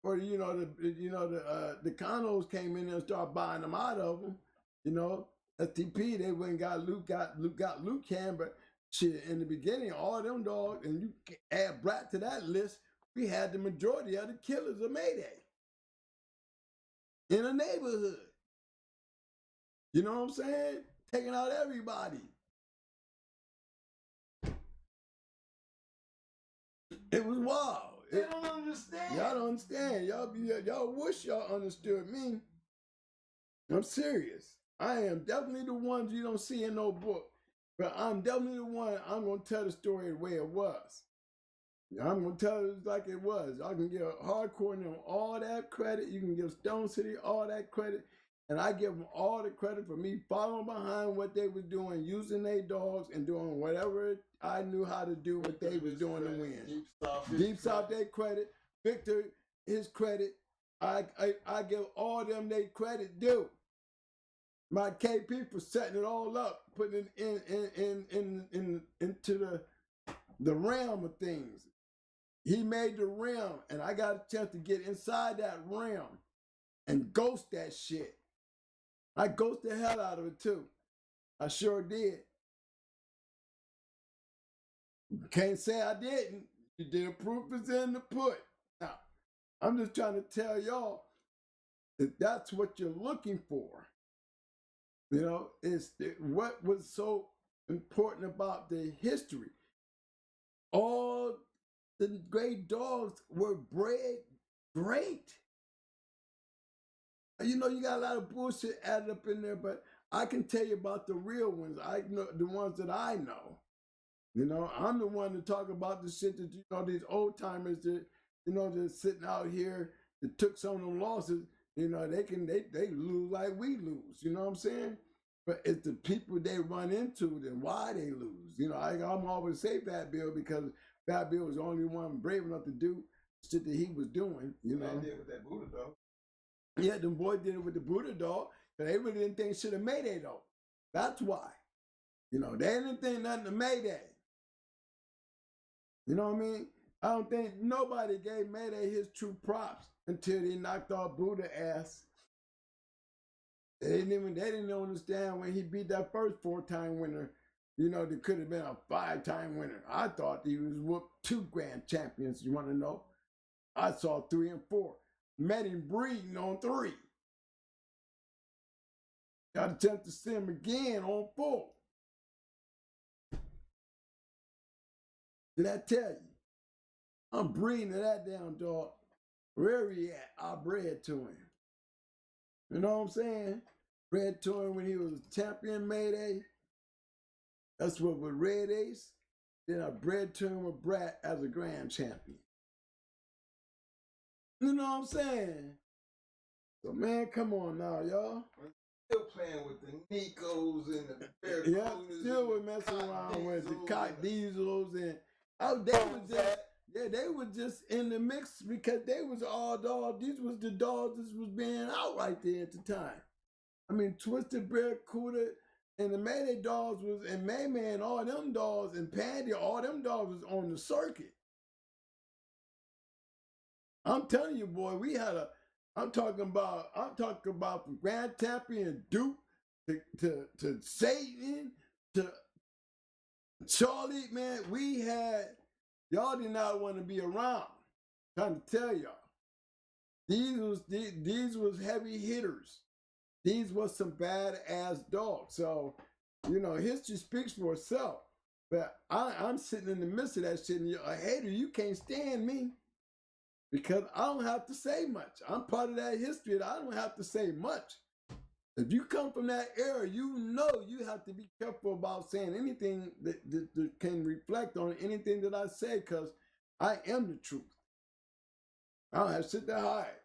or the Kennels came in there and started buying them out of them. You know, STP they went and got Luke Can, but shit in the beginning all them dogs, and you add Brat to that list, we had the majority of the killers of Mayday in a neighborhood. You know what I'm saying? Taking out everybody. It was wild. They don't understand. Y'all don't understand. Y'all wish y'all understood me. I'm serious. I am definitely the ones you don't see in no book. But I'm definitely the one, I'm going to tell the story the way it was. I'm going to tell it like it was. I can give Hardcore and them all that credit. You can give Stone City all that credit. And I give them all the credit for me following behind what they was doing, using their dogs and doing whatever I knew how to do what they was doing to win. Deep South, their credit. Victor, his credit. I give all them their credit due. My KP for setting it all up, putting it into the realm of things. He made the realm, and I got a chance to get inside that realm and ghost that shit. I ghosted the hell out of it too. I sure did. Can't say I didn't. You did. The proof is in the pudding. Now, I'm just trying to tell y'all that that's what you're looking for. You know, what was so important about the history. All the great dogs were bred great. You know, you got a lot of bullshit added up in there, but I can tell you about the real ones. I know the ones that I know. You know, I'm the one to talk about the shit that, you know, these old timers that, you know, just sitting out here that took some of them losses, you know, they lose like we lose, you know what I'm saying? But it's the people they run into and why they lose. You know, I'm always say Fat Bill because Fat Bill was the only one brave enough to do shit that he was doing, you know. They did with that Buddha dog. Yeah, them boys did it with the Buddha dog, but they really didn't think shit of Mayday though. That's why. You know, they didn't think nothing of Mayday. You know what I mean? I don't think nobody gave Mayday his true props until they knocked off Buddha ass. They didn't understand when he beat that first 4-time winner. You know, there could have been a 5-time winner. I thought he was whooped 2 grand champions. You want to know? I saw 3 and 4. Met him breeding on 3. Got a chance to see him again on 4. Did I tell you? I'm breeding to that damn dog. Where he at? I bred to him. You know what I'm saying? Bred to him when he was champion Mayday. That's what with Red Ace. Then I bred to him with Brat as a grand champion. You know what I'm saying? So man, come on now, y'all. Still playing with the Nikos and the Bear Yeah, still was messing around with the Cock Diesels and they were just in the mix because they was all dogs. These was the dogs that was being out right there at the time. I mean, Twisted Barracuda and the Mayday dogs was, and Mayman, all them dogs, and Pandy, all them dogs was on the circuit. I'm telling you, boy, we had I'm talking about from Grand Champion Duke to Satan to Charlie, man, y'all did not want to be around. I'm trying to tell y'all. These was heavy hitters. These was some badass dogs. So, you know, history speaks for itself. But I'm sitting in the midst of that shit, and you're a hater, you can't stand me. Because I don't have to say much. I'm part of that history that I don't have to say much. If you come from that era, you know you have to be careful about saying anything that can reflect on anything that I say, because I am the truth. I don't have shit to hide.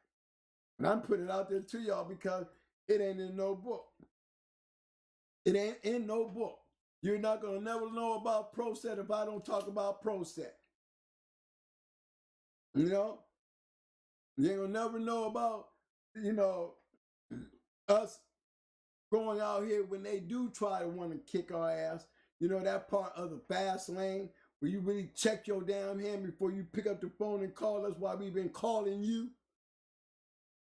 And I'm putting it out there to y'all because it ain't in no book. It ain't in no book. You're not going to never know about Pro-Set if I don't talk about Pro-Set. You know? You ain't going to never know about, you know, us going out here when they do try to want to kick our ass. You know, that part of the fast lane where you really check your damn hand before you pick up the phone and call us while we've been calling you.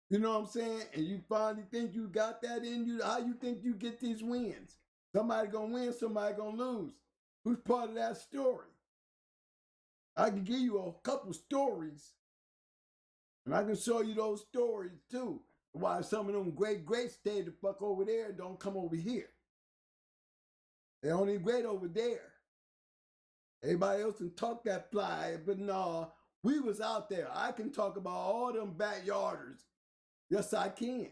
You know what I'm saying? And you finally think you got that in you. How you think you get these wins? Somebody gonna win, somebody gonna lose. Who's part of that story? I can give you a couple stories, and I can show you those stories too. Why some of them greats stay the fuck over there, don't come over here. They're only great over there. Everybody else can talk that fly, but no, we was out there. I can talk about all them backyarders. Yes, I can.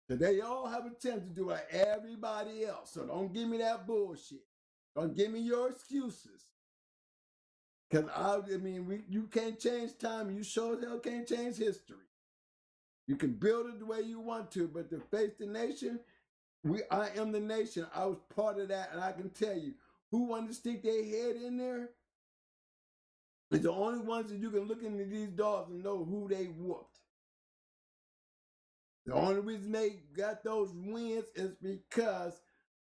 So they all have a chance to do like everybody else. So don't give me that bullshit. Don't give me your excuses. Because you can't change time. You sure as hell can't change history. You can build it the way you want to, but to face the nation, I am the nation. I was part of that, and I can tell you, who wanted to stick their head in there is the only ones that you can look into these dogs and know who they whooped. The only reason they got those wins is because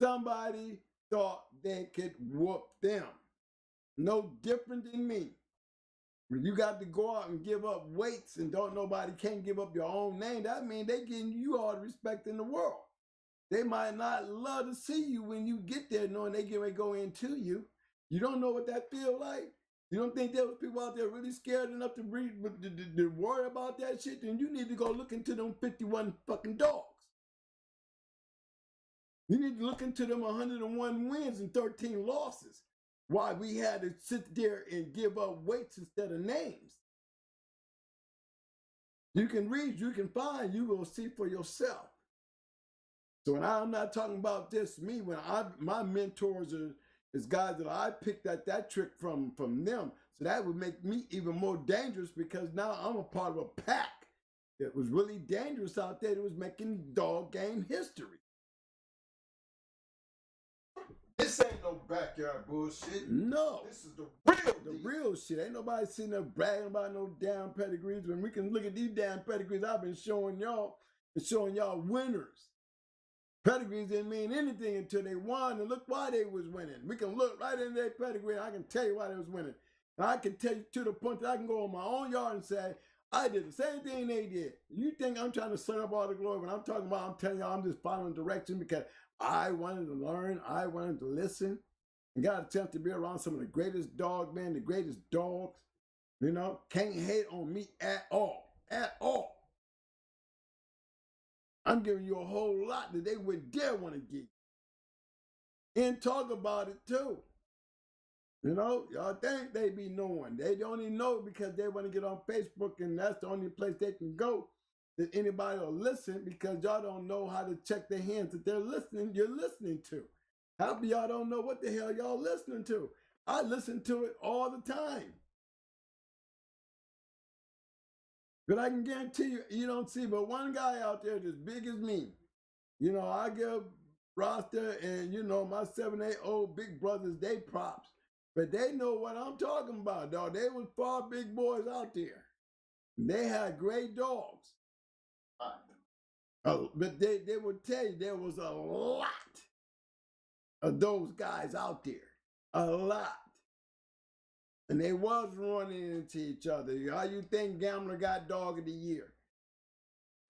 somebody thought they could whoop them. No different than me. When you got to go out and give up weights and can't give up your own name, that means they giving you all the respect in the world. They might not love to see you when you get there knowing they get ready to go into you. You don't know what that feel like? You don't think there was people out there really scared enough to worry about that shit? Then you need to go look into them 51 fucking dogs. You need to look into them 101 wins and 13 losses. Why we had to sit there and give up weights instead of names. You can read, you can find, you will see for yourself. So when I'm not talking about just me, my mentors is guys that I picked that trick from them. So that would make me even more dangerous because now I'm a part of a pack that was really dangerous out there that was making dog game history. This ain't no backyard bullshit. No. This is the real shit. Ain't nobody sitting there bragging about no damn pedigrees. When we can look at these damn pedigrees I've been showing y'all and showing y'all winners. Pedigrees didn't mean anything until they won, and look why they was winning. We can look right in their pedigree, and I can tell you why they was winning. And I can tell you to the point that I can go on my own yard and say, I did the same thing they did. You think I'm trying to set up all the glory when I'm talking about, I'm telling y'all I'm just following direction because I wanted to learn, I wanted to listen, and got a chance to be around some of the greatest dog men, the greatest dogs. You know, can't hate on me at all. I'm giving you a whole lot that they wouldn't dare want to give. And talk about it too. You know, y'all think they be knowing. They only know because they want to get on Facebook and that's the only place they can go that anybody will listen because y'all don't know how to check their hands that you're listening to. Half of y'all don't know what the hell y'all listening to. I listen to it all the time. But I can guarantee you, you don't see but one guy out there that's big as me. You know, I give Roster and, you know, my 7, 8 old big brothers, they props. But they know what I'm talking about, dog. They was far big boys out there. They had great dogs. But they would tell you there was a lot of those guys out there. A lot. And they was running into each other. How you think Gambler got Dog of the Year?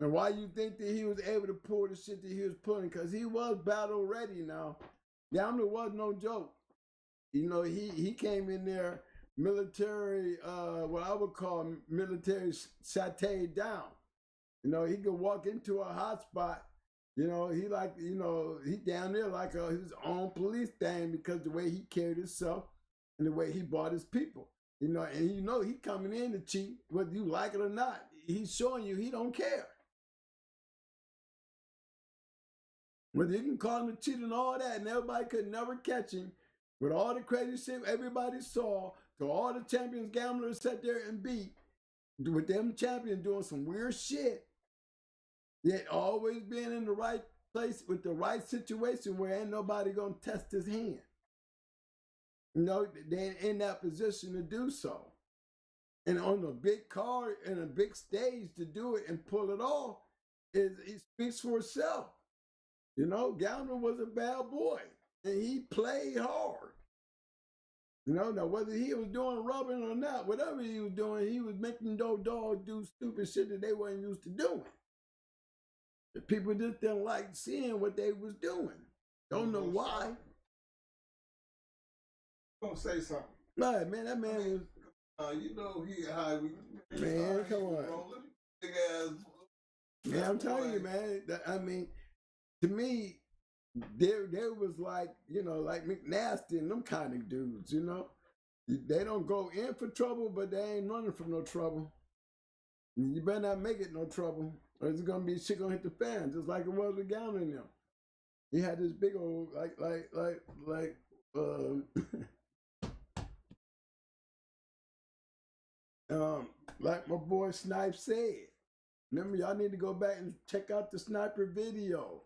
And why you think that he was able to pull the shit that he was pulling? Because he was battle ready now. Gambler was no joke. You know, he came in there military, what I would call military sauteed down. You know, he could walk into a hot spot. You know, he down there like his own police thing because the way he carried himself and the way he brought his people. You know, and you know he coming in to cheat, whether you like it or not. He's showing you he don't care. Whether you can call him a cheat and all that, and everybody could never catch him. With all the crazy shit everybody saw, to all the champions gamblers sat there and beat, with them champions doing some weird shit, yet always being in the right place with the right situation where ain't nobody gonna test his hand. You know, they're in that position to do so. And on a big card and a big stage to do it and pull it off, it speaks for itself. You know, Gambler was a bad boy. And he played hard. You know, now whether he was doing rubbing or not, whatever he was doing, he was making those dogs do stupid shit that they weren't used to doing. The people just didn't like seeing what they was doing. Don't know why. Gonna say something. Right, man, that man was. You know how we. Man, come on. Big ass. Man, I'm telling you, man. I mean, to me, there was like, you know, like McNasty and them kind of dudes, you know. They don't go in for trouble, but they ain't running from no trouble. You better not make it no trouble. or is it gonna be shit gonna hit the fan just like it was with Gambling them? He had this big old like my boy Snipe said. Remember, y'all need to go back and check out the Sniper video.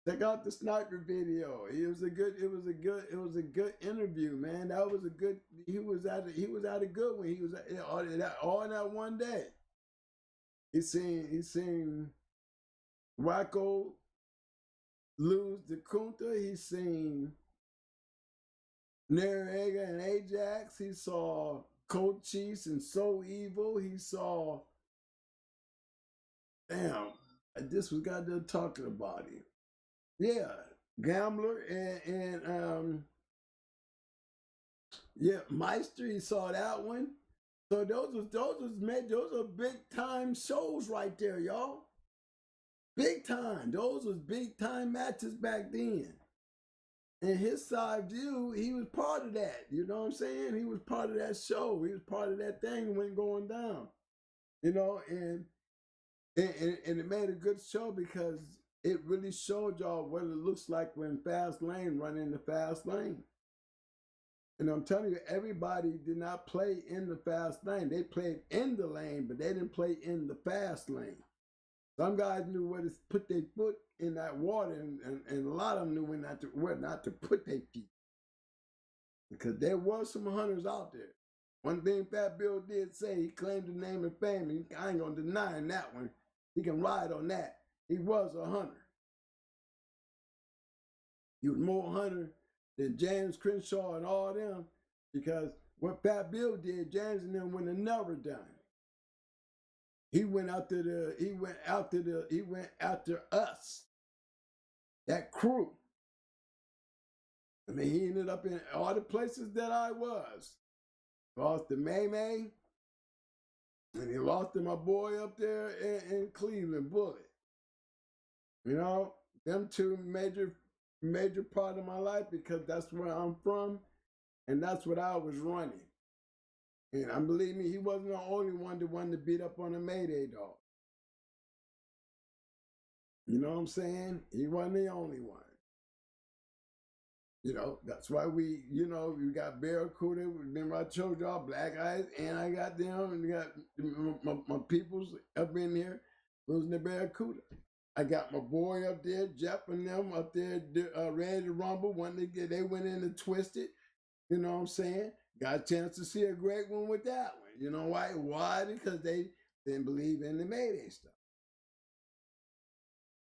Check out the Sniper video. It was a good interview, man. That was a good. He was at a good one. He was all in that one day. He seen Rocco lose to Kunta. He seen Noriega and Ajax. He saw Cochise and So Evil. He saw. Damn, this was goddamn talking about him. Yeah, Gambler and yeah, Meister. He saw that one. So those are big time shows right there, y'all. Big time. Those was big time matches back then. And his side view, he was part of that. You know what I'm saying? He was part of that show. He was part of that thing when going down. You know, and it made a good show because it really showed y'all what it looks like when Fast Lane run into Fast Lane. And I'm telling you, everybody did not play in the fast lane. They played in the lane, but they didn't play in the fast lane. Some guys knew where to put their foot in that water, and a lot of them knew where not to put their feet. Because there was some hunters out there. One thing Fat Bill did say, he claimed the name and fame. I ain't going to deny him that one. He can ride on that. He was a hunter. He was more hunter than James Crenshaw and all them, because what Fat Bill did, James and them would have never done. He went after us, that crew. I mean, he ended up in all the places that I was. Lost to May May, and he lost to my boy up there in Cleveland, Bullet. You know, them two major part of my life, because that's where I'm from, and that's what I was running. And believe me, he wasn't the only one that wanted to beat up on a Mayday dog. You know what I'm saying? He wasn't the only one. You know, that's why we got Barracuda. Remember I told y'all Black Eyes, and I got them, and we got my peoples up in here losing the Barracuda. I got my boy up there, Jeff and them up there, ready to rumble. They went in and twisted. You know what I'm saying? Got a chance to see a great one with that one. You know why? Why? Because they didn't believe in the Mayday stuff.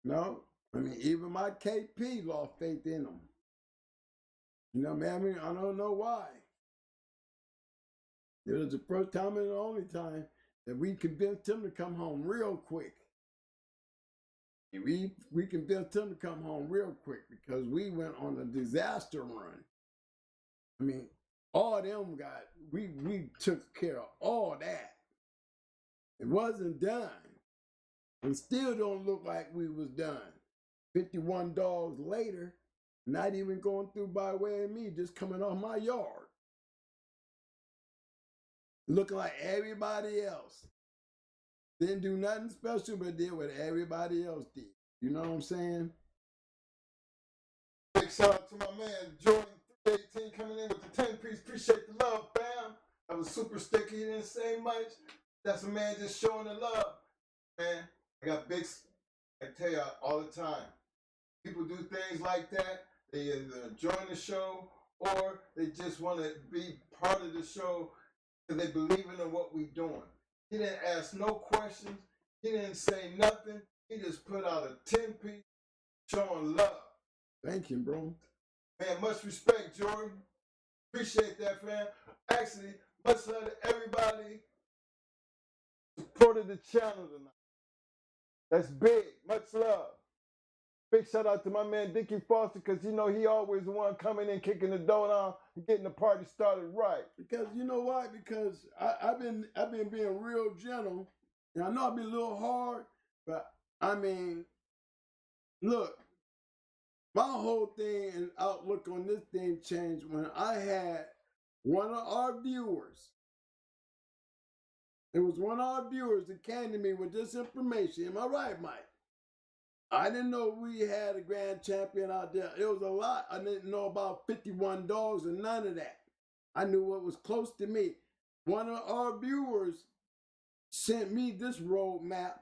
No? I mean, even my KP lost faith in them. You know, man, I mean, I don't know why. It was the first time and the only time that we convinced him to come home real quick. We convinced him to come home real quick because we went on a disaster run. I mean, all them we took care of all that. It wasn't done. And still don't look like we was done. 51 dogs later, not even going through by way of me, just coming off my yard. Looking like everybody else. Didn't do nothing special, but did what everybody else did. You know what I'm saying? Big shout out to my man Jordan 318 coming in with the 10-piece. Appreciate the love, fam. I was super sticky. He didn't say much. That's a man just showing the love. Man, I got big. I tell y'all all the time. People do things like that. They either join the show or they just want to be part of the show because they believe in what we're doing. He didn't ask no questions. He didn't say nothing. He just put out a 10-piece showing love. Thank you, bro. Man, much respect, Jordan. Appreciate that, fam. Actually, much love to everybody supported the channel tonight. That's big. Much love. Big shout out to my man Dickie Foster, because you know he always the one coming in, kicking the door down, and getting the party started right. Because you know why? Because I've been being real gentle, and I know I've been a little hard, but I mean, look, my whole thing and outlook on this thing changed when I had one of our viewers It was one of our viewers that came to me with this information. Am I right, Mike? I didn't know we had a grand champion out there. It was a lot. I didn't know about 51 dogs or none of that. I knew what was close to me. One of our viewers sent me this roadmap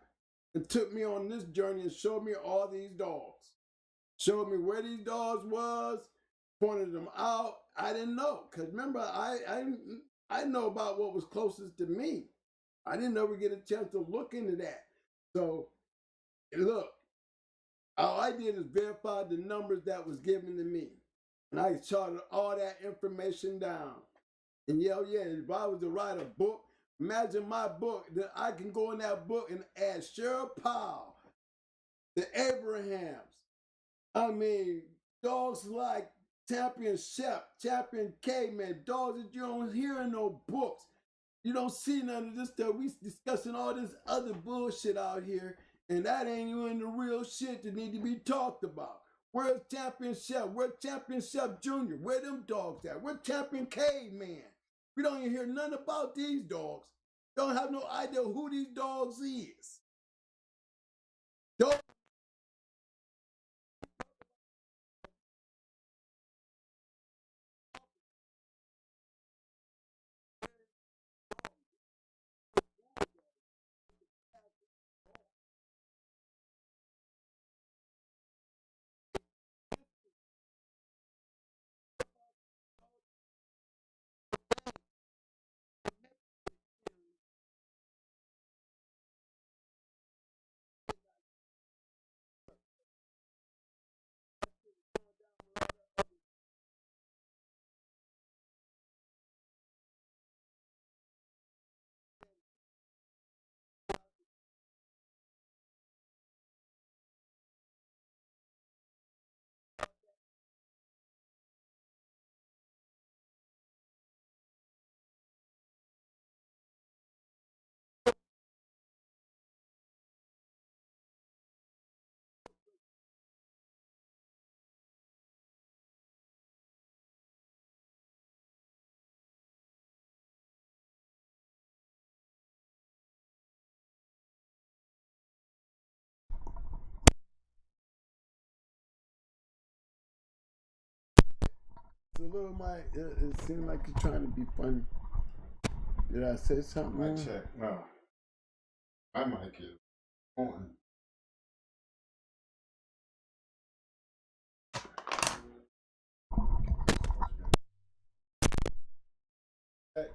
and took me on this journey and showed me all these dogs. Showed me where these dogs was, pointed them out. I didn't know. Because remember, I know about what was closest to me. I didn't ever get a chance to look into that. So, look, all I did is verify the numbers that was given to me. And I charted all that information down. And yeah, if I was to write a book, imagine my book, that I can go in that book and add Cheryl Powell, the Abrahams. I mean, dogs like Champion Shep, Champion K-Man, dogs that you don't hear in no books. You don't see none of this stuff. We discussing all this other bullshit out here, and that ain't even the real shit that need to be talked about. Where's Champion Shep? Where's Champion Shep Jr.? Where them dogs at? Where's Champion K-Man? We don't even hear nothing about these dogs. Don't have no idea who these dogs is. Dogs. So little Mike, it seemed like you're trying to be funny. Did I say something? I check. No. My mic is on. Hey,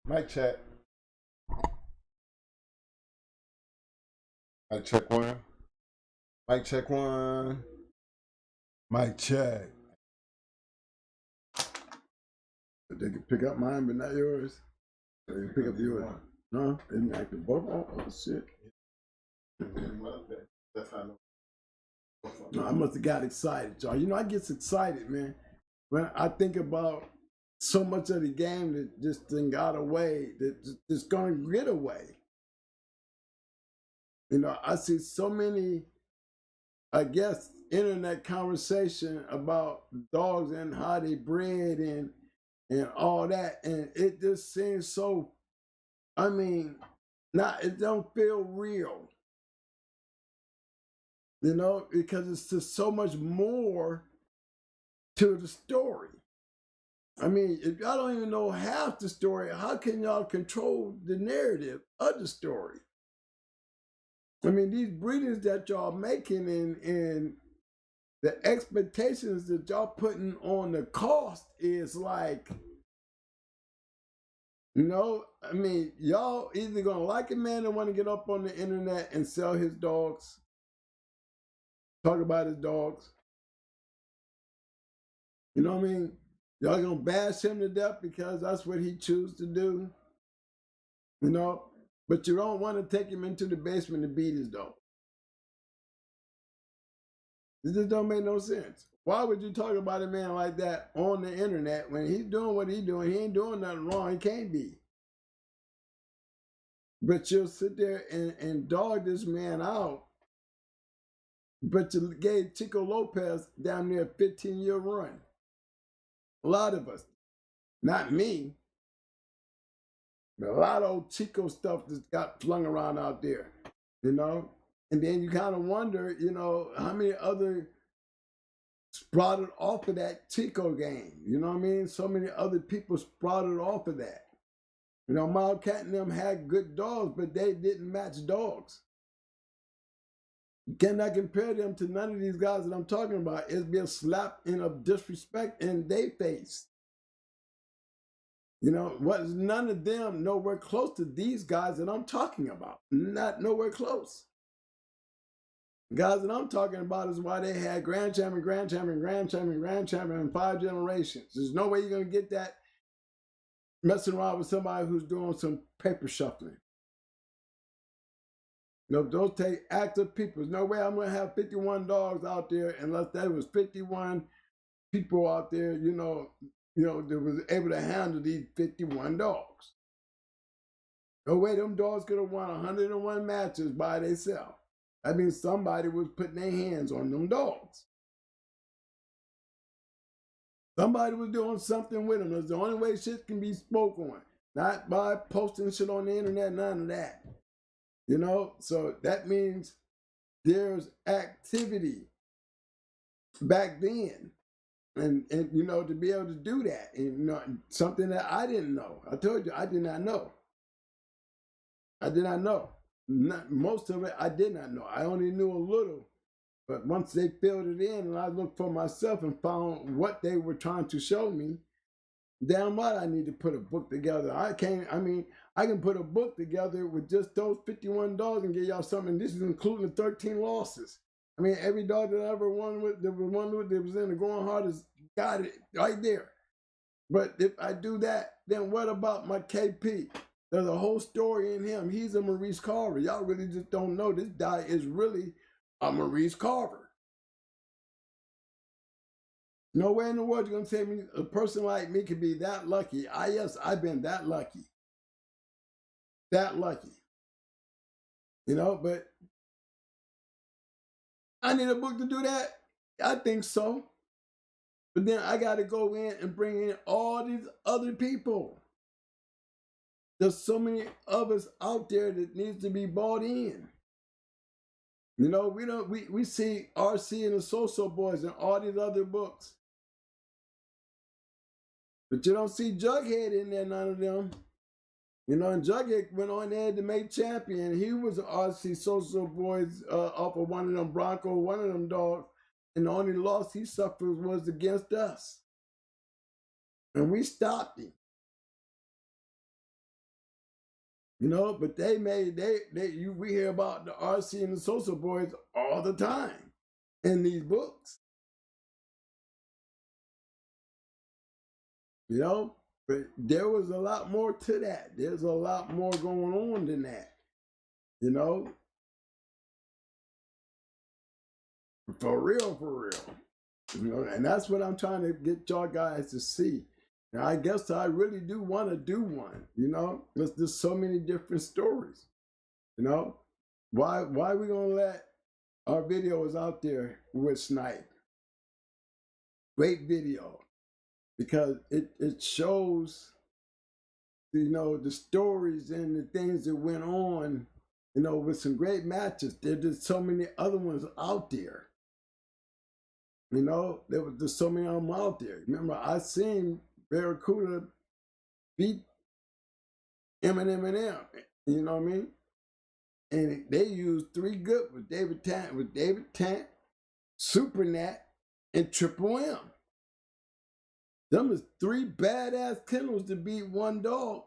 mic check. Mic check one. Mic check one. Mic check. They can pick up mine, but not yours. They can pick up yours. No, they didn't act both. Oh shit. That's how I know. No, I must have got excited, y'all. You know, I get excited, man, when I think about so much of the game that just done got away, that just gonna get away. You know, I see so many, I guess, internet conversation about dogs and how they bred and all that, and it just seems so. I mean, it don't feel real. You know, because it's just so much more to the story. I mean, if y'all don't even know half the story, how can y'all control the narrative of the story? I mean, these breedings that y'all making and the expectations that y'all putting on the cost is like, you know, I mean, y'all either gonna like a man that want to get up on the internet and sell his dogs, talk about his dogs. You know what I mean? Y'all gonna bash him to death because that's what he chooses to do. You know? But you don't want to take him into the basement and beat his dog. It just don't make no sense. Why would you talk about a man like that on the internet when he's doing what he's doing? He ain't doing nothing wrong. He can't be. But you'll sit there and dog this man out. But you gave Chico Lopez down there a 15-year run. A lot of us. Not me. A lot of old Chico stuff that got flung around out there, you know? And then you kind of wonder, you know, how many other sprouted off of that Chico game, you know what I mean? So many other people sprouted off of that. You know, Wildcat and them had good dogs, but they didn't match dogs. You cannot compare them to none of these guys that I'm talking about. It'd be a slap in of disrespect in their face. You know, was none of them nowhere close to these guys that I'm talking about. Not nowhere close. Guys that I'm talking about is why they had grand champion, grand champion, grand champion, grand champion in 5 generations. There's no way you're going to get that messing around with somebody who's doing some paper shuffling. You know, those take active people. There's no way I'm going to have 51 dogs out there unless there was 51 people out there, you know, that was able to handle these 51 dogs. No way them dogs could have won 101 matches by themselves. That means somebody was putting their hands on them dogs. Somebody was doing something with them. That's the only way shit can be spoke on. Not by posting shit on the internet, none of that. You know, so that means there's activity back then. And you know, to be able to do that, and you know, something that I didn't know. I told you I did not know. I did not know. Most of it I did not know. I only knew a little. But once they filled it in and I looked for myself and found what they were trying to show me, damn right I need to put a book together. I can put a book together with just those 51 dogs and give y'all something. This is including the 13 losses. I mean, every dog that I ever won with, that was in the Going Hard has got it right there. But if I do that, then what about my KP? There's a whole story in him. He's a Maurice Carver. Y'all really just don't know this guy is really a Maurice Carver. No way in the world you're going to say me, a person like me could be that lucky. Yes, I've been that lucky. That lucky. You know, but I need a book to do that? I think so. But then I got to go in and bring in all these other people. There's so many of us out there that needs to be bought in. You know, we see RC and the So-So Boys and all these other books. But you don't see Jughead in there, none of them. You know, and Jughead went on there to make champion. He was an RC So-So Boys off of one of them Bronco, one of them dogs. And the only loss he suffered was against us. And we stopped him. You know, but we hear about the RC and the So-So Boys all the time in these books. You know, but there was a lot more to that. There's a lot more going on than that. You know, for real, for real. You know, and that's what I'm trying to get y'all guys to see. Now, I guess I really do want to do one. You know, there's so many different stories. You know, why are we gonna let our videos out there with Snipe? Great video, because it shows, you know, the stories and the things that went on, you know, with some great matches. There's just so many other ones out there. You know, there was just so many of them out there. Remember, I seen Barracuda beat Eminem, you know what I mean? And they used 3 good with David Tant, Super Nat, and Triple M. Them is 3 badass kennels to beat one dog.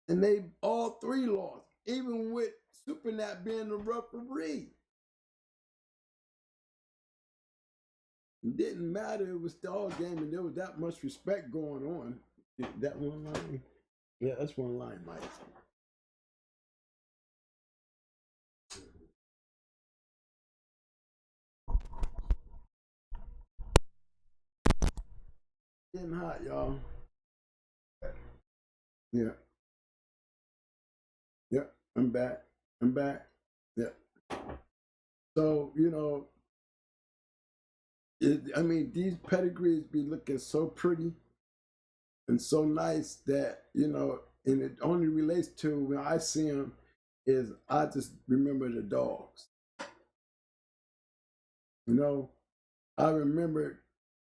And they all 3 lost, even with Super Nat being the referee. It didn't matter, it was dog game, and there was that much respect going on. That one line? Yeah, that's one line, Mike. Getting hot, y'all. Yeah. Yeah, I'm back. Yeah. So, you know, I mean, these pedigrees be looking so pretty and so nice that, you know, and it only relates to when I see them is I just remember the dogs. You know, I remember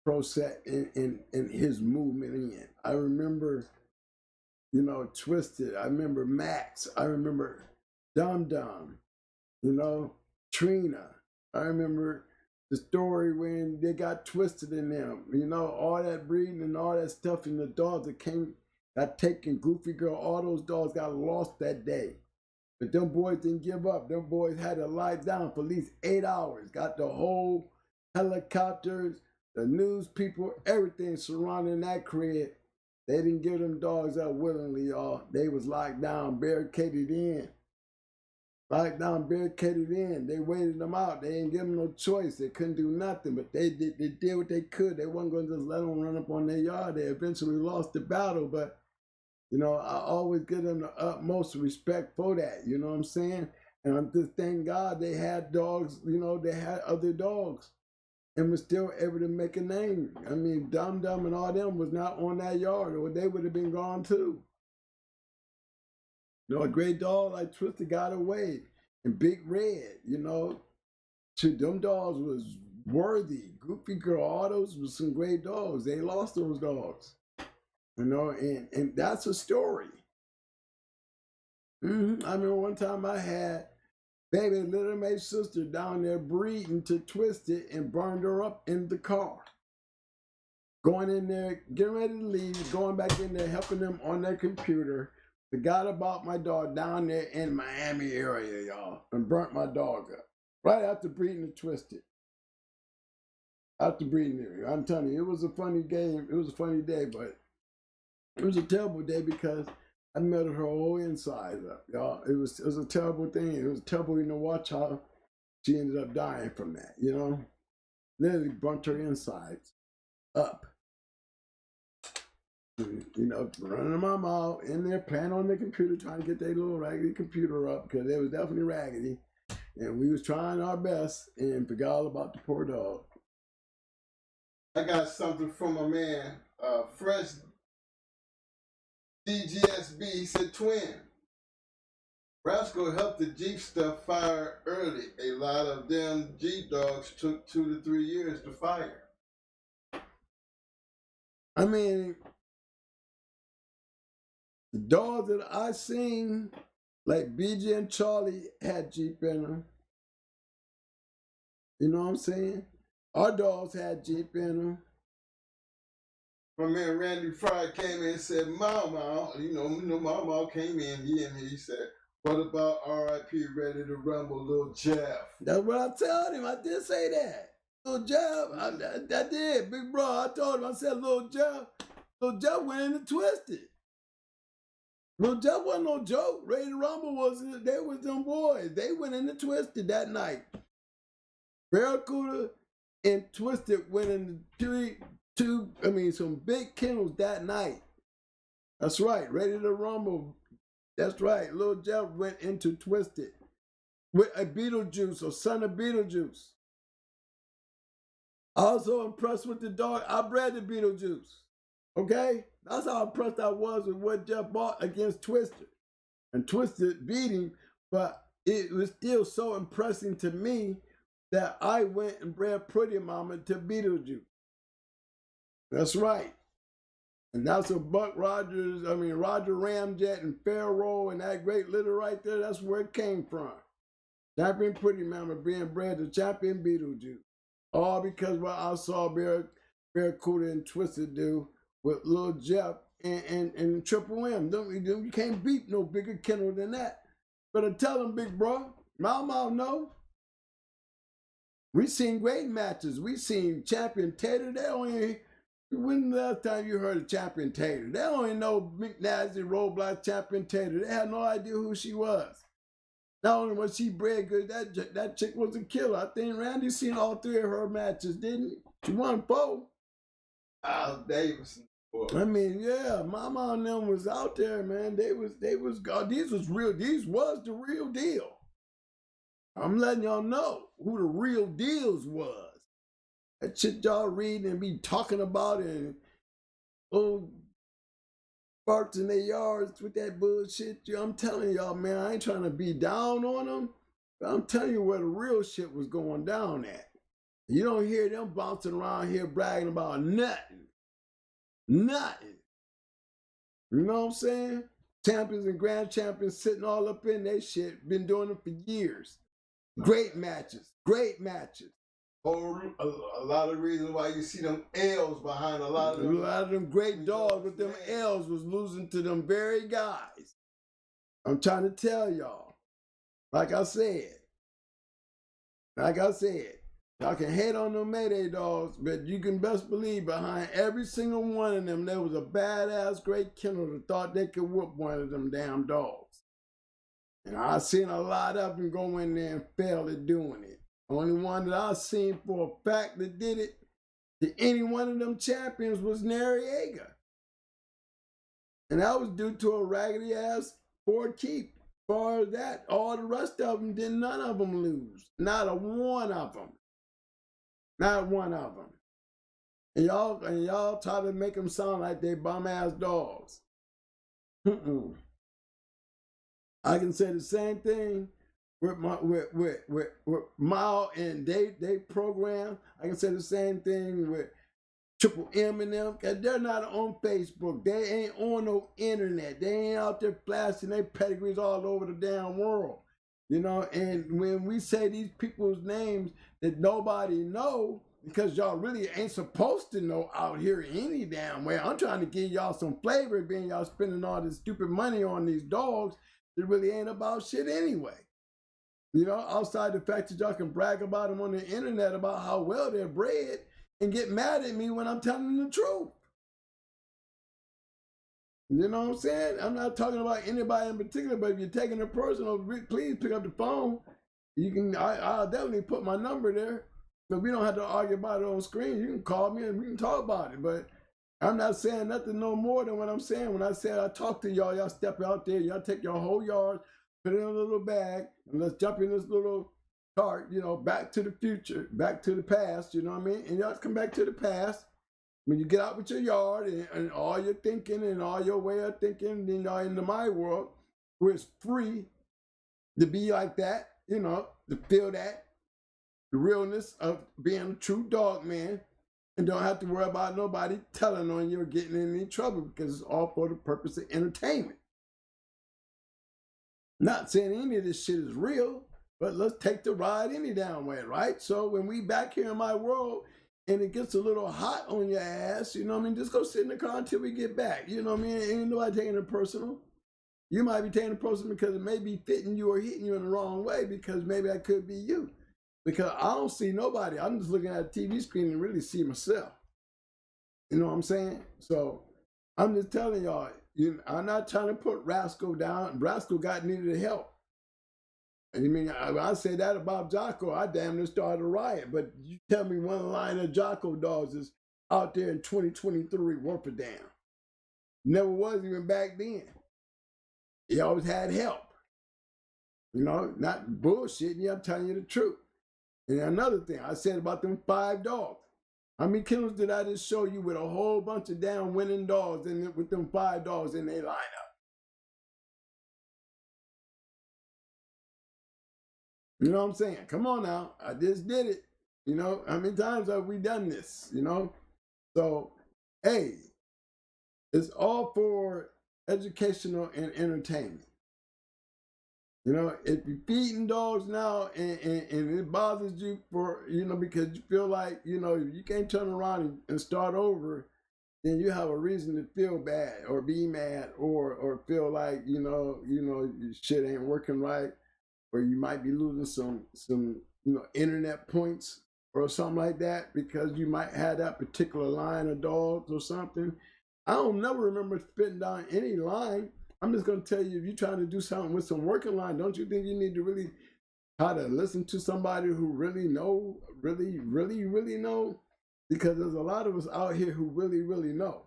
Proset in his movement in. I remember, you know, Twisted. I remember Max. I remember Dum Dum, you know, Trina. I remember the story when they got twisted in them, you know, all that breeding and all that stuff, and the dogs that got taken, Goofy Girl, all those dogs got lost that day. But them boys didn't give up. Them boys had to lie down for at least 8 hours, got the whole helicopters, the news people, everything surrounding that crib. They didn't give them dogs up willingly, y'all. They was locked down, barricaded in. Locked down, barricaded in. They waited them out. They didn't give them no choice. They couldn't do nothing, but they did what they could. They wasn't going to just let them run up on their yard. They eventually lost the battle, but, you know, I always give them the utmost respect for that. You know what I'm saying? And I'm just thank God they had dogs, you know, they had other dogs and was still able to make a name. I mean, Dum Dum and all them was not on that yard, or they would have been gone too. You know, a great dog like Twisted got away. And Big Red, you know, them dogs was worthy. Goofy Girl, all those was some great dogs. They lost those dogs. You know, and that's a story. I remember one time I had baby Little May's sister down there breeding to Twisted and burned her up in the car. Going in there, getting ready to leave, going back in there, helping them on their computer. Forgot about my dog down there in Miami area, y'all, and burnt my dog up. Right after breeding and Twisted. After breeding it. I'm telling you, it was a funny game. It was a funny day, but it was a terrible day because I melted her whole inside up, y'all. It was a terrible thing. It was terrible to watch how she ended up dying from that, you know? Literally burnt her insides up. You know, running my mouth in there, playing on the computer, trying to get their little raggedy computer up because it was definitely raggedy. And we was trying our best and forgot all about the poor dog. I got something from a man, Fresh DGSB. He said, twin, Rascal helped the Jeep stuff fire early. A lot of them Jeep dogs took 2 to 3 years to fire. I mean, the dogs that I seen, like BJ and Charlie, had Jeep in them. You know what I'm saying? Our dogs had Jeep in them. My man Randy Fry came in and said, Mama, you know, Mama came in, he said, what about R.I.P. Ready to Rumble, Lil Jeff? That's what I told him. I did say that. Lil Jeff, I did. Big bro, I told him, I said, Lil Jeff went in and Twisted. Lil Jeff wasn't no joke. Ready to Rumble they was them boys. They went in and Twisted that night. Barracuda and Twisted went in some big kennels that night. That's right. Ready to Rumble. That's right. Lil Jeff went into Twisted with a Beetlejuice or son of Beetlejuice. Also impressed with the dog. I bred the Beetlejuice. Okay? That's how impressed I was with what Jeff bought against Twisted. And Twisted beat him, but it was still so impressive to me that I went and bred Pretty Mama to Beetlejuice. That's right. And that's what Roger Ramjet and Pharaoh and that great litter right there, that's where it came from. Champion Pretty Mama being bred to Champion Beetlejuice. All because what I saw Barracuda and Twisted do with Lil Jeff and Triple M. You can't beat no bigger kennel than that. Better tell them, big bro. Mama know. We seen great matches. We seen Champion Tater. When the last time you heard of Champion Tater? They only know McNasty Roadblock Champion Tater. They had no idea who she was. Not only was she bred good, that chick was a killer. I think Randy seen all 3 of her matches, didn't he? She won 4. Al Davidson. I mean, yeah, Mama and them was out there, man. They was God. These was the real deal. I'm letting y'all know who the real deals was. That shit y'all reading and be talking about and farts in their yards with that bullshit. I'm telling y'all, man, I ain't trying to be down on them, but I'm telling you where the real shit was going down at. You don't hear them bouncing around here bragging about nothing. Nothing. You know what I'm saying? Champions and grand champions sitting all up in their shit, been doing it for years. Great matches, great matches. A lot of reasons why you see them L's behind a lot of them. A lot of them great dogs with them L's was losing to them very guys. I'm trying to tell y'all. Like I said, y'all can hate on them Mayday dogs, but you can best believe behind every single one of them, there was a badass great kennel that thought they could whoop one of them damn dogs. And I've seen a lot of them go in there and fail at doing it. Only one that I've seen for a fact that did it to any one of them champions was Noriega. And that was due to a raggedy ass Ford Keep. As far as that, all the rest of them did none of them lose. Not a one of them. Not one of them. And y'all try to make them sound like they bum ass dogs. I can say the same thing with Mao and they program. I can say the same thing with Triple M and them, because they're not on Facebook. They ain't on no internet. They ain't out there flashing their pedigrees all over the damn world. You know, and when we say these people's names that nobody know, because y'all really ain't supposed to know out here any damn way. I'm trying to give y'all some flavor, being y'all spending all this stupid money on these dogs that really ain't about shit anyway. You know, outside the fact that y'all can brag about them on the internet about how well they're bred and get mad at me when I'm telling the truth. You know what I'm saying? I'm not talking about anybody in particular, but if you're taking it personal, please pick up the phone. You can, I'll definitely put my number there. So we don't have to argue about it on screen. You can call me and we can talk about it. But I'm not saying nothing no more than what I'm saying. When I said I talk to y'all, y'all step out there, y'all take your whole yard, put it in a little bag, and let's jump in this little cart, you know, back to the future, back to the past, you know what I mean? And y'all come back to the past. When you get out with your yard and all your thinking and all your way of thinking, you know, into my world, where it's free to be like that, you know, to feel that, the realness of being a true dog man, and don't have to worry about nobody telling on you or getting in any trouble, because it's all for the purpose of entertainment. Not saying any of this shit is real, but let's take the ride any damn way, right? So when we back here in my world and it gets a little hot on your ass, you know what I mean? Just go sit in the car until we get back. You know what I mean? Ain't nobody taking it personal. You might be taking it personal because it may be fitting you or hitting you in the wrong way, because maybe that could be you. Because I don't see nobody. I'm just looking at a TV screen and really see myself. You know what I'm saying? So I'm just telling y'all, I'm not trying to put RASCAL down. RASCAL got needed help. And you mean, I say that about Jocko, I damn near started a riot. But you tell me one line of Jocko dogs is out there in 2023 worth a damn. Never was even back then. He always had help. You know, not bullshitting you, I'm telling you the truth. And another thing I said about them 5 dogs. How many kennels did I just show you with a whole bunch of damn winning dogs and with them 5 dogs in their lineup? You know what I'm saying? Come on now. I just did it. You know, how many times have we done this? You know? So, hey, it's all for educational and entertainment. You know, if you're feeding dogs now and it bothers you for, you know, because you feel like, you know, you can't turn around and start over, then you have a reason to feel bad or be mad or feel like, you know, shit ain't working right, or you might be losing some internet points or something like that because you might have that particular line of dogs or something. I don't never remember spitting down any line. I'm just going to tell you, if you're trying to do something with some working line, don't you think you need to really try to listen to somebody who really know, really know? Because there's a lot of us out here who really know.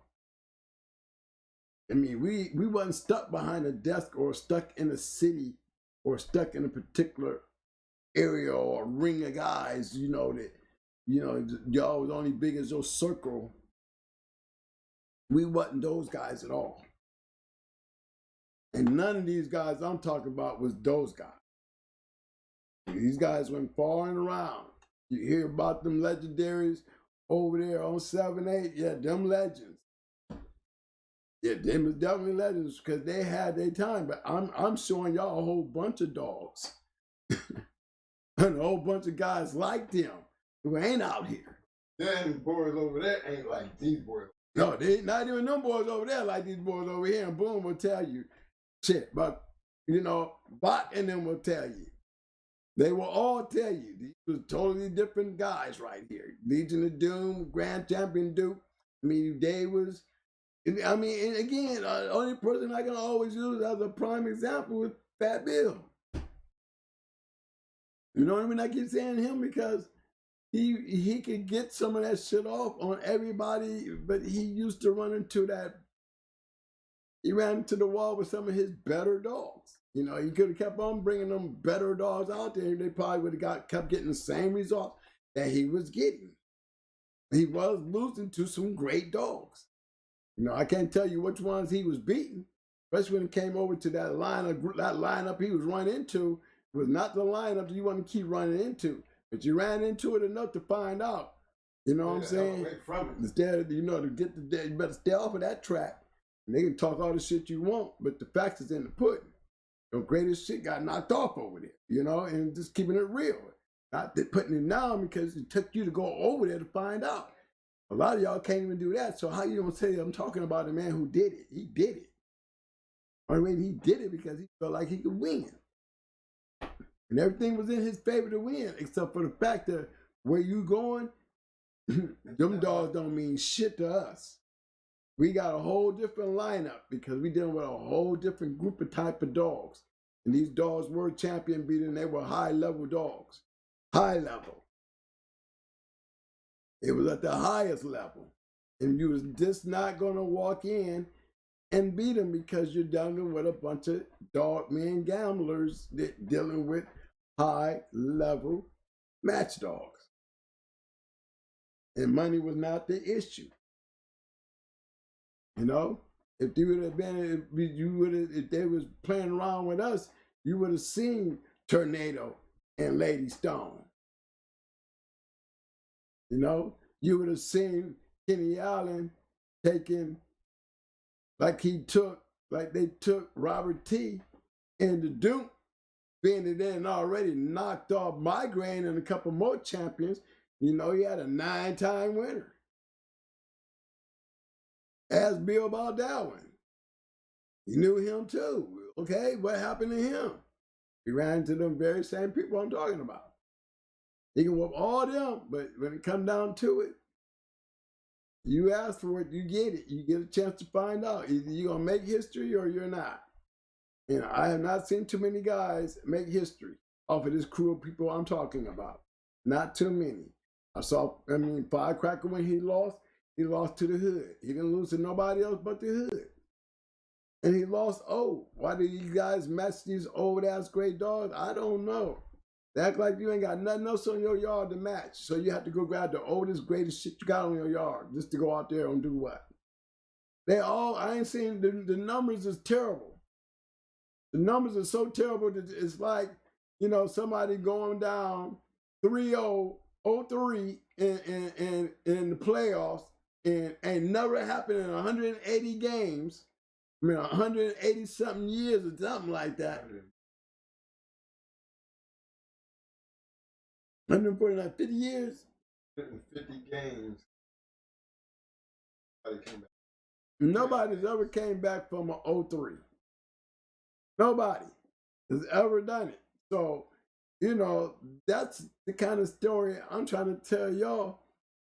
I mean, we wasn't stuck behind a desk or stuck in a city or stuck in a particular area or ring of guys, you know, that, you know, y'all was only big as your circle. We wasn't those guys at all. And none of these guys I'm talking about was those guys. These guys went far and around. You hear about them legendaries over there on 7-8. Yeah, them legends. Yeah, them was definitely legends because they had their time. But I'm showing y'all a whole bunch of dogs. And a whole bunch of guys like them who ain't out here. Them boys over there ain't like these boys. No, they not even them boys over there like these boys over here. And Boom will tell you shit. But, you know, Bot and them will tell you. They will all tell you. These were totally different guys right here. Legion of Doom, Grand Champion Duke. I mean, they was, I mean, and again, the only person I can always use as a prime example is Fat Bill. You know what I mean? I keep saying him because he could get some of that shit off on everybody, but he used to run into that. He ran into the wall with some of his better dogs. You know, he could have kept on bringing them better dogs out there. They probably would have kept getting the same results that he was getting. He was losing to some great dogs. You know, I can't tell you which ones he was beating, especially when it came over to that lineup he was running into. Was not the lineup that you want to keep running into, but you ran into it enough to find out. You know what I'm saying? Away from it. Instead, you know, to get you better stay off of that track. And they can talk all the shit you want, but the facts is in the pudding. The greatest shit got knocked off over there, you know, and just keeping it real. Not putting it down because it took you to go over there to find out. A lot of y'all can't even do that. So how you gonna say I'm talking about a man who did it? He did it. I mean, he did it because he felt like he could win. And everything was in his favor to win, except for the fact that where you going, them dogs don't mean shit to us. We got a whole different lineup because we dealing with a whole different group of type of dogs. And these dogs were champion beating, they were high level dogs. High level. It was at the highest level. And you was just not gonna walk in and beat them because you're dealing with a bunch of dog men gamblers that dealing with high level match dogs. And money was not the issue. You know, if you would have been, if they was playing around with us, you would have seen Tornado and Lady Stone. You know, you would have seen Kenny Allen taking, like they took Robert T. and the Duke, being that they had already knocked off Migraine and a couple more champions. You know, he had a 9-time winner. Ask Bill Baldwin. You knew him too. Okay, what happened to him? He ran into them very same people I'm talking about. He can whoop all them, but when it comes down to it, you ask for it, you get it. You get a chance to find out. Either you're going to make history or you're not. You know, I have not seen too many guys make history off of this crew of people I'm talking about. Not too many. Firecracker, when he lost to the hood. He didn't lose to nobody else but the hood. And he lost Why do you guys match these old ass great dogs? I don't know. They act like you ain't got nothing else on your yard to match. So you have to go grab the oldest, greatest shit you got on your yard just to go out there and do what? I ain't seen, the numbers is terrible. The numbers are so terrible that it's like, you know, somebody going down 3-0, 0-3 in the playoffs and ain't never happened in 180 games. I mean, 180 something years or something like that. 149, 50 years. 50 games. Nobody's ever came back from an 0-3. Nobody has ever done it. So, you know, that's the kind of story I'm trying to tell y'all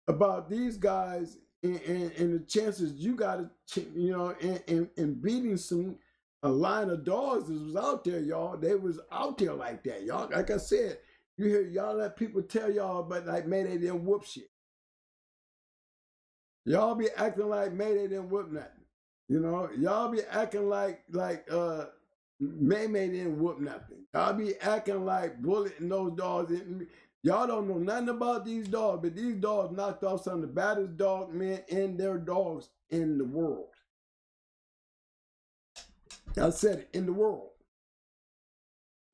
about these guys and the chances you got to, you know, in beating a line of dogs that was out there, y'all. They was out there like that, y'all. Like I said, you hear y'all let people tell y'all, but like Mayday didn't whoop shit. Y'all be acting like Mayday didn't whoop nothing. You know, y'all be acting like May didn't whoop nothing. Y'all be acting like Bullet and those dogs. Y'all don't know nothing about these dogs, but these dogs knocked off some of the baddest dog men and their dogs in the world. I said it, in the world.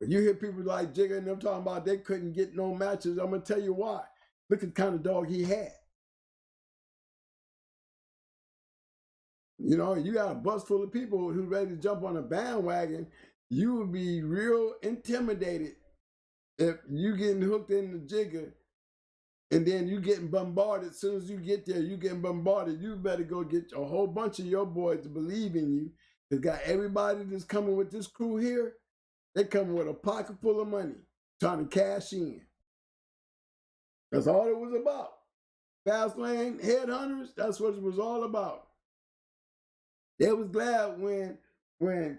But you hear people like Jigga and them talking about they couldn't get no matches. I'm going to tell you why. Look at the kind of dog he had. You know, you got a bus full of people who ready to jump on a bandwagon. You would be real intimidated if you getting hooked in the Jigga and then you getting bombarded. As soon as you get there, you getting bombarded. You better go get a whole bunch of your boys to believe in you. It's got everybody that's coming with this crew here. They coming with a pocket full of money, trying to cash in. That's all it was about. Fast lane headhunters, that's what it was all about. They was glad when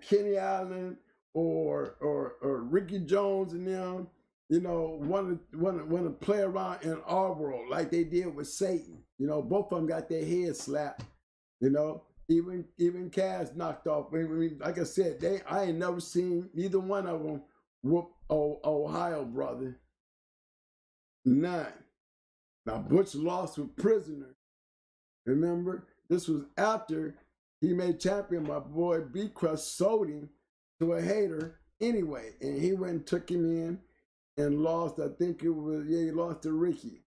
Kenny Allen or Ricky Jones and them, you know, want to play around in our world like they did with Satan. You know, both of them got their heads slapped. You know, even Cash knocked off. I mean, like I said, I ain't never seen neither one of them whoop Ohio brother. None. Now Butch lost with Prisoner. Remember, this was after he made champion. My boy B Crust sold him to a hater anyway, and he went and took him in and lost. I think it was, he lost to Ricky.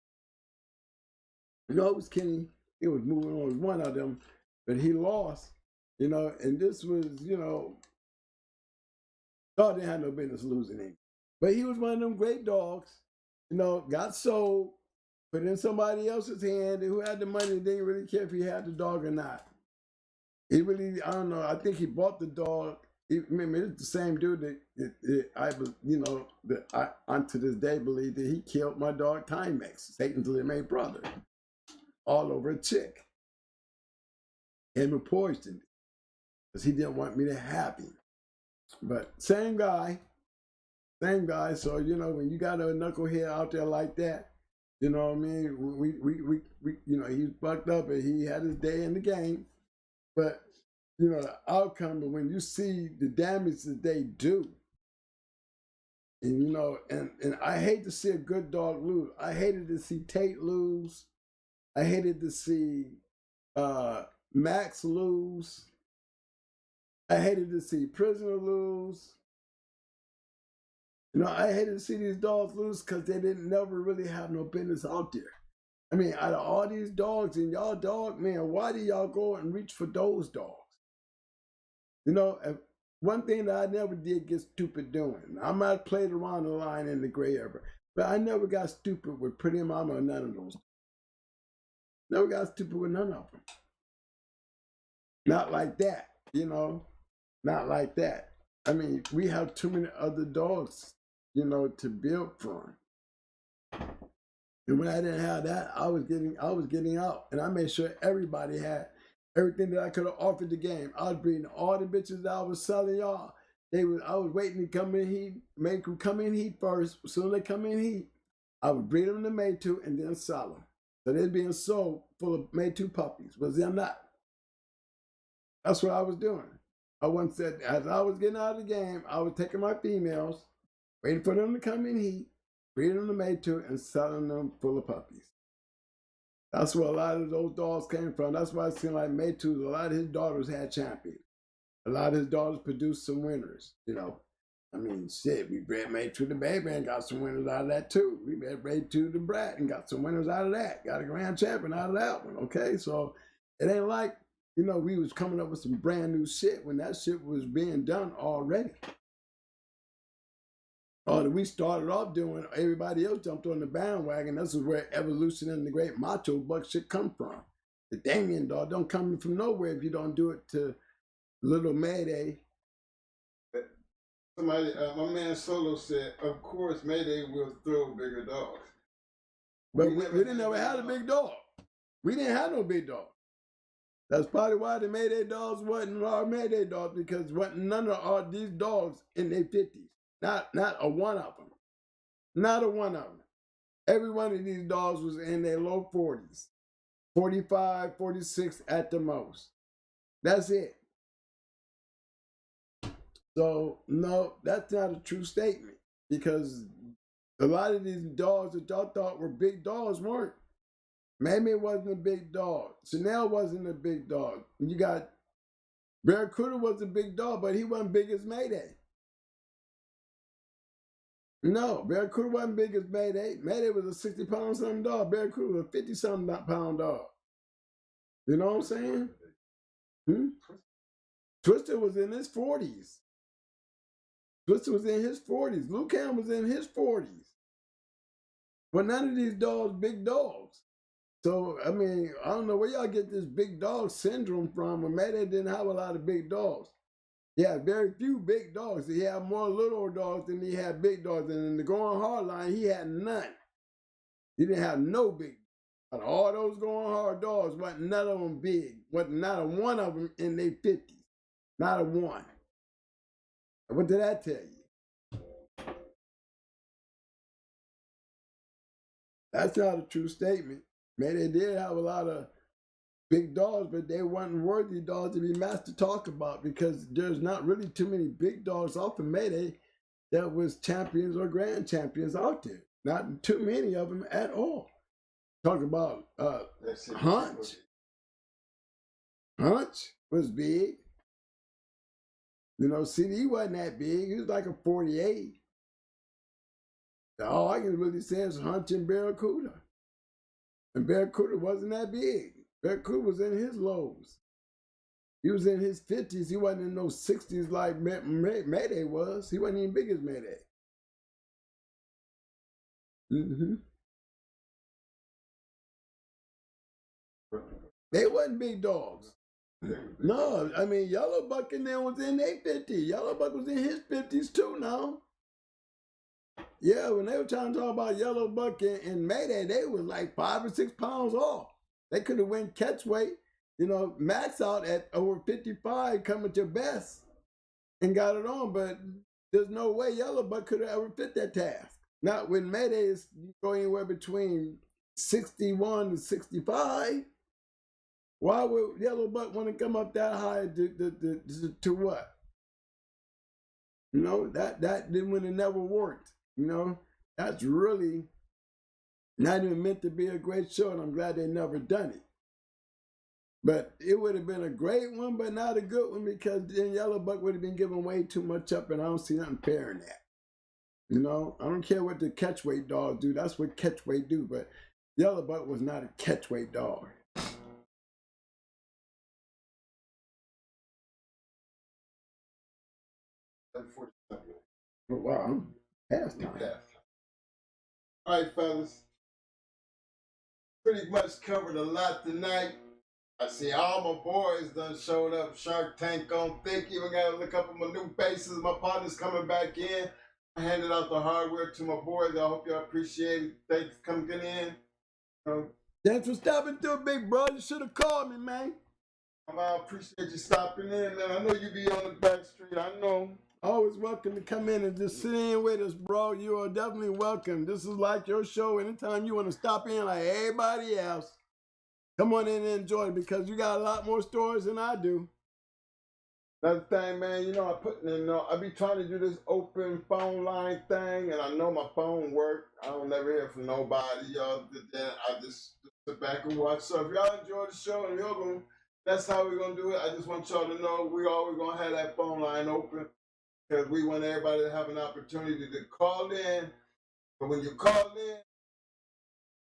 You know, it was Kenny. He was moving on with one of them, but he lost. You know, and this was, you know, dog didn't have no business losing him, but he was one of them great dogs. You know, got sold, put in somebody else's hand, and who had the money didn't really care if he had the dog or not. He really, I don't know, I think he bought the dog. Remember, it's the same dude that I to this day believe that he killed my dog Timex, Satan's little mate brother, all over a chick. Him and poisoned it, because he didn't want me to have him. But same guy. So, you know, when you got a knucklehead out there like that, you know what I mean? We you know, he's fucked up and he had his day in the game. But, you know, the outcome, but when you see the damage that they do, and, you know, and I hate to see a good dog lose. I hated to see Tate lose. I hated to see Max lose. I hated to see Prisoner lose. You know, I hated to see these dogs lose because they didn't never really have no business out there. I mean, out of all these dogs and y'all dog, man, why do y'all go and reach for those dogs? You know, one thing that I never did get stupid doing, I might have played around the line in the gray area, but I never got stupid with Pretty Mama or none of those. Never got stupid with none of them. Not like that, you know, not like that. I mean, we have too many other dogs, you know, to build from. And when I didn't have that, I was getting out, and I made sure everybody had everything that I could have offered the game. I was breeding all the bitches that I was selling y'all. I was waiting to come in heat, make them come in heat first. As soon as they come in heat, I would breed them to May 2 and then sell them. So they're being sold full of May 2 puppies. Was them not? That's what I was doing. I once said, as I was getting out of the game, I was taking my females, waiting for them to come in heat, breeding them to May 2 and selling them full of puppies. That's where a lot of those dogs came from. That's why it seemed like May 2, a lot of his daughters had champions. A lot of his daughters produced some winners, you know. I mean, shit, we bred May 2 the baby and got some winners out of that too. We bred May 2 the brat and got some winners out of that. Got a grand champion out of that one, okay? So it ain't like, you know, we was coming up with some brand new shit when that shit was being done already. Or that we started off doing, everybody else jumped on the bandwagon. This is where evolution and the great macho buck shit come from. The Damien dog don't come from nowhere if you don't do it to Little Mayday. Somebody, my man Solo said, of course Mayday will throw bigger dogs. But we didn't ever have a big dog. We didn't have no big dog. That's probably why the Mayday dogs wasn't our Mayday dogs, because wasn't none of these dogs in their 50s. Not a one of them. Not a one of them. Every one of these dogs was in their low 40s. 45, 46 at the most. That's it. So, no, that's not a true statement, because a lot of these dogs that y'all thought were big dogs weren't. Maybe it wasn't a big dog. Chanel wasn't a big dog. You got Barracuda was a big dog, but he wasn't big as Mayday. No, Barracuda wasn't big as Mayday. Mayday was a 60-pound something dog. Barracuda was a 50-something pound dog. You know what I'm saying? Twister was in his 40s. Twister was in his 40s. Luke Ham was in his 40s. But none of these dogs big dogs. So, I mean, I don't know where y'all get this big dog syndrome from, but Mayday didn't have a lot of big dogs. He had very few big dogs. He had more little dogs than he had big dogs. And in the going hard line, he had none. He didn't have no big. Out of all those going hard dogs, wasn't none of them big. Wasn't not a one of them in their 50s. Not a one. What did that tell you? That's not a true statement. Man, they did have a lot of big dogs, but they weren't worthy dogs to be master talk about because there's not really too many big dogs off of Mayday that was champions or grand champions out there. Not too many of them at all. Talk about Hunch. Hunch was big. You know, CD wasn't that big. He was like a 48. All I can really say is Hunch and Barracuda. And Barracuda wasn't that big. Barracuda was in his lows. He was in his 50s. He wasn't in those 60s like Mayday was. He wasn't even big as Mayday. They wasn't big dogs. No, I mean, Yellow Buck and them was in their 50s. Yellow Buck was in his 50s too now. Yeah, when they were trying to talk about Yellow Buck and Mayday, they was like 5 or 6 pounds off. They could have went catch weight, you know, max out at over 55, coming to best, and got it on. But there's no way Yellow Buck could have ever fit that task. Not when Mayday is going anywhere between 61 to 65. Why would Yellow Buck want to come up that high to what? You know, that would have never worked. You know, that's really not even meant to be a great show, and I'm glad they never done it. But it would have been a great one, but not a good one, because then Yellow Buck would have been giving way too much up, and I don't see nothing fair in that. You know, I don't care what the catchweight dogs do. That's what catchweight do, but Yellow Buck was not a catchweight dog. Wow, past time. All right, fellas. Pretty much covered a lot tonight. I see all my boys done showed up. Shark Tank on thick. Even got to look up at my new faces. My partner's coming back in. I handed out the hardware to my boys. I hope y'all appreciate it. Thanks for coming in. Thanks for stopping through, big bro. You should have called me, man. I appreciate you stopping in, man. I know you be on the back street. I know. Always welcome to come in and just sit in with us, bro. You are definitely welcome. This is like your show. Anytime you want to stop in like everybody else, come on in and enjoy it, because you got a lot more stories than I do. Another thing, man, you know, I be trying to do this open phone line thing, and I know my phone work. I don't never hear from nobody, y'all. Then I just sit back and watch. So if y'all enjoy the show and y'all gonna, that's how we're gonna do it. I just want y'all to know we always gonna have that phone line open, because we want everybody to have an opportunity to call in. But when you call in,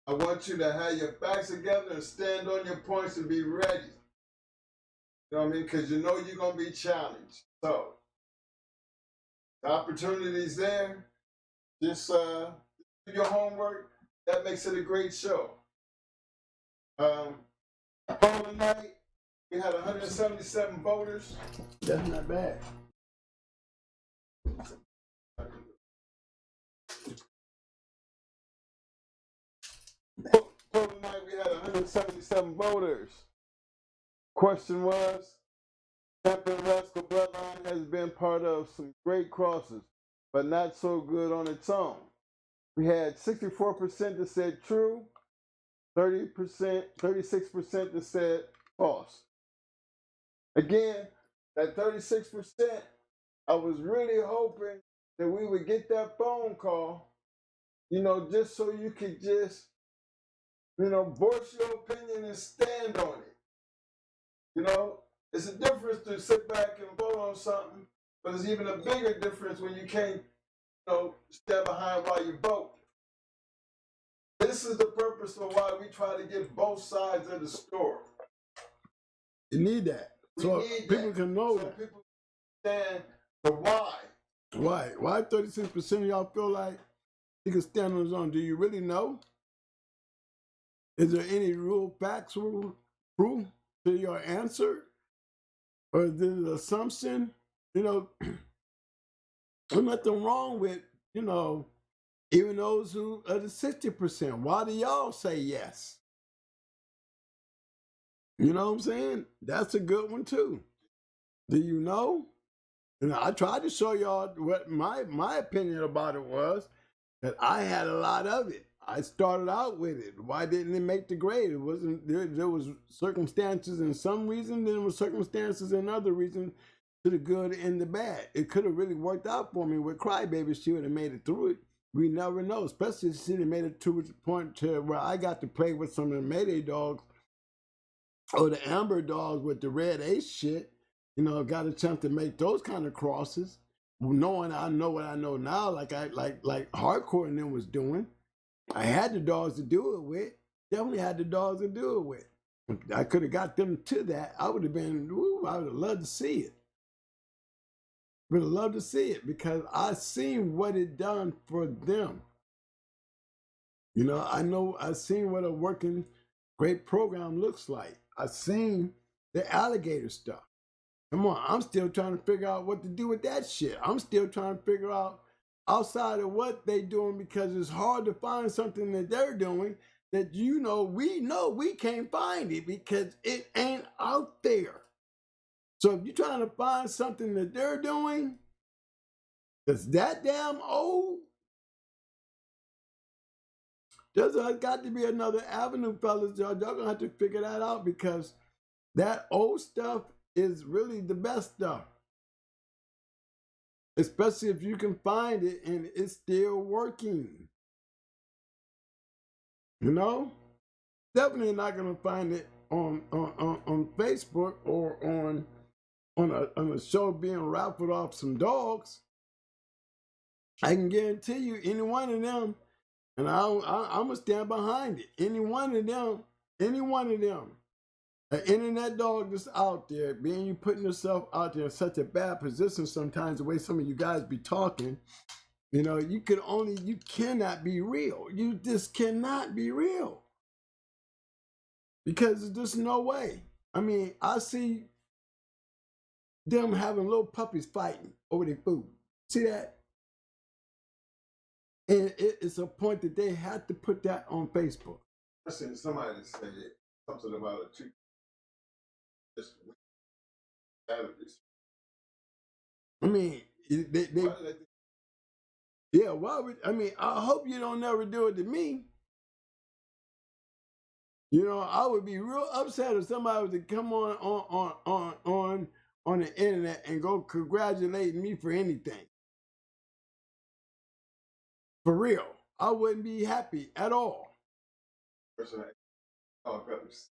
I want you to have your facts together and stand on your points and be ready. You know what I mean? Because you know you're going to be challenged. So, the opportunity's there. Just do your homework. That makes it a great show. Poll tonight, we had 177 voters. That's not bad. Poll tonight, we had 177 voters. Question was, Champion Rascal Bloodline has been part of some great crosses, but not so good on its own. We had 64% that said true, 36% that said false. Again, that 36%, I was really hoping that we would get that phone call, you know, just so you could just, you know, voice your opinion and stand on it. You know, It's a difference to sit back and vote on something, but it's even a bigger difference when you can't, stand behind while you vote. This is the purpose of why we try to get both sides of the story. You need that. So people can know so that. People understand the why. Why? Why 36% of y'all feel like you can stand on his own? Do you really know? Is there any real factual proof to your answer? Or is this an assumption? There's nothing wrong with, even those who are the 60%. Why do y'all say yes? You know what I'm saying? That's a good one too. Do you know? I tried to show y'all what my opinion about it was, that I had a lot of it. I started out with it. Why didn't it make the grade? It wasn't there was circumstances and some reason, then there was circumstances and other reasons, to the good and the bad. It could have really worked out for me with Crybaby. She would have made it through it. We never know, especially if she had made it to the point to where I got to play with some of the Mayday dogs or the Amber dogs with the red ace shit. Got a chance to make those kind of crosses, knowing I know what I know now, like Hardcore and them was doing. I had the dogs to do it with. Definitely had the dogs to do it with. If I could have got them to that, I would have been, I would have loved to see it. Would have loved to see it because I seen what it done for them. I seen what a working great program looks like. I seen the alligator stuff. Come on, I'm still trying to figure out what to do with that shit. I'm still trying to figure out outside of what they doing, because it's hard to find something that they're doing that we know we can't find it because it ain't out there. So if you're trying to find something that they're doing that's that damn old, there's got to be another avenue, fellas. Y'all gonna have to figure that out, because that old stuff is really the best stuff. Especially if you can find it and it's still working. Definitely not gonna find it on Facebook or on a show being raffled off some dogs. I can guarantee you, any one of them, and I'm gonna stand behind it. Any one of them, an internet dog that's out there, being you putting yourself out there in such a bad position sometimes, the way some of you guys be talking, you cannot be real. You just cannot be real. Because there's just no way. I mean, I see them having little puppies fighting over their food. See that? And it's a point that they had to put that on Facebook. I seen somebody say something about a treat. I mean, why would, I hope you don't never do it to me. I would be real upset if somebody was to come on the internet and go congratulate me for anything. For real. I wouldn't be happy at all. Said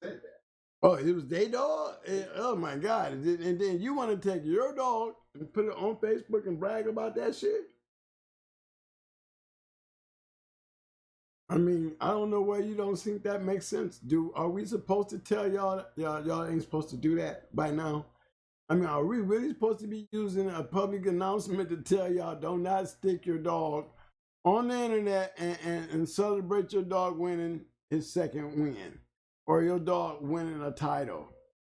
that. Oh, it was their dog? Oh my God. And then you want to take your dog and put it on Facebook and brag about that shit? I mean, I don't know why you don't think that makes sense. Are we supposed to tell y'all ain't supposed to do that by now? I mean, are we really supposed to be using a public announcement to tell y'all do not stick your dog on the internet and celebrate your dog winning his second win or your dog winning a title?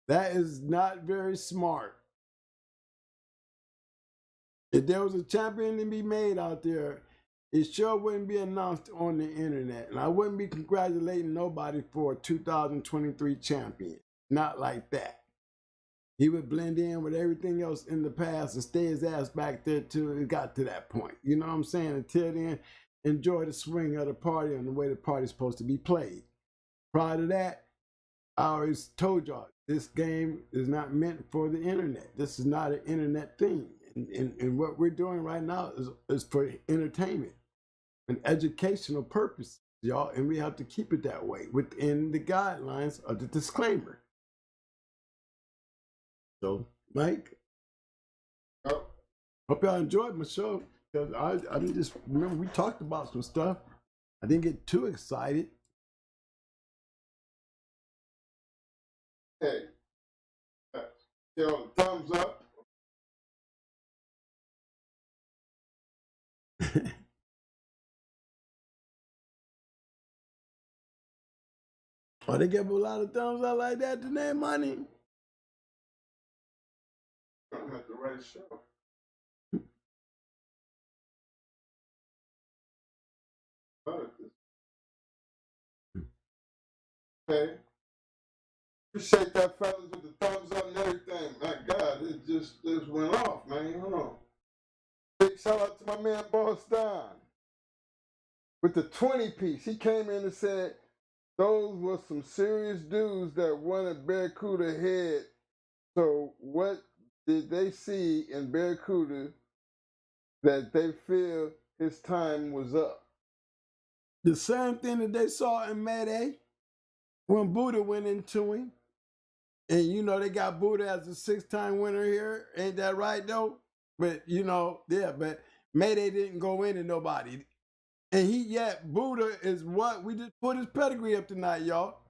That is not very smart. If there was a champion to be made out there, it sure wouldn't be announced on the internet. And I wouldn't be congratulating nobody for a 2023 champion. Not like that. He would blend in with everything else in the past and stay his ass back there till it got to that point. You know what I'm saying? Until then, enjoy the swing of the party and the way the party's supposed to be played. Prior to that, I always told y'all, this game is not meant for the internet. This is not an internet thing. And what we're doing right now is for entertainment and educational purposes, y'all. And we have to keep it that way within the guidelines of the disclaimer. So, Mike, Oh, hope y'all enjoyed my show. Cause I just remember we talked about some stuff. I didn't get too excited. hey, you know, thumbs up. Oh, they give a lot of thumbs up like that to their money. I'm at the right show. Okay. Appreciate that, fellas, with the thumbs up and everything. My God, it just went off, man. Hold on. Big shout out to my man Boss Don with the 20 piece. He came in and said those were some serious dudes that wanted Barracuda head. So what did they see in Barracuda that they feel his time was up? The same thing that they saw in Mayday when Buddha went into him. And you know, they got Buddha as a 6-time winner here. Ain't that right, though? But, you know, yeah, but Mayday didn't go into nobody. And Buddha is what? We just put his pedigree up tonight, y'all.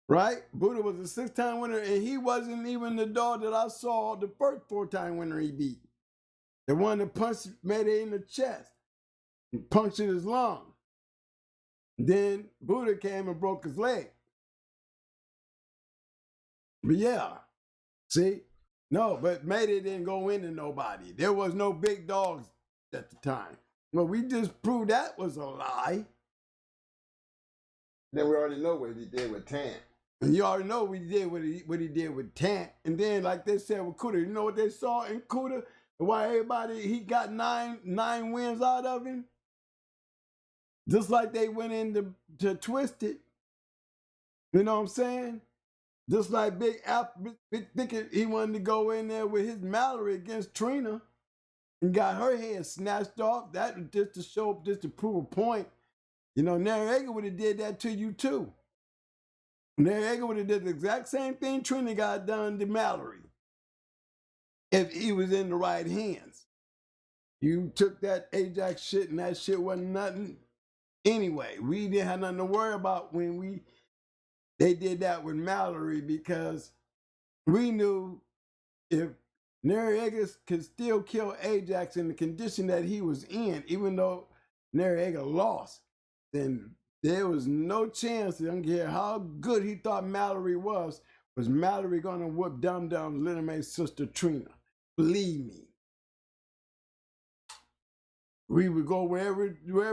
Right? Buddha was a 6-time winner, and he wasn't even the dog that I saw the first 4-time winner he beat. The one that punched Mayday in the chest, and punctured his lung. Then Buddha came and broke his leg. But yeah, see? No, but Mayday didn't go into nobody. There was no big dogs at the time. Well, we just proved that was a lie. Then we already know what he did with Tan. And you already know what he did with Tant. And then, like they said with Kuda, you know what they saw in Kuda? Why he got nine wins out of him? Just like they went in to Twisted. You know what I'm saying? Just like Big thinking he wanted to go in there with his Mallory against Trina and got her head snatched off. That was just to prove a point. You know, Noriega would have did that to you too. Noriega would have did the exact same thing Trina got done to Mallory if he was in the right hands. You took that Ajax shit and that shit wasn't nothing. Anyway, we didn't have nothing to worry about when they did that with Mallory because we knew if Noriega could still kill Ajax in the condition that he was in, even though Noriega lost, then there was no chance, I don't care how good he thought Mallory was Mallory going to whoop Dum Dum's Little May's sister Trina. Believe me. We would go wherever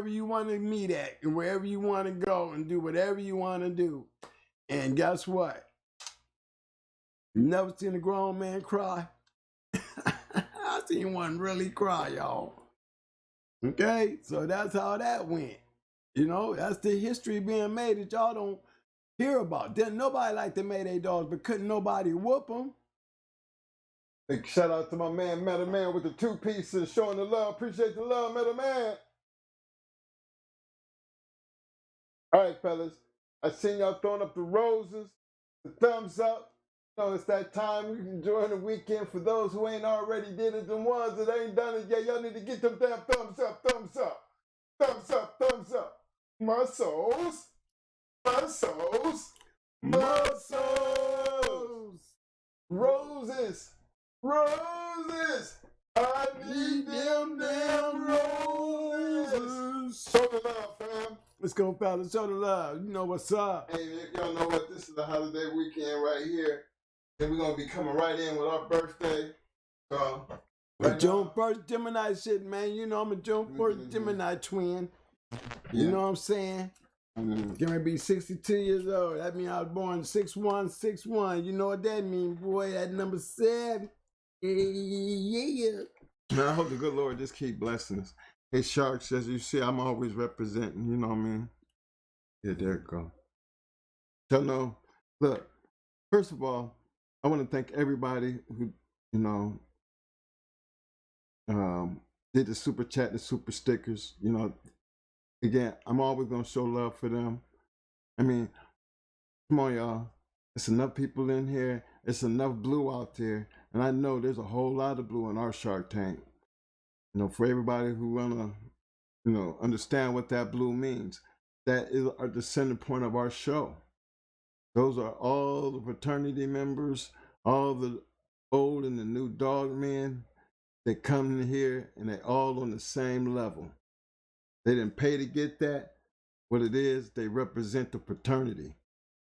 you want to meet at and wherever you want to go and do whatever you want to do. And guess what? Never seen a grown man cry. I seen one really cry, y'all. Okay? So that's how that went. You know, that's the history being made that y'all don't hear about. Didn't nobody like the Mayday dogs, but couldn't nobody whoop them. Big shout out to my man Metal Man with the 2 pieces, showing the love. Appreciate the love, Metal Man. All right, fellas. I seen y'all throwing up the roses, the thumbs up. You know, it's that time we can enjoy the weekend. For those who ain't already did it, the ones that ain't done it yet, y'all need to get them damn thumbs up, thumbs up, thumbs up, thumbs up. Muscles, muscles, muscles, roses, roses. I need them damn roses. Show the love, fam. Let's go, fellas. Show the love. You know what's up. Hey, y'all know what? This is the holiday weekend right here. And we're going to be coming right in with our birthday. So, right June 1st Gemini shit, man. You know I'm a June 1st Gemini twin. You know what I'm saying? Gonna be 62 years old. That means I was born 6/1/6/1. You know what that means, boy? That number 7. Yeah. Man, I hope the good Lord just keep blessing us. Hey, Sharks, as you see, I'm always representing, you know what I mean? Yeah, there it go. So, no, look, first of all, I want to thank everybody who, you know, did the super chat, the super stickers. You know, again, I'm always going to show love for them. I mean, come on, y'all. There's enough people in here it's enough blue out there, and I know there's a whole lot of blue in our Shark Tank. You know, for everybody who wanna, you know, understand what that blue means, that is the center point of our show. Those are all the fraternity members, all the old and the new dog men. They come in here and they all on the same level. They didn't pay to get that. What it is, they represent the fraternity.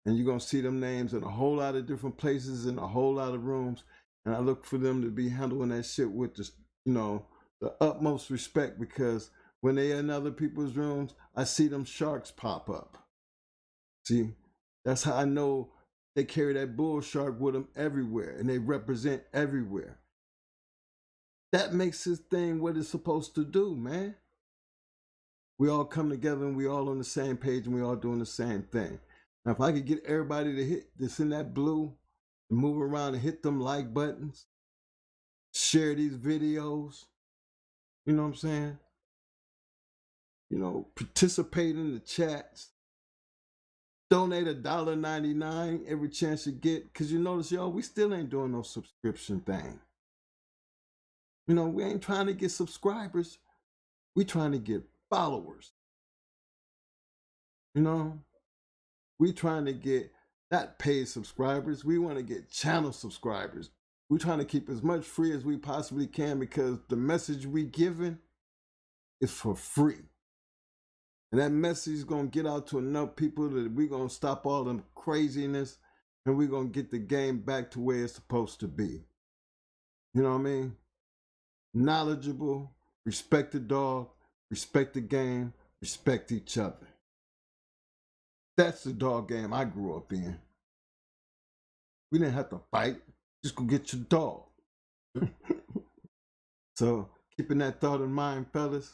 And you're going to see them names in a whole lot of different places, in a whole lot of rooms. And I look for them to be handling that shit with the, you know, the utmost respect, because when they in other people's rooms, I see them sharks pop up. See, that's how I know they carry that bull shark with them everywhere, and they represent everywhere. That makes this thing what it's supposed to do, man. We all come together and we all on the same page and we all doing the same thing. Now, if I could get everybody to hit this in that blue, and move around and hit them like buttons, share these videos, you know what I'm saying? You know, participate in the chats, donate $1.99 every chance you get, because you notice, y'all, we still ain't doing no subscription thing. You know, we ain't trying to get subscribers. We trying to get followers. You know, we trying to get not paid subscribers. We want to get channel subscribers. We're trying to keep as much free as we possibly can, because the message we giving is for free. And that message is going to get out to enough people that we're going to stop all them craziness, and we're going to get the game back to where it's supposed to be. You know what I mean? Knowledgeable, respect the dog, respect the game, respect each other. That's the dog game I grew up in. We didn't have to fight. Just go get your dog. So, keeping that thought in mind, fellas,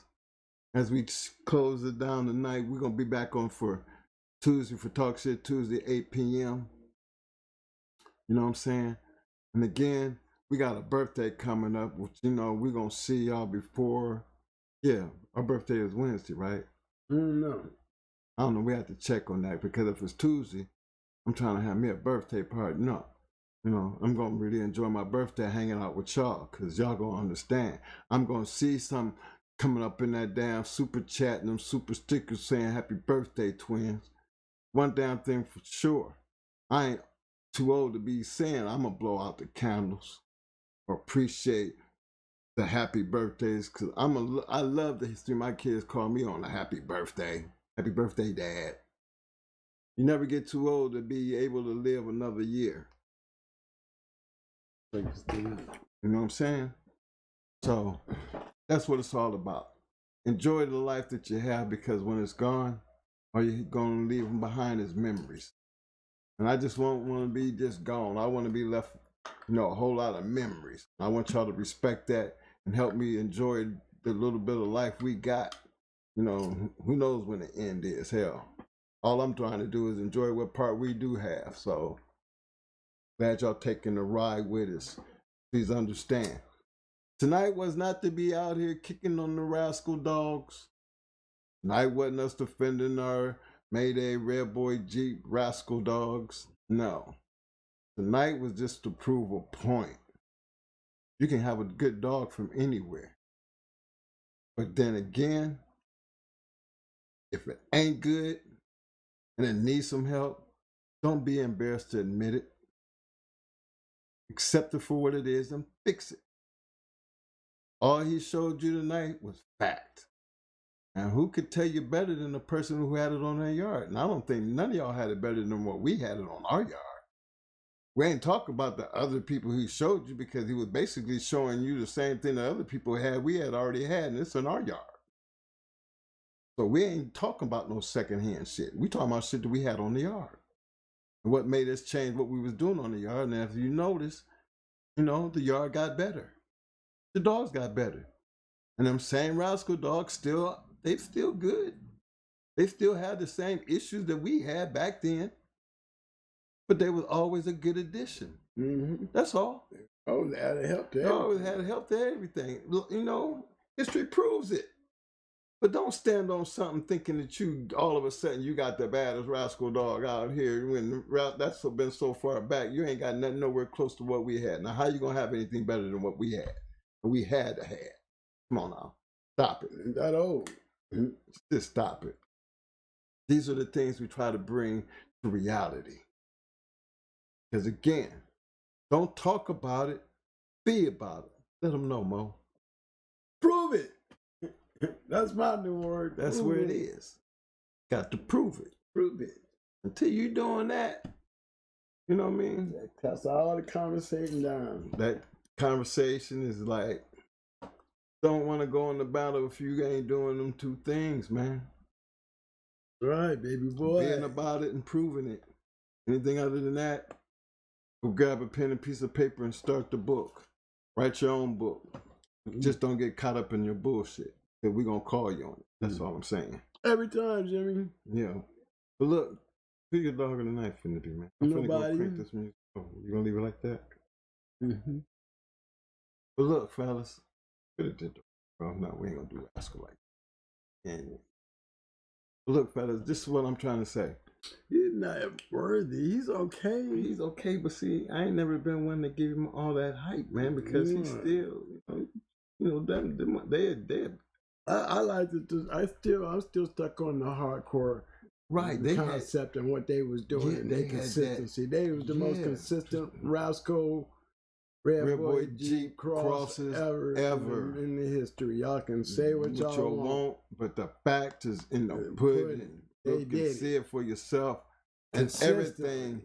as we close it down tonight, we're going to be back on for Tuesday for Talk Shit Tuesday, 8 p.m. You know what I'm saying? And again, we got a birthday coming up, which, you know, we're going to see y'all before. Yeah, our birthday is Wednesday, right? No. I don't know. We have to check on that, because if it's Tuesday, I'm trying to have me a birthday party. No. You know, I'm going to really enjoy my birthday hanging out with y'all, because y'all going to understand. I'm going to see some coming up in that damn super chat and them super stickers saying happy birthday, twins. One damn thing for sure. I ain't too old to be saying I'm going to blow out the candles or appreciate the happy birthdays, because I love the history. My kids call me on a happy birthday. Happy birthday, Dad. You never get too old to be able to live another year. You know what I'm saying? So that's what it's all about. Enjoy the life that you have, because when it's gone, all you're going to leave behind is memories. And I just won't want to be just gone. I want to be left, you know, a whole lot of memories. I want y'all to respect that and help me enjoy the little bit of life we got. You know, who knows when the end is? Hell, all I'm trying to do is enjoy what part we do have. So glad y'all taking the ride with us. Please understand. Tonight was not to be out here kicking on the rascal dogs. Tonight wasn't us defending our Mayday Red Boy Jeep rascal dogs. No. Tonight was just to prove a point. You can have a good dog from anywhere. But then again, if it ain't good and it needs some help, don't be embarrassed to admit it. Accept it for what it is and fix it. All he showed you tonight was fact. And who could tell you better than the person who had it on their yard? And I don't think none of y'all had it better than what we had it on our yard. We ain't talking about the other people who showed you, because he was basically showing you the same thing that other people had, we had already had, and it's in our yard. So we ain't talking about no secondhand shit. We talking about shit that we had on the yard. And what made us change what we was doing on the yard. And if you notice, you know, the yard got better. The dogs got better. And them same rascal dogs they still good. They still had the same issues that we had back then. But they was always a good addition. Mm-hmm. That's all. Oh, they had help to They always had help to everything. You know, history proves it. But don't stand on something thinking that you all of a sudden you got the baddest rascal dog out here when that's been so far back. You ain't got nothing nowhere close to what we had. Now, how you gonna have anything better than what we had? We had to have. Come on now, stop it. Ain't that old? Just stop it. These are the things we try to bring to reality. Because again, don't talk about it, be about it. Let them know, Mo. Prove it. That's my new word. That's where it is. Got to prove it. Prove it. Until you doing that, you know what I mean? That's all the conversation down. That conversation is like, don't want to go in the battle if you ain't doing them two things, man. Right, baby boy. Being about it and proving it. Anything other than that, go grab a pen and piece of paper and start the book. Write your own book. Just don't get caught up in your bullshit. Because we're going to call you on it. That's all I'm saying. Every time, Jimmy. Yeah. But look, who your dog and the knife finna do, man? I'm finna Nobody. go crank this music. Oh, you gonna leave it like that? Mm-hmm. But look, fellas. Could have did the well, no, we ain't gonna do rascal like that. And look, fellas, this is what I'm trying to say. He's not worthy. He's okay. He's okay, but see, I ain't never been one to give him all that hype, man, because he's still, they're I like to. I'm still stuck on the hardcore, right. The concept and what they was doing. And their consistency. They was the most consistent rascal Red Boy Jeep crosses ever in the history. Y'all can say what y'all want, but the fact is in the pudding. You can see it for yourself, and everything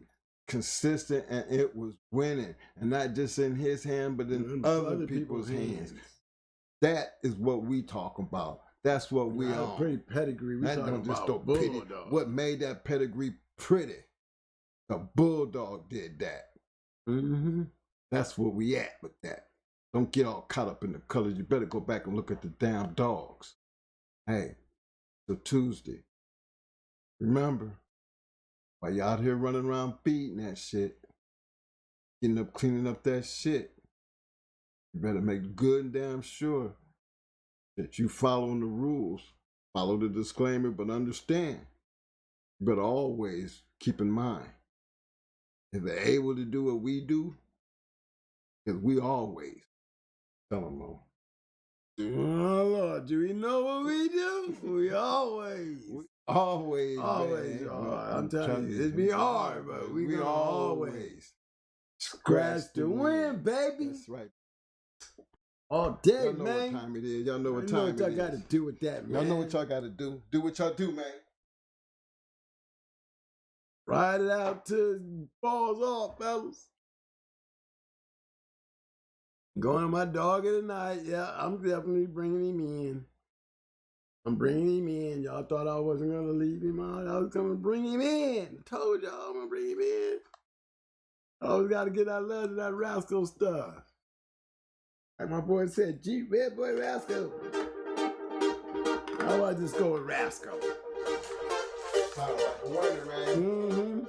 consistent, and it was winning, and not just in his hand, but in other people's hands. That is what we talk about. That's what we are. Pretty pedigree. That don't just go pretty. What made that pedigree pretty? The Bulldog did that. Mm-hmm. That's where we at with that. Don't get all caught up in the colors. You better go back and look at the damn dogs. Hey, so Tuesday. Remember, while you out here running around beating that shit, getting up, cleaning up that shit, you better make good and damn sure that you following the rules. Follow the disclaimer, but understand. You better always keep in mind, if they're able to do what we do, because we always tell them more. Oh Lord, do we know what we do? We always. Always. I'm telling you, it'd be hard, but we gonna always scratch the win, baby. That's right. All day, y'all know man. What time it is. Y'all know what time it is. Y'all got to do with that, man. Y'all know what y'all got to do. Do what y'all do, man. Ride it out till it falls off, fellas. Going to my dog of the night. Yeah, I'm definitely bringing him in. I'm bringing him in. Y'all thought I wasn't going to leave him out. I was going to bring him in. I told y'all I'm going to bring him in. I always got to get that love to that rascal stuff. Like my boy said, Jeep, Red Boy, Rascal. How about I just go with Rascal? Sound like a wonder, man. Mm-hmm.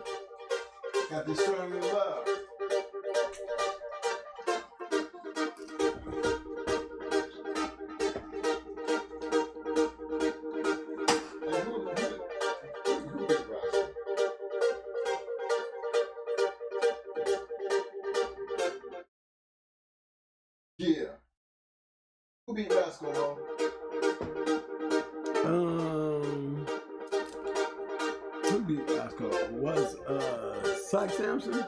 Got this strong in love. Yeah. Who beat Rascal, Mo? Who beat Rascal? Was Syke Sampson?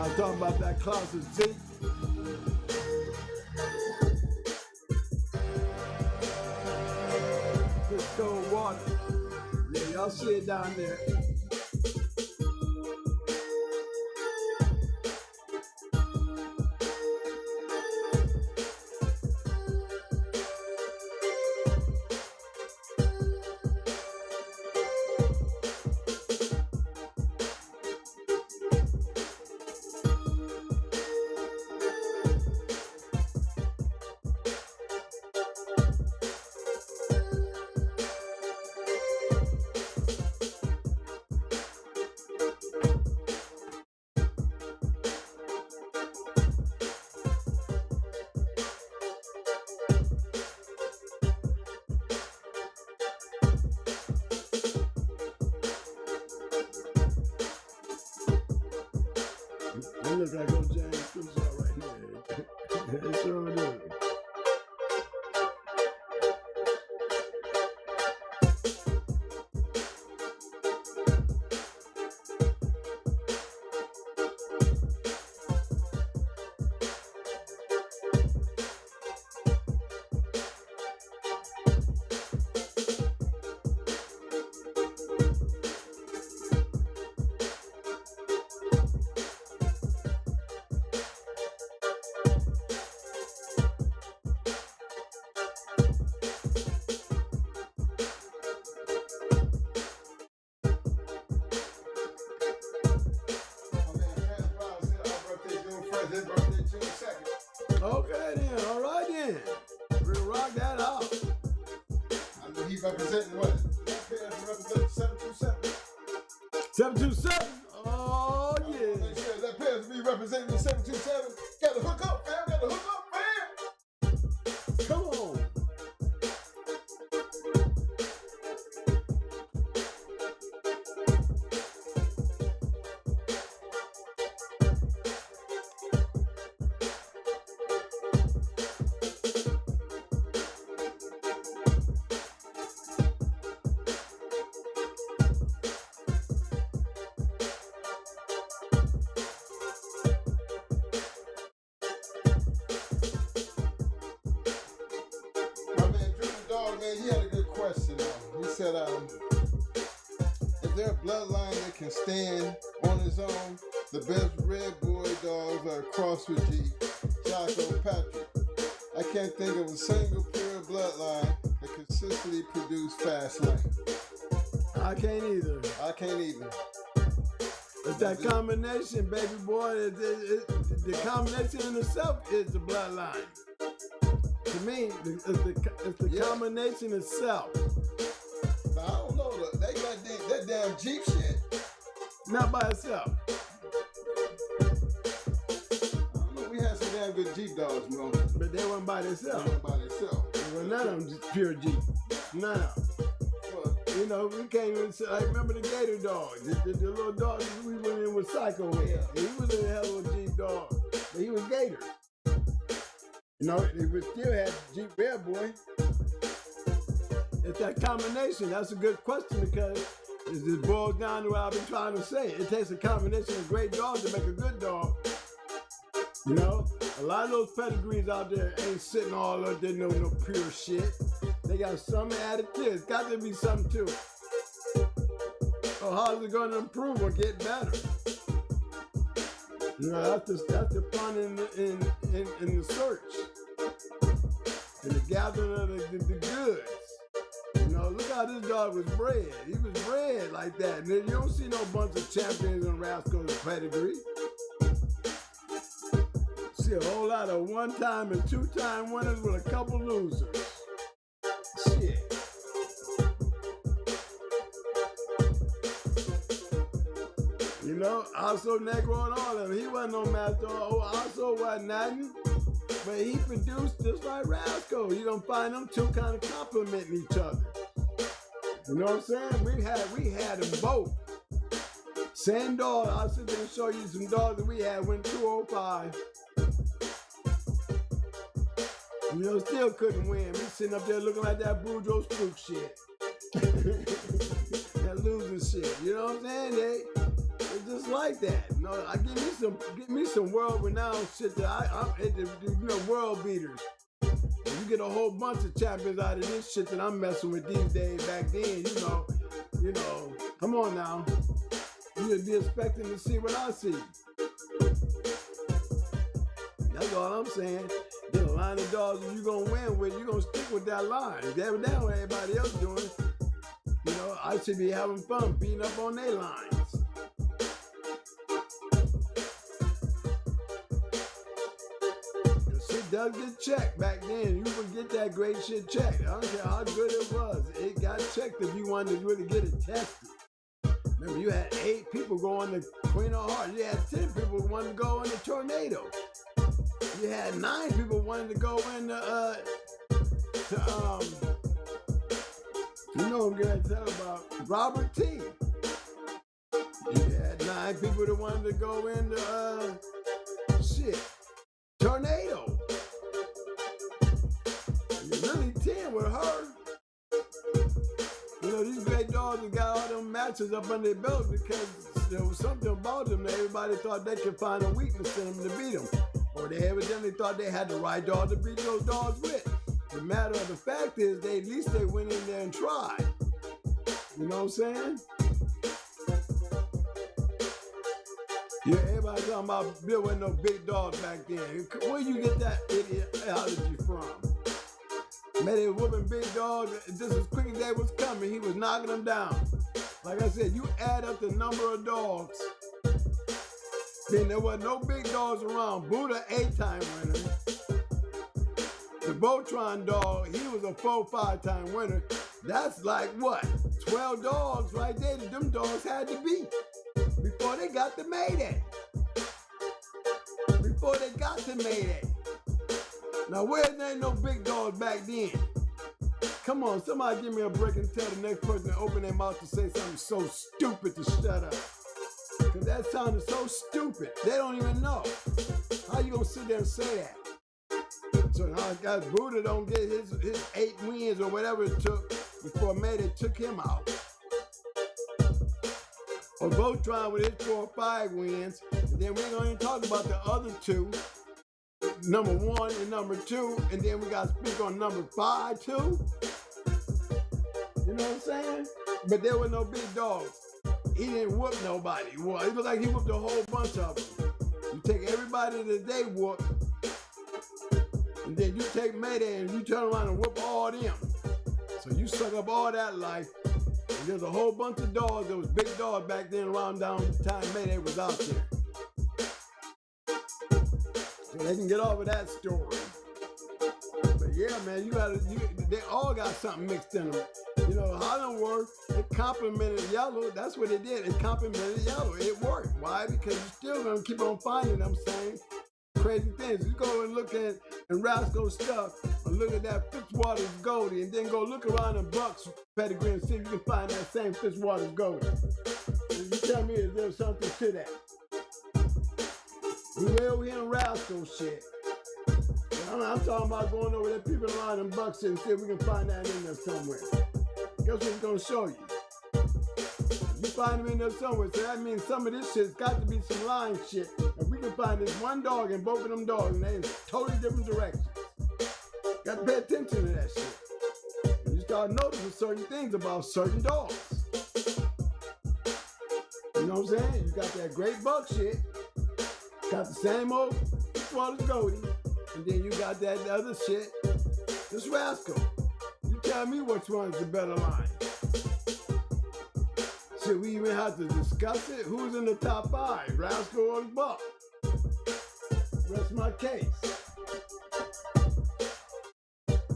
I'm talking about that closet Zeke. This cold water. Yeah, y'all see it down there. It looks like old James Crenshaw right there. It sure do. Okay then, all right then. We'll rock that out. I know he representing what? That pair represents 727. 727. Oh yeah. Make sure that pair be representing the 727. Gotta hook up, fam. Gotta hook up, fam. Come on. He had a good question though. He said, is there a bloodline that can stand on its own? The best red boy dogs are crossed with Jocko Patrick. I can't think of a single pure bloodline that consistently produce fast lane. I can't either. I can't either. It's that combination, baby boy. The combination in itself is the bloodline. To me, it's the combination itself. Now, I don't know. They got that damn Jeep shit. Not by itself. I don't know. We had some damn good Jeep dogs, bro. But they weren't by themselves. They weren't by themselves. Well, none of them just pure Jeep. None of them. You know, we came in, I remember the Gator dog, the little dog that we went in with Psycho with. He was a hell of a Jeep dog, but he was Gator. You know, we still had Jeep Red Boy. It's that combination. That's a good question because it just boils down to what I've been trying to say. It takes a combination of great dogs to make a good dog. You know, a lot of those pedigrees out there ain't sitting all up there no pure shit. They got something added to it. It's got to be something to it. So how's it going to improve or get better? You know, that's the fun in the search and the gathering of the goods. You know, look how this dog was bred. He was bred like that. And then you don't see no bunch of champions and rascals pedigree. See a whole lot of one-time and two-time winners with a couple losers. Shit. You know, also Negro and all of them. He wasn't no master. Also wasn't nothing. But he produced just like Rascal. You don't find them two kind of complimenting each other. You know what I'm saying? We had them both. Same dog. I'll sit there and show you some dogs that we had went 205. You know, still couldn't win. We sitting up there looking like that Boudreaux Spook shit. That losing shit. You know what I'm saying? It's just like that. You know, I give me me some world-renowned shit that I'm world beaters. You get a whole bunch of champions out of this shit that I'm messing with these days. Back then, you know, come on now. You'd be expecting to see what I see. That's all I'm saying. Get a line of dogs that you're gonna win with, you're gonna stick with that line. If that's what everybody else doing, you know, I should be having fun beating up on their lines. Shit does get checked back then. You would get that great shit checked. I don't care how good it was. It got checked if you wanted to really get it tested. Remember, you had 8 people go on the Queen of Hearts. You had 10 people who wanted to go on the Tornado. You had 9 people wanting to go in the, you know I'm going to tell about Robert T. You had 9 people that wanted to go in the, Tornado. And really 10 with her. You know, these great dogs that got all them matches up under their belt because there was something about them that everybody thought they could find a weakness in them to beat them. Or they evidently thought they had the right dog to beat those dogs with. The matter of the fact is, at least they went in there and tried. You know what I'm saying? Yeah, everybody talking about there wasn't no big dogs back then. Where you get that ideology from? Man, they were whooping big dogs just as quick as they was coming. He was knocking them down. Like I said, you add up the number of dogs. Then there wasn't no big dogs around. Buddha, 8-time winner. The Botron dog, he was a 4-5-time winner. That's like what? 12 dogs right there that them dogs had to beat before they got to Mayday. Before they got to Mayday. Now, where there ain't no big dogs back then? Come on, somebody give me a break and tell the next person to open their mouth to say something so stupid to shut up. Because that sounded so stupid. They don't even know. How you gonna sit there and say that? So now guys, Buddha don't get his 8 wins or whatever it took before Mayday took him out. Or Voltron with his 4 or 5 wins. And then we're gonna even talk about the other 2. Number 1 and number 2. And then we gotta speak on number 5 too. You know what I'm saying? But there were no big dogs. He didn't whoop nobody. Well, it looked like he whooped a whole bunch of them. You take everybody that they whooped, and then you take Mayday and you turn around and whoop all them. So you suck up all that life. And there's a whole bunch of dogs. There was big dogs back then around down the time Mayday was out there. So they can get off of that story. But yeah, man, they all got something mixed in them. You know, how them work, it complemented yellow. That's what it did. It complemented yellow. It worked. Why? Because you're still going to keep on finding them same crazy things. You go and look at RASCAL stuff, or look at that Fitzwater's Goldie, and then go look around in Buck's pedigree and see if you can find that same Fitzwater's Goldie. And you tell me, is there something to that? We way over here in RASCAL shit. I'm talking about going over there, people around in Bucks and see if we can find that in there somewhere. Guess what it's gonna show you? You find them in there somewhere, so that means some of this shit's got to be some line shit. If we can find this one dog and both of them dogs, and they in totally different directions. Got to pay attention to that shit. And you start noticing certain things about certain dogs. You know what I'm saying? You got that great buck shit, got the same old Fitzwater's Goldie, and then you got that other shit, this RASCAL. You tell me which one's the better line. Should we even have to discuss it? Who's in the top 5? RASCAL or Buck? Rest my case.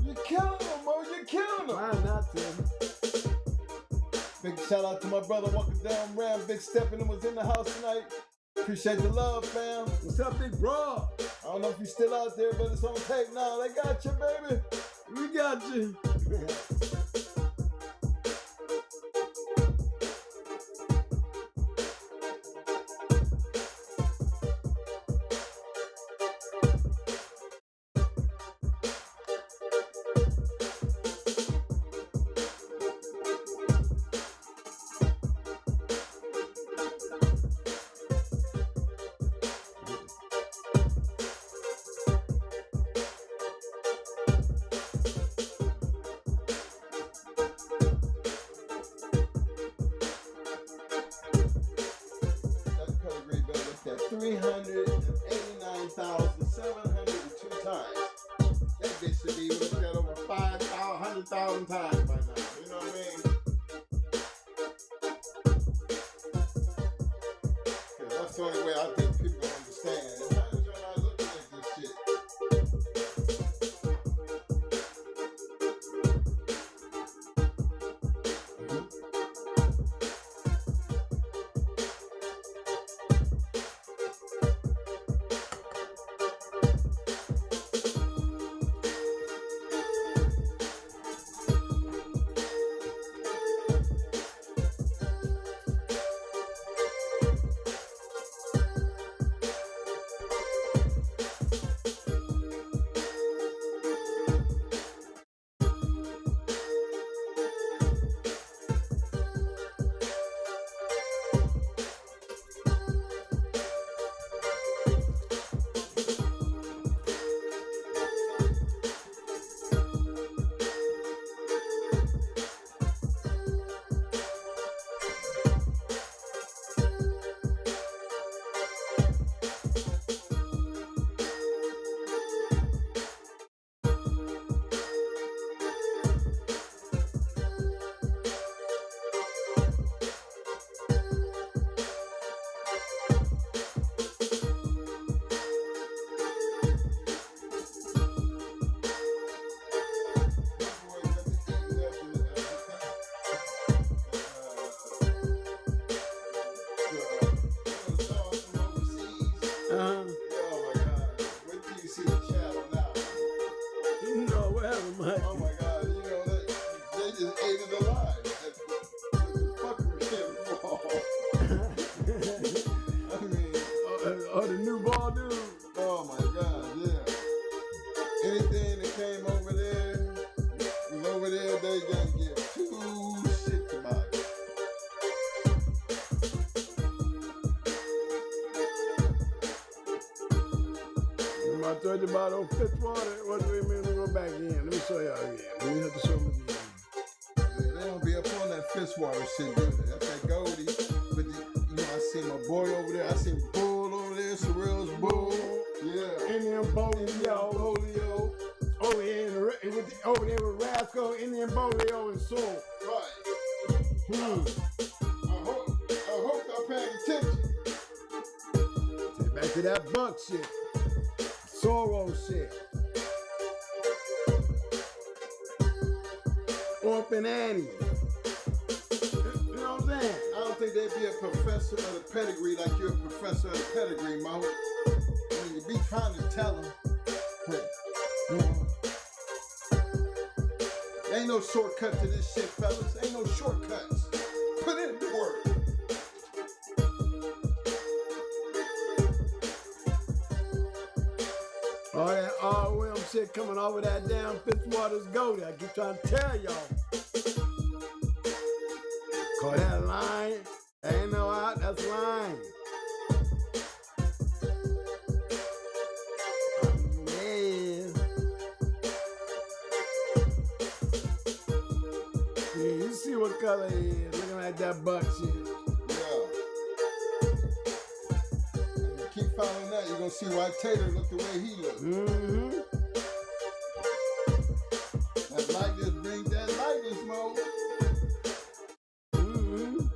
You killing him, bro. You killing him. Why not to? Big shout out to my brother walking down Ram. Big Steppin' was in the house tonight. Appreciate the love, fam. What's up, big bro? I don't know if you're still out there, but it's on tape now. They got you, baby. We got you. 389,702 times. That bitch should be looked at over 100,000 times by now. You know what I mean? Cause that's the only way I think people understand. How is y'all not looking at this shit? Oh my God, you know, they just ate it alive. That's the fuckery shit involved. I mean, Oh, the new ball dude. oh my God, yeah. Anything that came over there, was over there, they didn't give two shits about it. I told you about old Fitzwater. What do we mean to go back in? Let me show y'all again. Let me have to show them again. Yeah, they don't be up on that Fitzwater shit, do they? That's that Goldie. But you know, I see my boy over there. I see Bull over there, Surreal's Bull. Yeah. Indian Bolio. Polio. Over here over there with Rascal, Indian Bolio, and Soul. Right. Hmm. I hope y'all paying attention. Take back to that Buck shit. Sorrow shit. Orphan Annie. You know what I'm saying? I don't think they'd be a professor of the pedigree like you're a professor of the pedigree, Mo. I mean, you be trying to tell them. But, you know, ain't no shortcut to this shit, fellas. Ain't no shortcuts. Put in the work. All that R.O.M. shit coming over that damn Fitzwater's Goldie. I keep trying to tell y'all. Call that line. Ain't no out, that's line. Yeah, you see what color he is. Looking at that Buck shit. Yeah. And you keep following that, you're gonna see why Tater look the way he look. Mm-hmm. That lightness brings that lightness, Mo. Mm-hmm.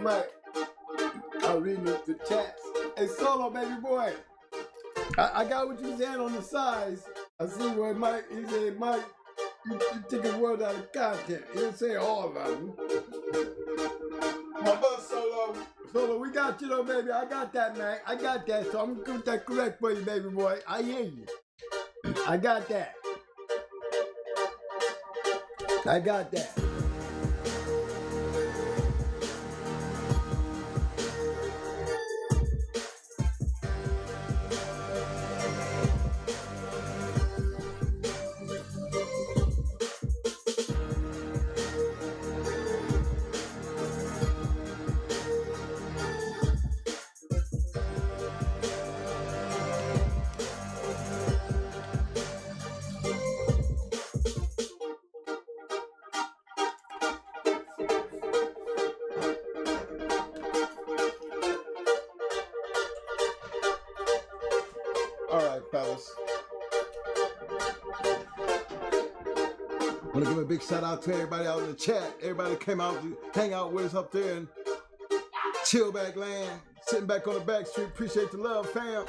Mike. I'm reading the chats. Hey, Solo, baby boy. I got what you said on the size. I see where Mike, he said, Mike, you took his word out of content. He didn't say all of them. My bus Solo. Solo, we got you though, baby. I got that, man. I got that. So I'm gonna get that correct for you, baby boy. I hear you. I got that. I got that. All right, fellas. I want to give a big shout out to everybody out in the chat. Everybody came out to hang out with us up there in chill back land, sitting back on the back street. Appreciate the love, fam.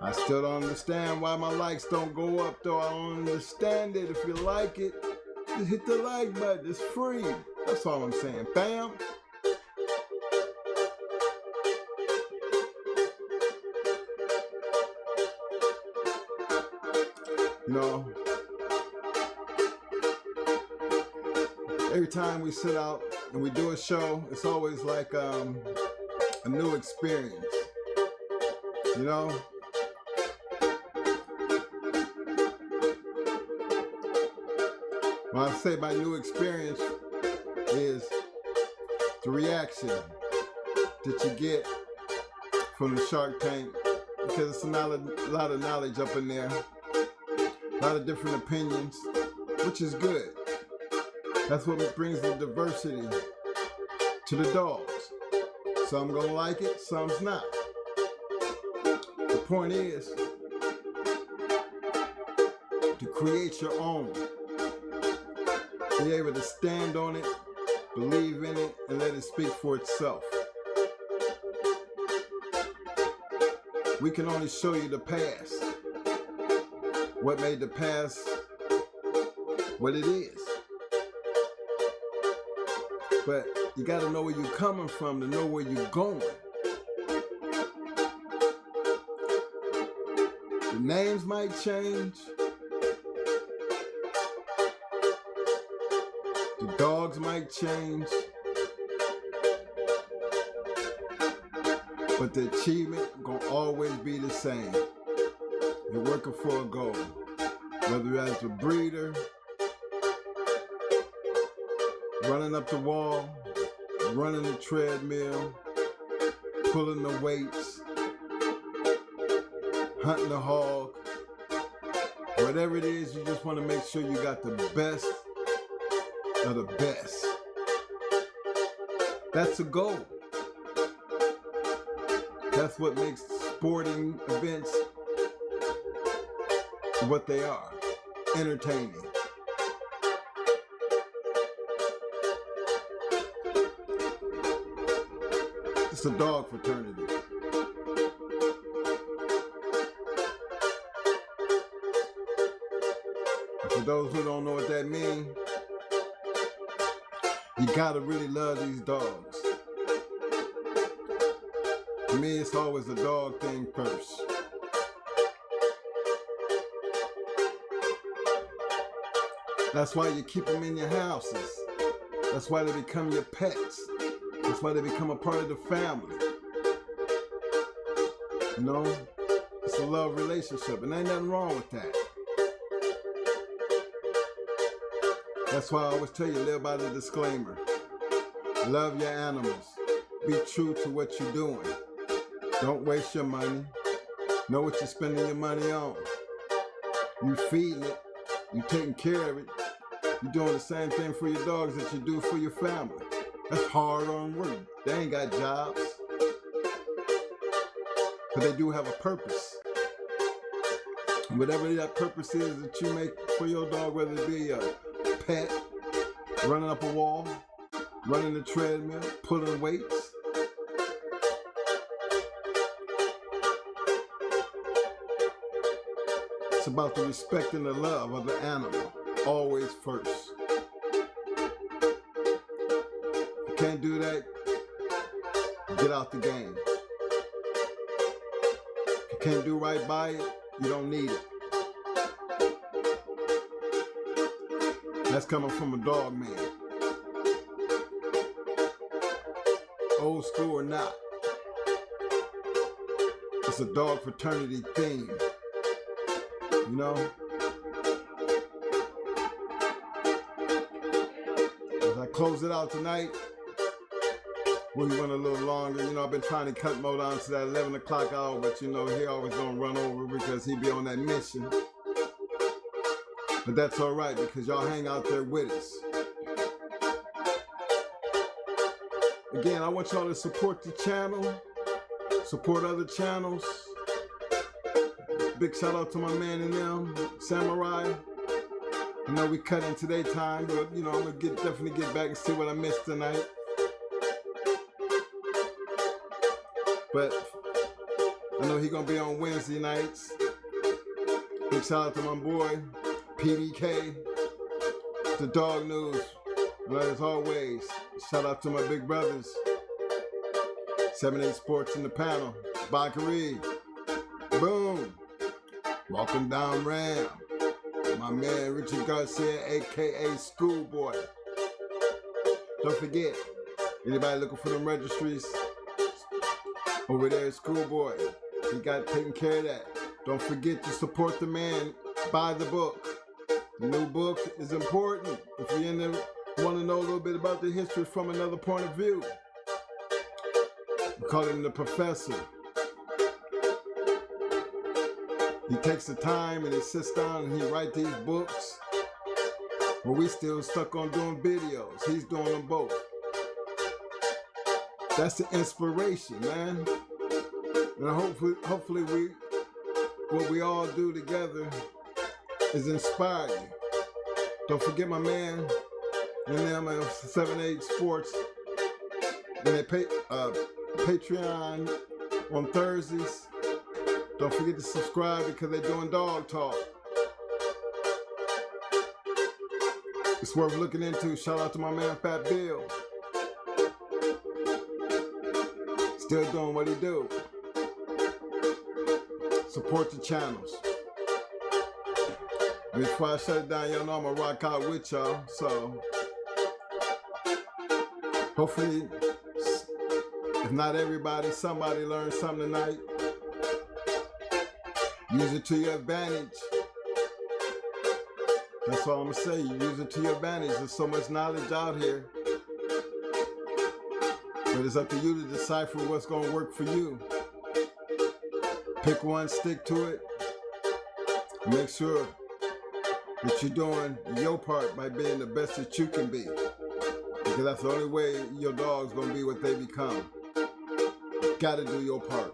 I still don't understand why my likes don't go up, though. I don't understand it. If you like it, just hit the like button. It's free. That's all I'm saying, fam. You know, every time we sit out and we do a show, it's always like a new experience. You know? When I say my new experience is the reaction that you get from the Shark Tank, because it's a lot of knowledge up in there. A lot of different opinions, which is good. That's what brings the diversity to the dogs. Some gonna like it, some's not. The point is to create your own. Be able to stand on it, believe in it, and let it speak for itself. We can only show you the past. What made the past what it is. But you gotta know where you're coming from to know where you're going. The names might change. The dogs might change. But the achievement gonna always be the same. You're working for a goal, whether as a breeder, running up the wall, running the treadmill, pulling the weights, hunting the hog, whatever it is, you just want to make sure you got the best of the best. That's a goal. That's what makes sporting events what they are, entertaining. It's a dog fraternity. For those who don't know what that means, you gotta really love these dogs. To me, it's always a dog thing first. That's why you keep them in your houses. That's why they become your pets. That's why they become a part of the family. You know, it's a love relationship, and ain't nothing wrong with that. That's why I always tell you, live by the disclaimer. Love your animals. Be true to what you're doing. Don't waste your money. Know what you're spending your money on. You feeding it. You taking care of it. You're doing the same thing for your dogs that you do for your family. That's hard on work. They ain't got jobs. But they do have a purpose. And whatever that purpose is that you make for your dog, whether it be a pet, running up a wall, running the treadmill, pulling weights. It's about the respect and the love of the animal, always first. If you can't do that, get out the game. If you can't do right by it, you don't need it. That's coming from a dog man. Old school or not. It's a dog fraternity theme. You know? As I close it out tonight, we went a little longer. You know, I've been trying to cut Mo down to that 11 o'clock hour, but you know, he always gonna run over because he be on that mission. But that's all right because y'all hang out there with us. Again, I want y'all to support the channel, support other channels. Big shout out to my man and them, Samurai. I know we cut in today time, but you know, I'm gonna definitely get back and see what I missed tonight. But I know he gonna be on Wednesday nights. Big shout out to my boy, PDK, the Dog News. But as always, shout out to my big brothers, 7-8 Sports in the panel, Bakari, boom, walking down Ram, my man Richard Garcia, aka Schoolboy. Don't forget, anybody looking for them registries, over there at Schoolboy, he got taken care of that. Don't forget to support the man, buy the book. The new book is important if you're in there, want to know a little bit about the history from another point of view. We call him the professor. He takes the time and he sits down and he writes these books. But we still stuck on doing videos. He's doing them both. That's the inspiration, man. And hopefully what we all do together is inspire you. Don't forget my man and them at 7-8 Sports. When they pay Patreon on Thursdays, don't forget to subscribe because they're doing dog talk. It's worth looking into. Shout out to my man Fat Bill. Still doing what he do. Support the channels. Before I shut it down, y'all know I'm gonna rock out with y'all. So hopefully, if not everybody, somebody learned something tonight. Use it to your advantage. That's all I'm gonna say. Use it to your advantage. There's so much knowledge out here. But it's up to you to decipher what's gonna work for you. Pick one, stick to it. Make sure that you're doing your part by being the best that you can be. Because that's the only way your dog's gonna be what they become. You gotta do your part.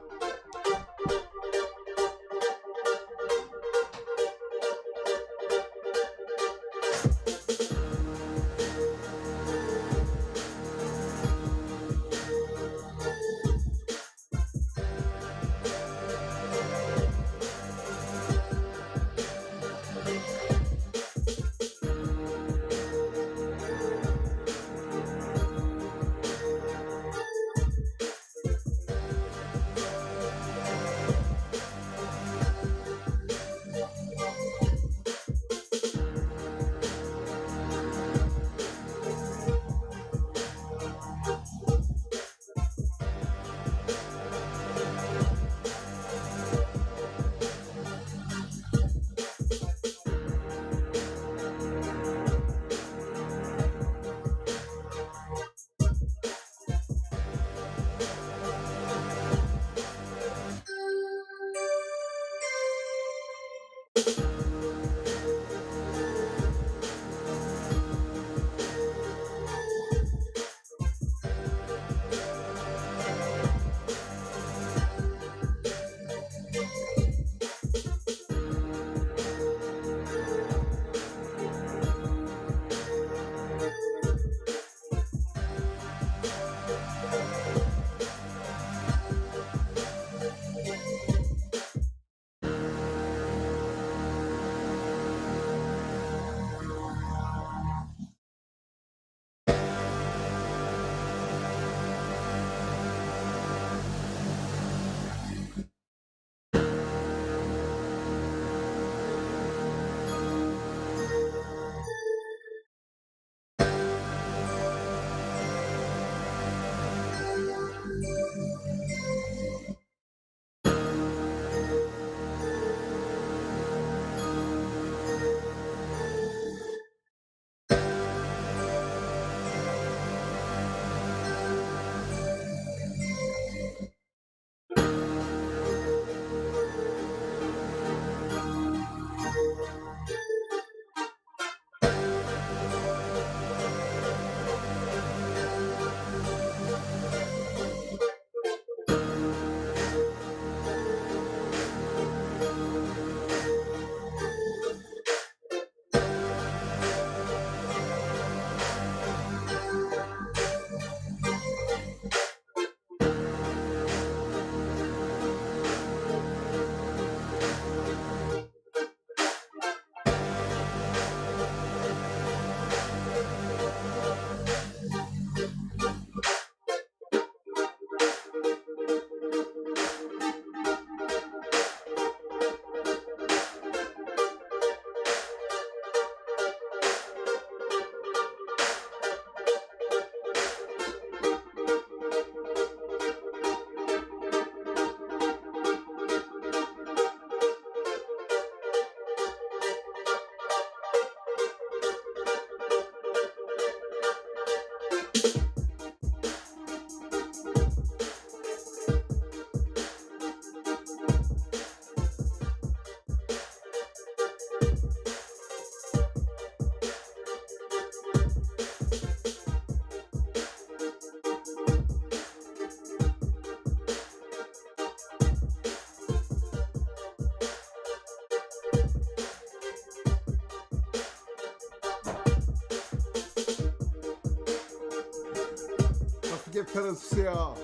forget, fellas, to see y'all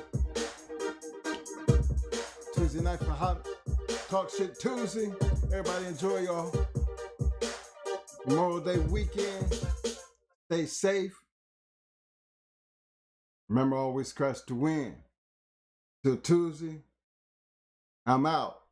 Tuesday night for Hot Talk Shit Tuesday. Everybody enjoy y'all Memorial Day weekend. Stay safe. Remember, always scratch to win. Till Tuesday, I'm out.